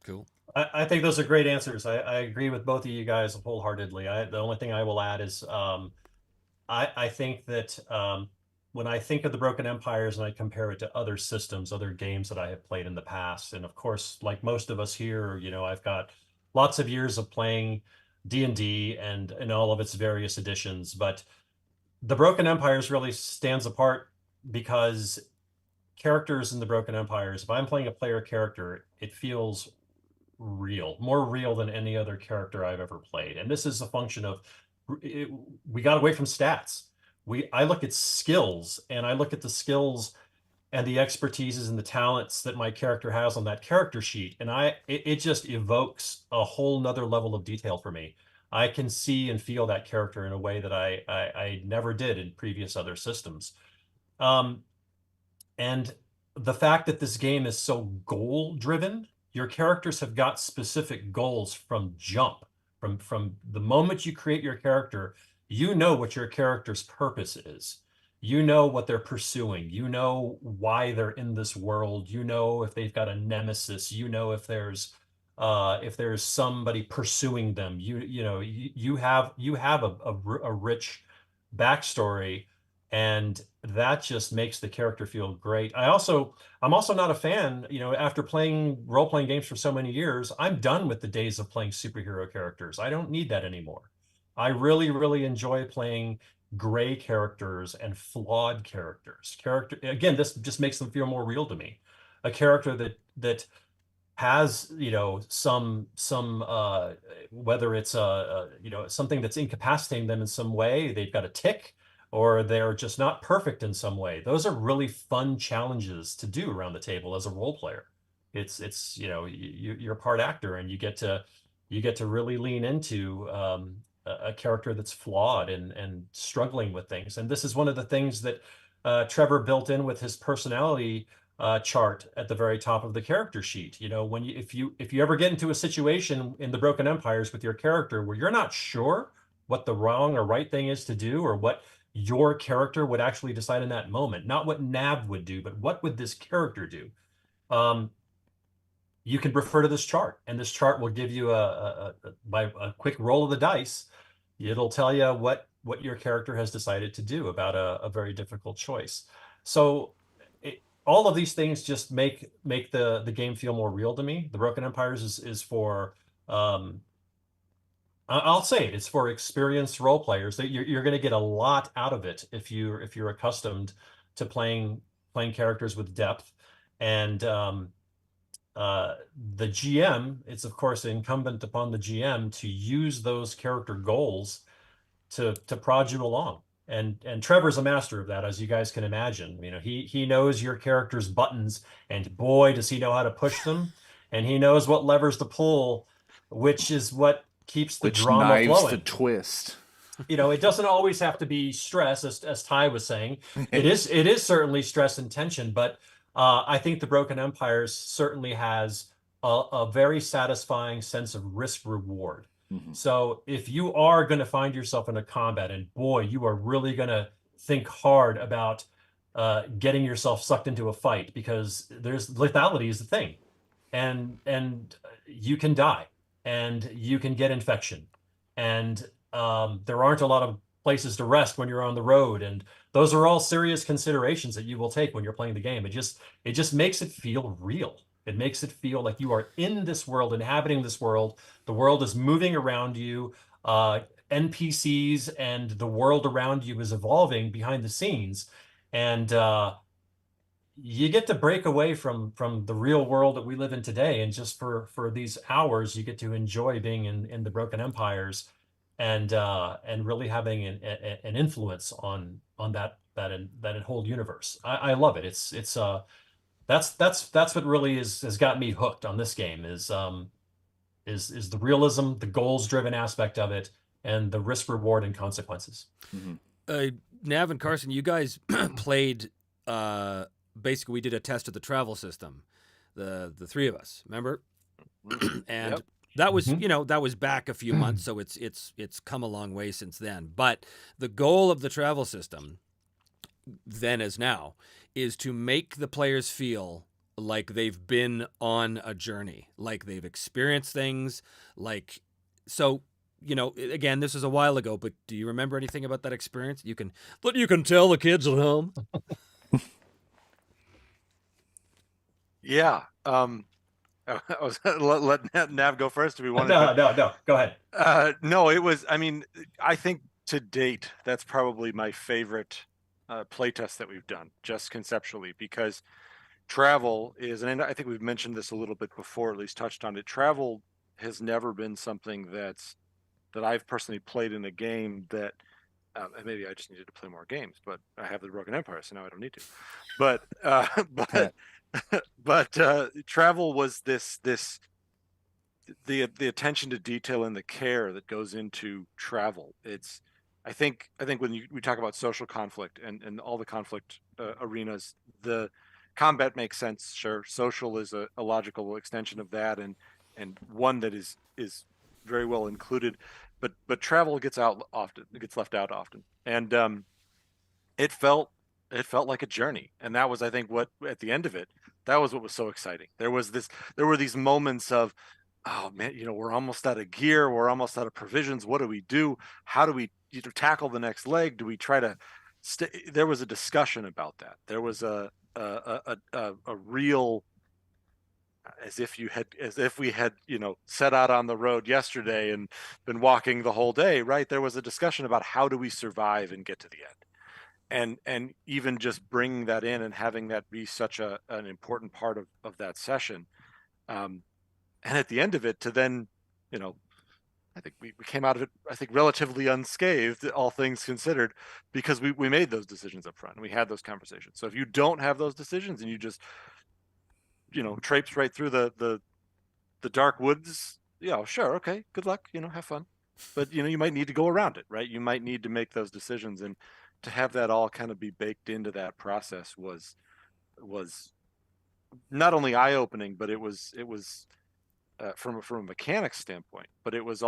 Cool. I think those are great answers. I agree with both of you guys wholeheartedly. The only thing I will add is I think that when I think of the Broken Empires and I compare it to other systems, other games that I have played in the past, and of course, like most of us here, I've got lots of years of playing D&D and all of its various editions, but the Broken Empires really stands apart because characters in the Broken Empires, if I'm playing a player character, it feels real, more real than any other character I've ever played. And this is a function of we got away from stats. I look at skills, and I look at the skills and the expertises and the talents that my character has on that character sheet, and it just evokes a whole nother level of detail for me. I can see and feel that character in a way that I never did in previous other systems. Um, and the fact that this game is so goal driven, your characters have got specific goals from jump. From the moment you create your character, you know what your character's purpose is. You know what they're pursuing. You know why they're in this world. You know if they've got a nemesis. You know if there's somebody pursuing them. You have a rich backstory, and that just makes the character feel great. I'm also not a fan, after playing role-playing games for so many years, I'm done with the days of playing superhero characters. I don't need that anymore. I really, really enjoy playing gray characters and flawed characters. Again, this just makes them feel more real to me. A character that has some whether it's something that's incapacitating them in some way, they've got a tick, or they're just not perfect in some way. Those are really fun challenges to do around the table as a role player. It's you're a part actor, and you get to really lean into a character that's flawed and struggling with things. And this is one of the things that Trevor built in with his personality chart at the very top of the character sheet. If you ever get into a situation in the Broken Empires with your character where you're not sure what the wrong or right thing is to do, or what your character would actually decide in that moment, not what Nav would do, but what would this character do? Um, you can refer to this chart, and this chart will give you by a quick roll of the dice, it'll tell you what your character has decided to do about a very difficult choice. So all of these things just make the game feel more real to me. The Broken Empires is for I'll say it's for experienced role players. That you're going to get a lot out of it if you're accustomed to playing characters with depth. And the GM, it's of course incumbent upon the GM to use those character goals to prod you along. And Trevor's a master of that, as you guys can imagine. You know, he knows your character's buttons, and boy, does he know how to push them. And he knows what levers to pull, which is what keeps the Which drama knives flowing. to twist. You know, it doesn't always have to be stress, as Ty was saying. It is certainly stress and tension, but I think the Broken Empires certainly has a very satisfying sense of risk reward. So if you are going to find yourself in a combat, and boy, you are really going to think hard about getting yourself sucked into a fight, because there's lethality is the thing, and you can die, and you can get infection, and there aren't a lot of places to rest when you're on the road, and those are all serious considerations that you will take when you're playing the game. It just makes it feel real. It makes it feel like you are in this world, inhabiting this world. The world is moving around you. NPCs and the world around you is evolving behind the scenes, and you get to break away from the real world that we live in today, and just for these hours, you get to enjoy being in the Broken Empires, and really having an influence on that whole universe. I love it. It's that's what really has got me hooked on this game, is the realism, the goals driven aspect of it, and the risk reward and consequences. Nav and Carson, you guys played. Basically, we did a test of the travel system, the three of us. Remember? And that was that was back a few months, so it's come a long way since then. But the goal of the travel system, then as now, is to make the players feel like they've been on a journey, like they've experienced things, like so. You know, again, this is a while ago, but do you remember anything about that experience? You can tell the kids at home. Yeah. I was let Nav go first. Do we want No. Go ahead. No, it was. I mean, I think to date, that's probably my favorite playtest that we've done, just conceptually, because travel is, and I think we've mentioned this a little bit before, at least touched on it. Travel has never been something that I've personally played in a game that, and maybe I just needed to play more games, but I have the Broken Empire, so now I don't need to. But travel was the attention to detail and the care that goes into travel. It's, I think when we talk about social conflict and all the conflict arenas, the combat makes sense. Sure, social is a logical extension of that, and one that is very well included. But travel gets left out often, and it felt like a journey, and that was, I think, what at the end of it, that was what was so exciting. There were these moments of, oh man, we're almost out of gear, we're almost out of provisions. What do we do? How do we tackle the next leg? Do we try to there was a discussion about that. There was a real, as if we had set out on the road yesterday and been walking the whole day, right? There was a discussion about how do we survive and get to the end, and even just bringing that in and having that be such an important part of that session, and at the end of it, to then, I think we came out of it, I think, relatively unscathed, all things considered, because we made those decisions up front and we had those conversations. So if you don't have those decisions and you just traipse right through the dark woods, sure, okay, good luck, have fun, but you might need to go around it, right? You might need to make those decisions, and to have that all kind of be baked into that process was not only eye-opening, but it was from a mechanics standpoint, but it was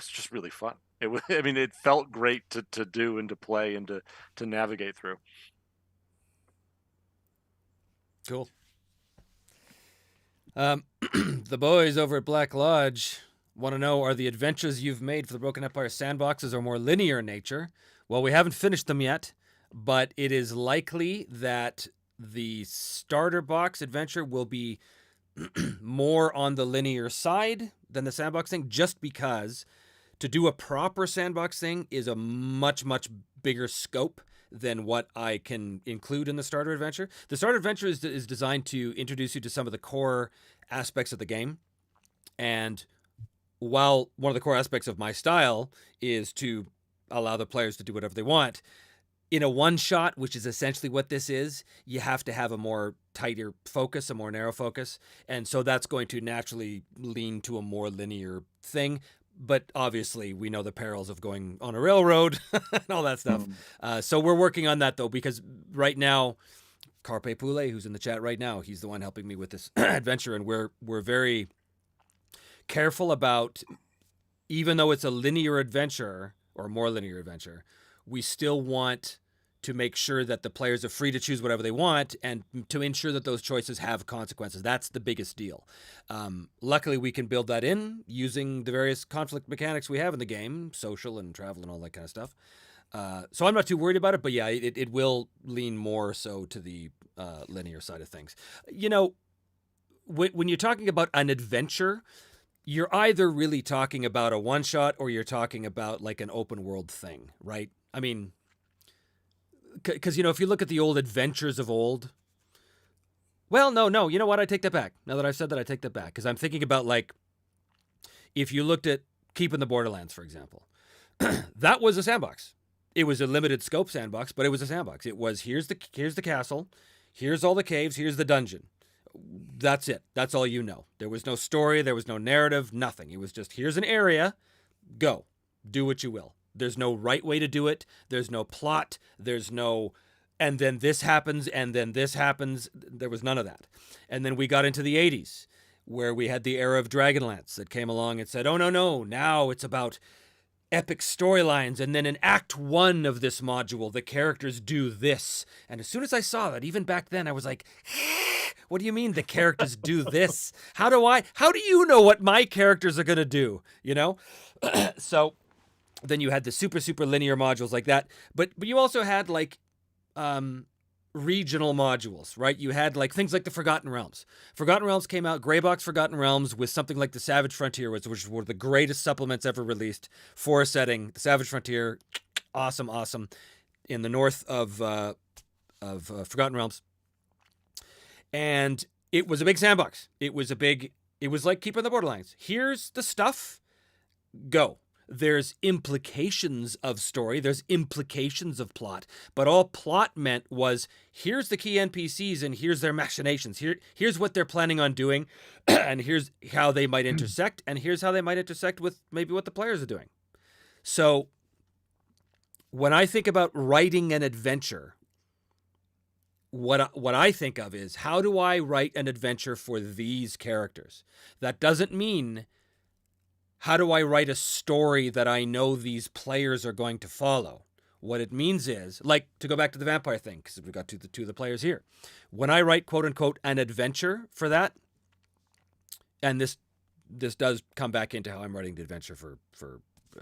just really fun. It felt great to do and to play and to navigate through. Cool. The boys over at Black Lodge want to know, are the adventures you've made for the Broken Empire sandboxes are more linear in nature? Well, we haven't finished them yet, but it is likely that the starter box adventure will be more on the linear side than the sandbox thing, just because to do a proper sandbox thing is a much, much bigger scope than what I can include in the starter adventure. The starter adventure is designed to introduce you to some of the core aspects of the game. And while one of the core aspects of my style is to allow the players to do whatever they want, in a one-shot, which is essentially what this is, you have to have a more tighter focus, a more narrow focus. And so that's going to naturally lean to a more linear thing. But obviously, we know the perils of going on a railroad and all that stuff. So we're working on that, though, because right now, Carpe Pule, who's in the chat right now, he's the one helping me with this adventure. And we're very careful about, even though it's a linear adventure or more linear adventure, we still want to make sure that the players are free to choose whatever they want and to ensure that those choices have consequences. That's the biggest deal. Luckily, we can build that in using the various conflict mechanics we have in the game, social and travel and all that kind of stuff. So I'm not too worried about it, but yeah, it will lean more so to the linear side of things. You know, when you're talking about an adventure, you're either really talking about a one-shot or you're talking about like an open world thing, right? I mean, because, you know, if you look at the old adventures of old, well, no, you know what? I take that back. Now that I've said that, I take that back. Because I'm thinking about, like, if you looked at Keeping the Borderlands, for example, that was a sandbox. It was a limited scope sandbox, but it was a sandbox. It was, here's the castle, here's all the caves, here's the dungeon. That's it. That's all you know. There was no story, there was no narrative, nothing. It was just, here's an area, go, do what you will. There's no right way to do it. There's no plot. There's no, and then this happens, and then this happens. There was none of that. And then we got into the 80s, where we had the era of Dragonlance that came along and said, oh, no, now it's about epic storylines. And then in Act 1 of this module, the characters do this. And as soon as I saw that, even back then, I was like, what do you mean the characters do this? How do you know what my characters are going to do? You know? So then you had the super, super linear modules like that. But you also had like regional modules, right? You had like things like the Forgotten Realms. Forgotten Realms came out, Greybox Forgotten Realms, with something like the Savage Frontier, which were the greatest supplements ever released for a setting. The Savage Frontier, awesome, in the north of Forgotten Realms. And it was a big sandbox. It was like Keeping the Borderlands. Here's the stuff, go. There's implications of story, there's implications of plot, but all plot meant was, here's the key NPCs and here's their machinations. Here's what they're planning on doing, and here's how they might intersect, and here's how they might intersect with maybe what the players are doing. So when I think about writing an adventure, what I think of is, how do I write an adventure for these characters? That doesn't mean, how do I write a story that I know these players are going to follow? What it means is, like, to go back to the vampire thing, because we've got two of the players here. When I write, quote unquote, an adventure for that, and this does come back into how I'm writing the adventure for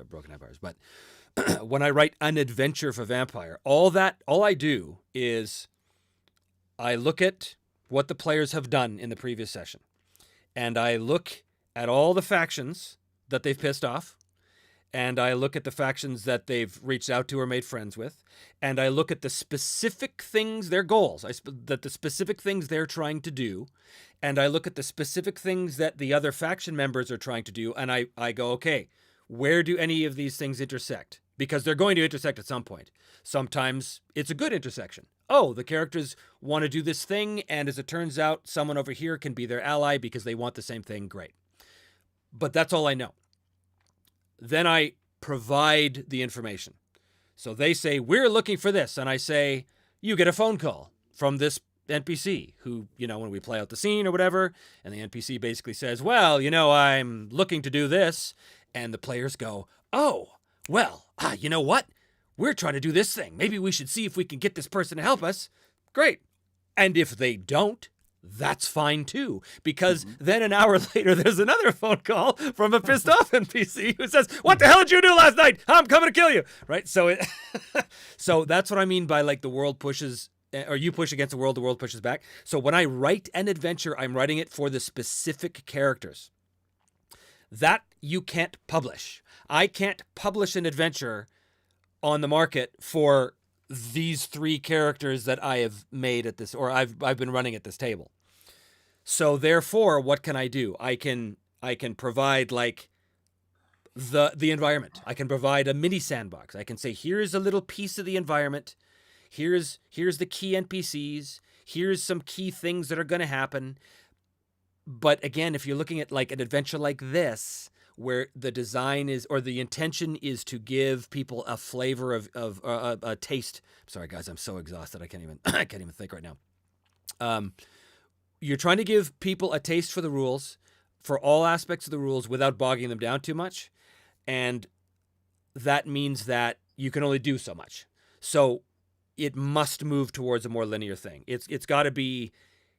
Broken Empires, but when I write an adventure for vampire, all I do is I look at what the players have done in the previous session, and I look at all the factions that they've pissed off, and I look at the factions that they've reached out to or made friends with, and I look at the specific things, their goals, that the specific things they're trying to do, and I look at the specific things that the other faction members are trying to do, and I go, okay, where do any of these things intersect? Because they're going to intersect at some point. Sometimes it's a good intersection. Oh, the characters want to do this thing, and as it turns out, someone over here can be their ally because they want the same thing. Great. But that's all I know. Then I provide the information. So they say, we're looking for this. And I say, you get a phone call from this NPC who, you know, when we play out the scene or whatever, and the NPC basically says, well, you know, I'm looking to do this. And the players go, oh, well, you know what? We're trying to do this thing. Maybe we should see if we can get this person to help us. Great. And if they don't, that's fine too, because then an hour later there's another phone call from a pissed off NPC who says, "What the hell did you do last night? I'm coming to kill you!" Right? So so that's what I mean by like the world pushes, or you push against the world pushes back. So when I write an adventure, I'm writing it for the specific characters that you can't publish. I can't publish an adventure on the market for these 3 characters that I have made at this, or I've been running at this table. So therefore, what can I do? I can provide like the environment. I can provide a mini sandbox. I can say, here's a little piece of the environment. Here's the key NPCs. Here's some key things that are going to happen. But again, if you're looking at like an adventure like this, where the design is, or the intention is to give people a flavor of a taste. Sorry, guys, I'm so exhausted. I can't even think right now. You're trying to give people a taste for the rules, for all aspects of the rules, without bogging them down too much. And that means that you can only do so much. So it must move towards a more linear thing. It's got to be,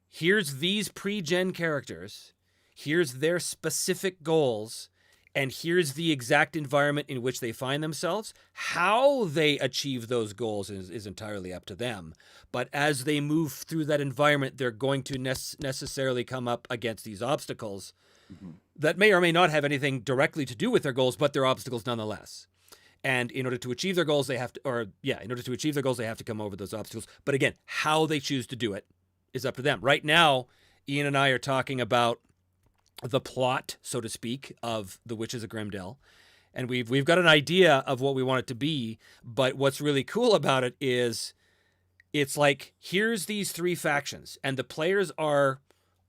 here's these pre-gen characters, here's their specific goals, and here's the exact environment in which they find themselves. How they achieve those goals is entirely up to them. But as they move through that environment, they're going to necessarily come up against these obstacles that may or may not have anything directly to do with their goals, but they're obstacles nonetheless. And in order to achieve their goals, they have to come over those obstacles. But again, how they choose to do it is up to them. Right now, Ian and I are talking about the plot, so to speak, of The Witches of Grimdell. And we've got an idea of what we want it to be, but what's really cool about it is it's like, here's these 3 factions, and the players are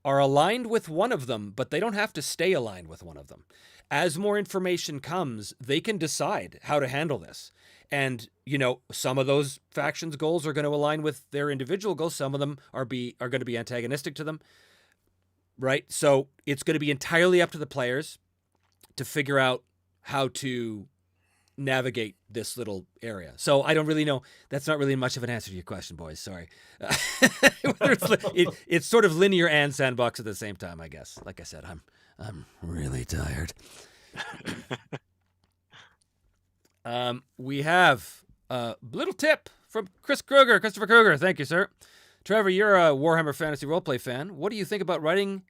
aligned with one of them, but they don't have to stay aligned with one of them. As more information comes, they can decide how to handle this. And, you know, some of those factions' goals are going to align with their individual goals. Some of them are going to be antagonistic to them. Right? So it's going to be entirely up to the players to figure out how to navigate this little area. So I don't really know. That's not really much of an answer to your question, boys. Sorry. It's sort of linear and sandbox at the same time, I guess. Like I said, I'm really tired. We have a little tip from Christopher Kruger. Thank you, sir. Trevor, you're a Warhammer Fantasy Roleplay fan. What do you think about writing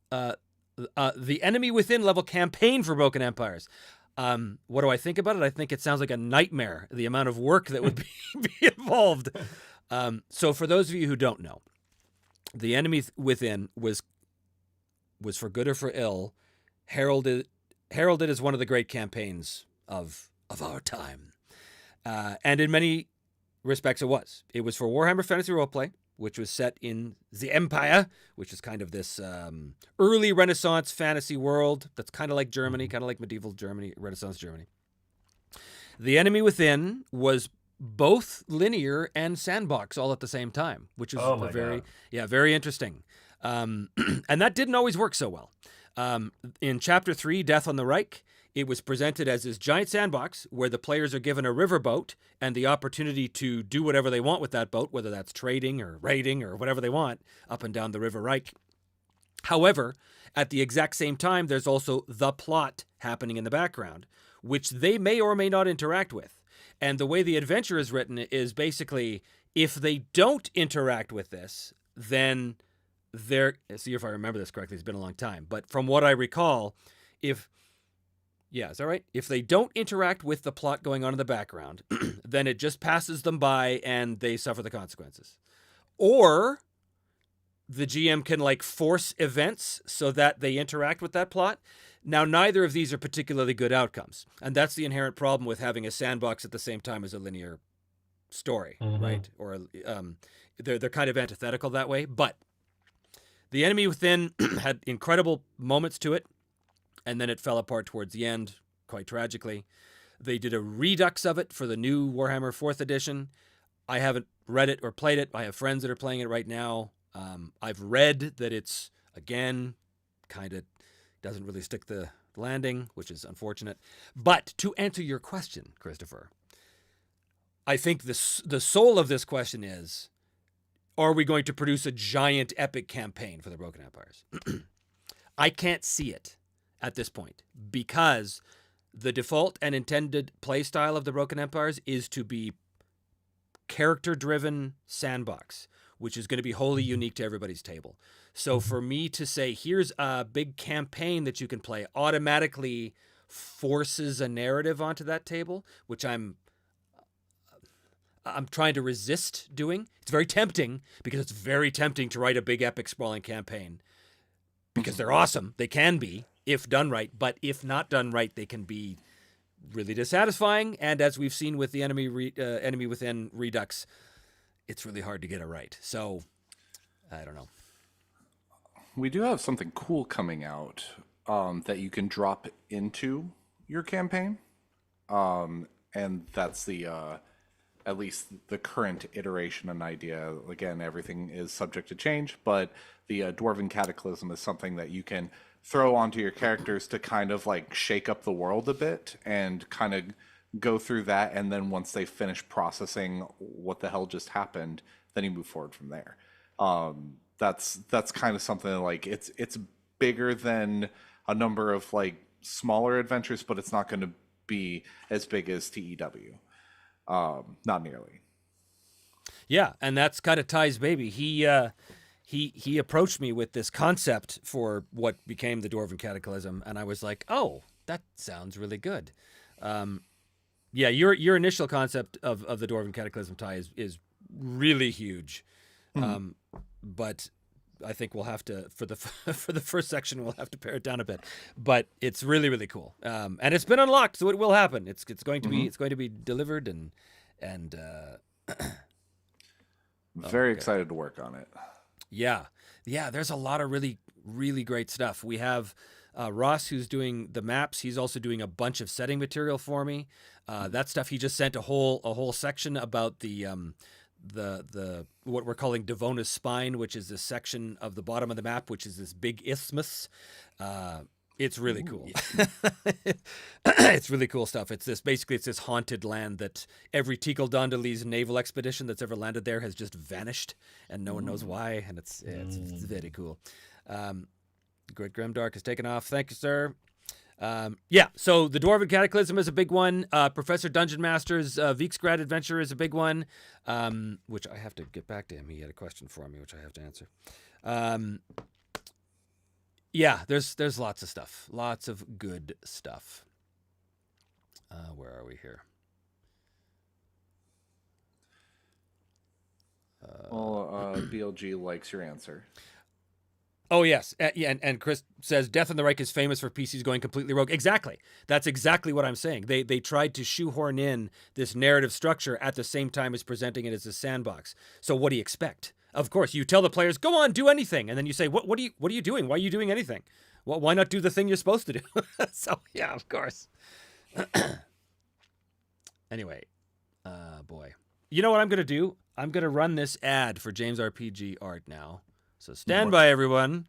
the Enemy Within level campaign for Broken Empires? What do I think about it? I think it sounds like a nightmare, the amount of work that would be involved. So for those of you who don't know, the Enemy Within was for good or for ill, heralded as one of the great campaigns of our time. And in many respects it was. It was for Warhammer Fantasy Roleplay, which was set in the Empire, which is kind of this early Renaissance fantasy world that's kind of like Germany, kind of like medieval Germany, Renaissance Germany. The Enemy Within was both linear and sandbox all at the same time, which is very interesting. And that didn't always work so well. In Chapter 3, Death on the Reich, it was presented as this giant sandbox where the players are given a riverboat and the opportunity to do whatever they want with that boat, whether that's trading or raiding or whatever they want up and down the River Reich. However, at the exact same time, there's also the plot happening in the background, which they may or may not interact with. And the way the adventure is written is basically, if they don't interact with this, then see if I remember this correctly, it's been a long time, but from what I recall, is that right? If they don't interact with the plot going on in the background, then it just passes them by and they suffer the consequences. Or the GM can like force events so that they interact with that plot. Now, neither of these are particularly good outcomes. And that's the inherent problem with having a sandbox at the same time as a linear story, right? Or they're kind of antithetical that way. But The Enemy Within had incredible moments to it. And then it fell apart towards the end, quite tragically. They did a redux of it for the new Warhammer 4th edition. I haven't read it or played it. I have friends that are playing it right now. I've read that it's, again, kind of doesn't really stick the landing, which is unfortunate. But to answer your question, Christopher, I think the soul of this question is, or are we going to produce a giant epic campaign for the Broken Empires? I can't see it at this point because the default and intended playstyle of the Broken Empires is to be character-driven sandbox, which is going to be wholly unique to everybody's table. So for me to say, here's a big campaign that you can play, automatically forces a narrative onto that table, which I'm trying to resist doing. It's very tempting because it's very tempting to write a big epic sprawling campaign because they're awesome. They can be if done right, but if not done right, they can be really dissatisfying. And as we've seen with the enemy within Redux, it's really hard to get it right. So I don't know. We do have something cool coming out that you can drop into your campaign. And that's the at least the current iteration and idea. Again, everything is subject to change, but the Dwarven Cataclysm is something that you can throw onto your characters to kind of like shake up the world a bit and kind of go through that. And then once they finish processing what the hell just happened, then you move forward from there. That's kind of something like it's bigger than a number of like smaller adventures, but it's not going to be as big as TEW. Not nearly. Yeah, and that's kind of Ty's baby. He approached me with this concept for what became the Dwarven Cataclysm, and I was like, "Oh, that sounds really good." Yeah, your initial concept of the Dwarven Cataclysm, Ty, is really huge, but I think we'll have to for the first section we'll have to pare it down a bit. But it's really, really cool, and it's been unlocked, so it will happen. It's going to be delivered and very excited to work on it. Yeah. There's a lot of really, really great stuff. We have Ross, who's doing the maps. He's also doing a bunch of setting material for me. That stuff, he just sent a whole section about the what we're calling Devona's Spine, which is this section of the bottom of the map, which is this big isthmus. It's really cool. It's really cool stuff. It's this haunted land that every Tikal Dondali's naval expedition that's ever landed there has just vanished, and no one knows why. And it's very cool. Great Grimdark has taken off. Thank you, sir. So the Dwarven Cataclysm is a big one. Professor Dungeon Master's Viksgrad Adventure is a big one, which I have to get back to him. He had a question for me, which I have to answer. Yeah, there's lots of stuff. Lots of good stuff. Where are we here? BLG likes your answer. Oh, yes. And Chris says, Death on the Reich is famous for PCs going completely rogue. Exactly. That's exactly what I'm saying. They tried to shoehorn in this narrative structure at the same time as presenting it as a sandbox. So what do you expect? Of course, you tell the players, go on, do anything. And then you say, what are you doing? Why are you doing anything? Well, why not do the thing you're supposed to do? So, yeah, of course. Anyway, boy. You know what I'm going to do? I'm going to run this ad for James RPG art now. So stand by, everyone.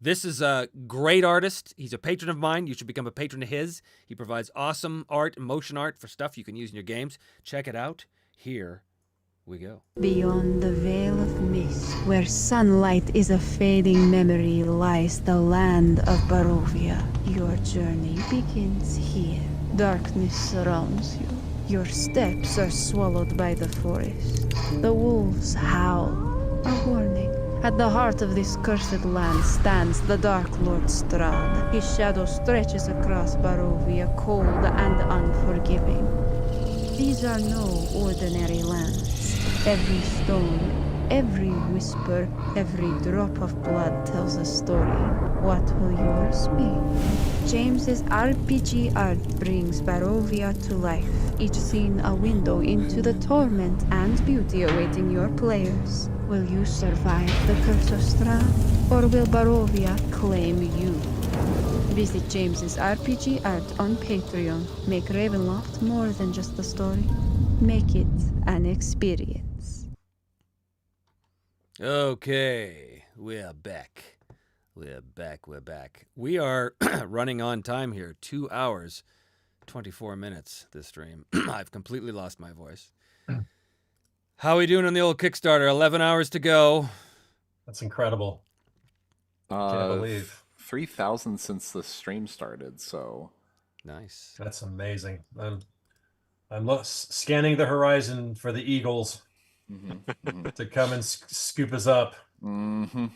This is a great artist. He's a patron of mine. You should become a patron of his. He provides awesome art and motion art for stuff you can use in your games. Check it out. Here we go. Beyond the veil of mist, where sunlight is a fading memory, lies the land of Barovia. Your journey begins here. Darkness surrounds you. Your steps are swallowed by the forest. The wolves howl, a warning. At the heart of this cursed land stands the Dark Lord Strahd. His shadow stretches across Barovia, cold and unforgiving. These are no ordinary lands. Every stone, every whisper, every drop of blood tells a story. What will yours be? James's RPG art brings Barovia to life, each scene a window into the torment and beauty awaiting your players. Will you survive the curse of Strahd, or will Barovia claim you? Visit James's RPG art on Patreon. Make Ravenloft more than just a story. Make it an experience. Okay, we're back. We're back. We are running on time here. 2 hours, 24 minutes this stream. I've completely lost my voice. How we doing on the old Kickstarter? 11 hours to go. That's incredible. Can't believe. 3,000 since the stream started, so Nice. That's amazing. I'm scanning the horizon for the Eagles to come and scoop us up. For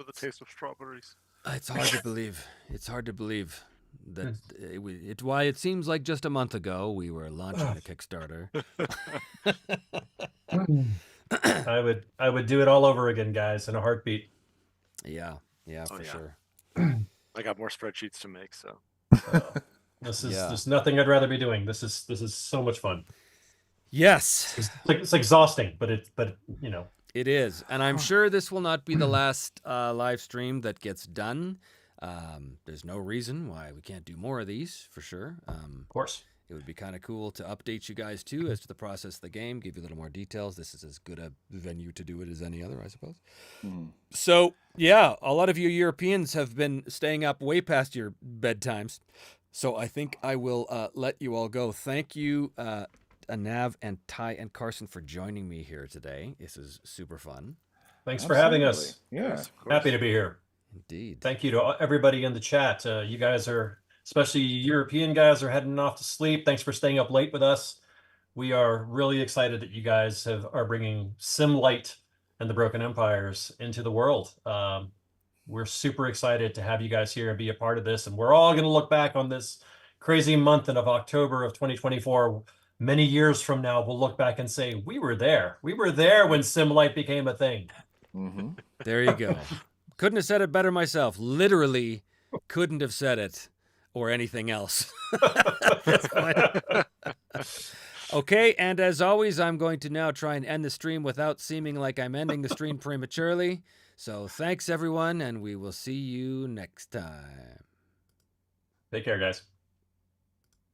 the taste of strawberries. It's hard to believe. It's hard to believe that why it seems like just a month ago we were launching a Kickstarter. I would do it all over again, guys, in a heartbeat. Yeah, for sure. I got more spreadsheets to make, so This is there's nothing I'd rather be doing. This is so much fun. Yes. It's exhausting, but you know. It is, and I'm sure this will not be the last live stream that gets done. There's no reason why we can't do more of these, for sure. Of course. It would be kind of cool to update you guys, too, as to the process of the game, give you a little more details. This is as good a venue to do it as any other, I suppose. So, yeah, a lot of you Europeans have been staying up way past your bedtimes. So I think I will let you all go. Thank you, Nav and Ty and Carson, for joining me here today. This is super fun. Thanks for having us. Yeah. Yes, of course. Happy to be here. Indeed. Thank you to everybody in the chat. You guys are, especially European guys, are heading off to sleep. Thanks for staying up late with us. We are really excited that you guys are bringing Simlight and the Broken Empires into the world. We're super excited to have you guys here and be a part of this. And we're all going to look back on this crazy month of October of 2024. Many years from now, we'll look back and say, we were there. We were there when Simlight became a thing. There you go. Couldn't have said it better myself. Literally couldn't have said it or anything else. Okay, and as always, I'm going to now try and end the stream without seeming like I'm ending the stream prematurely. So thanks, everyone, and we will see you next time. Take care, guys.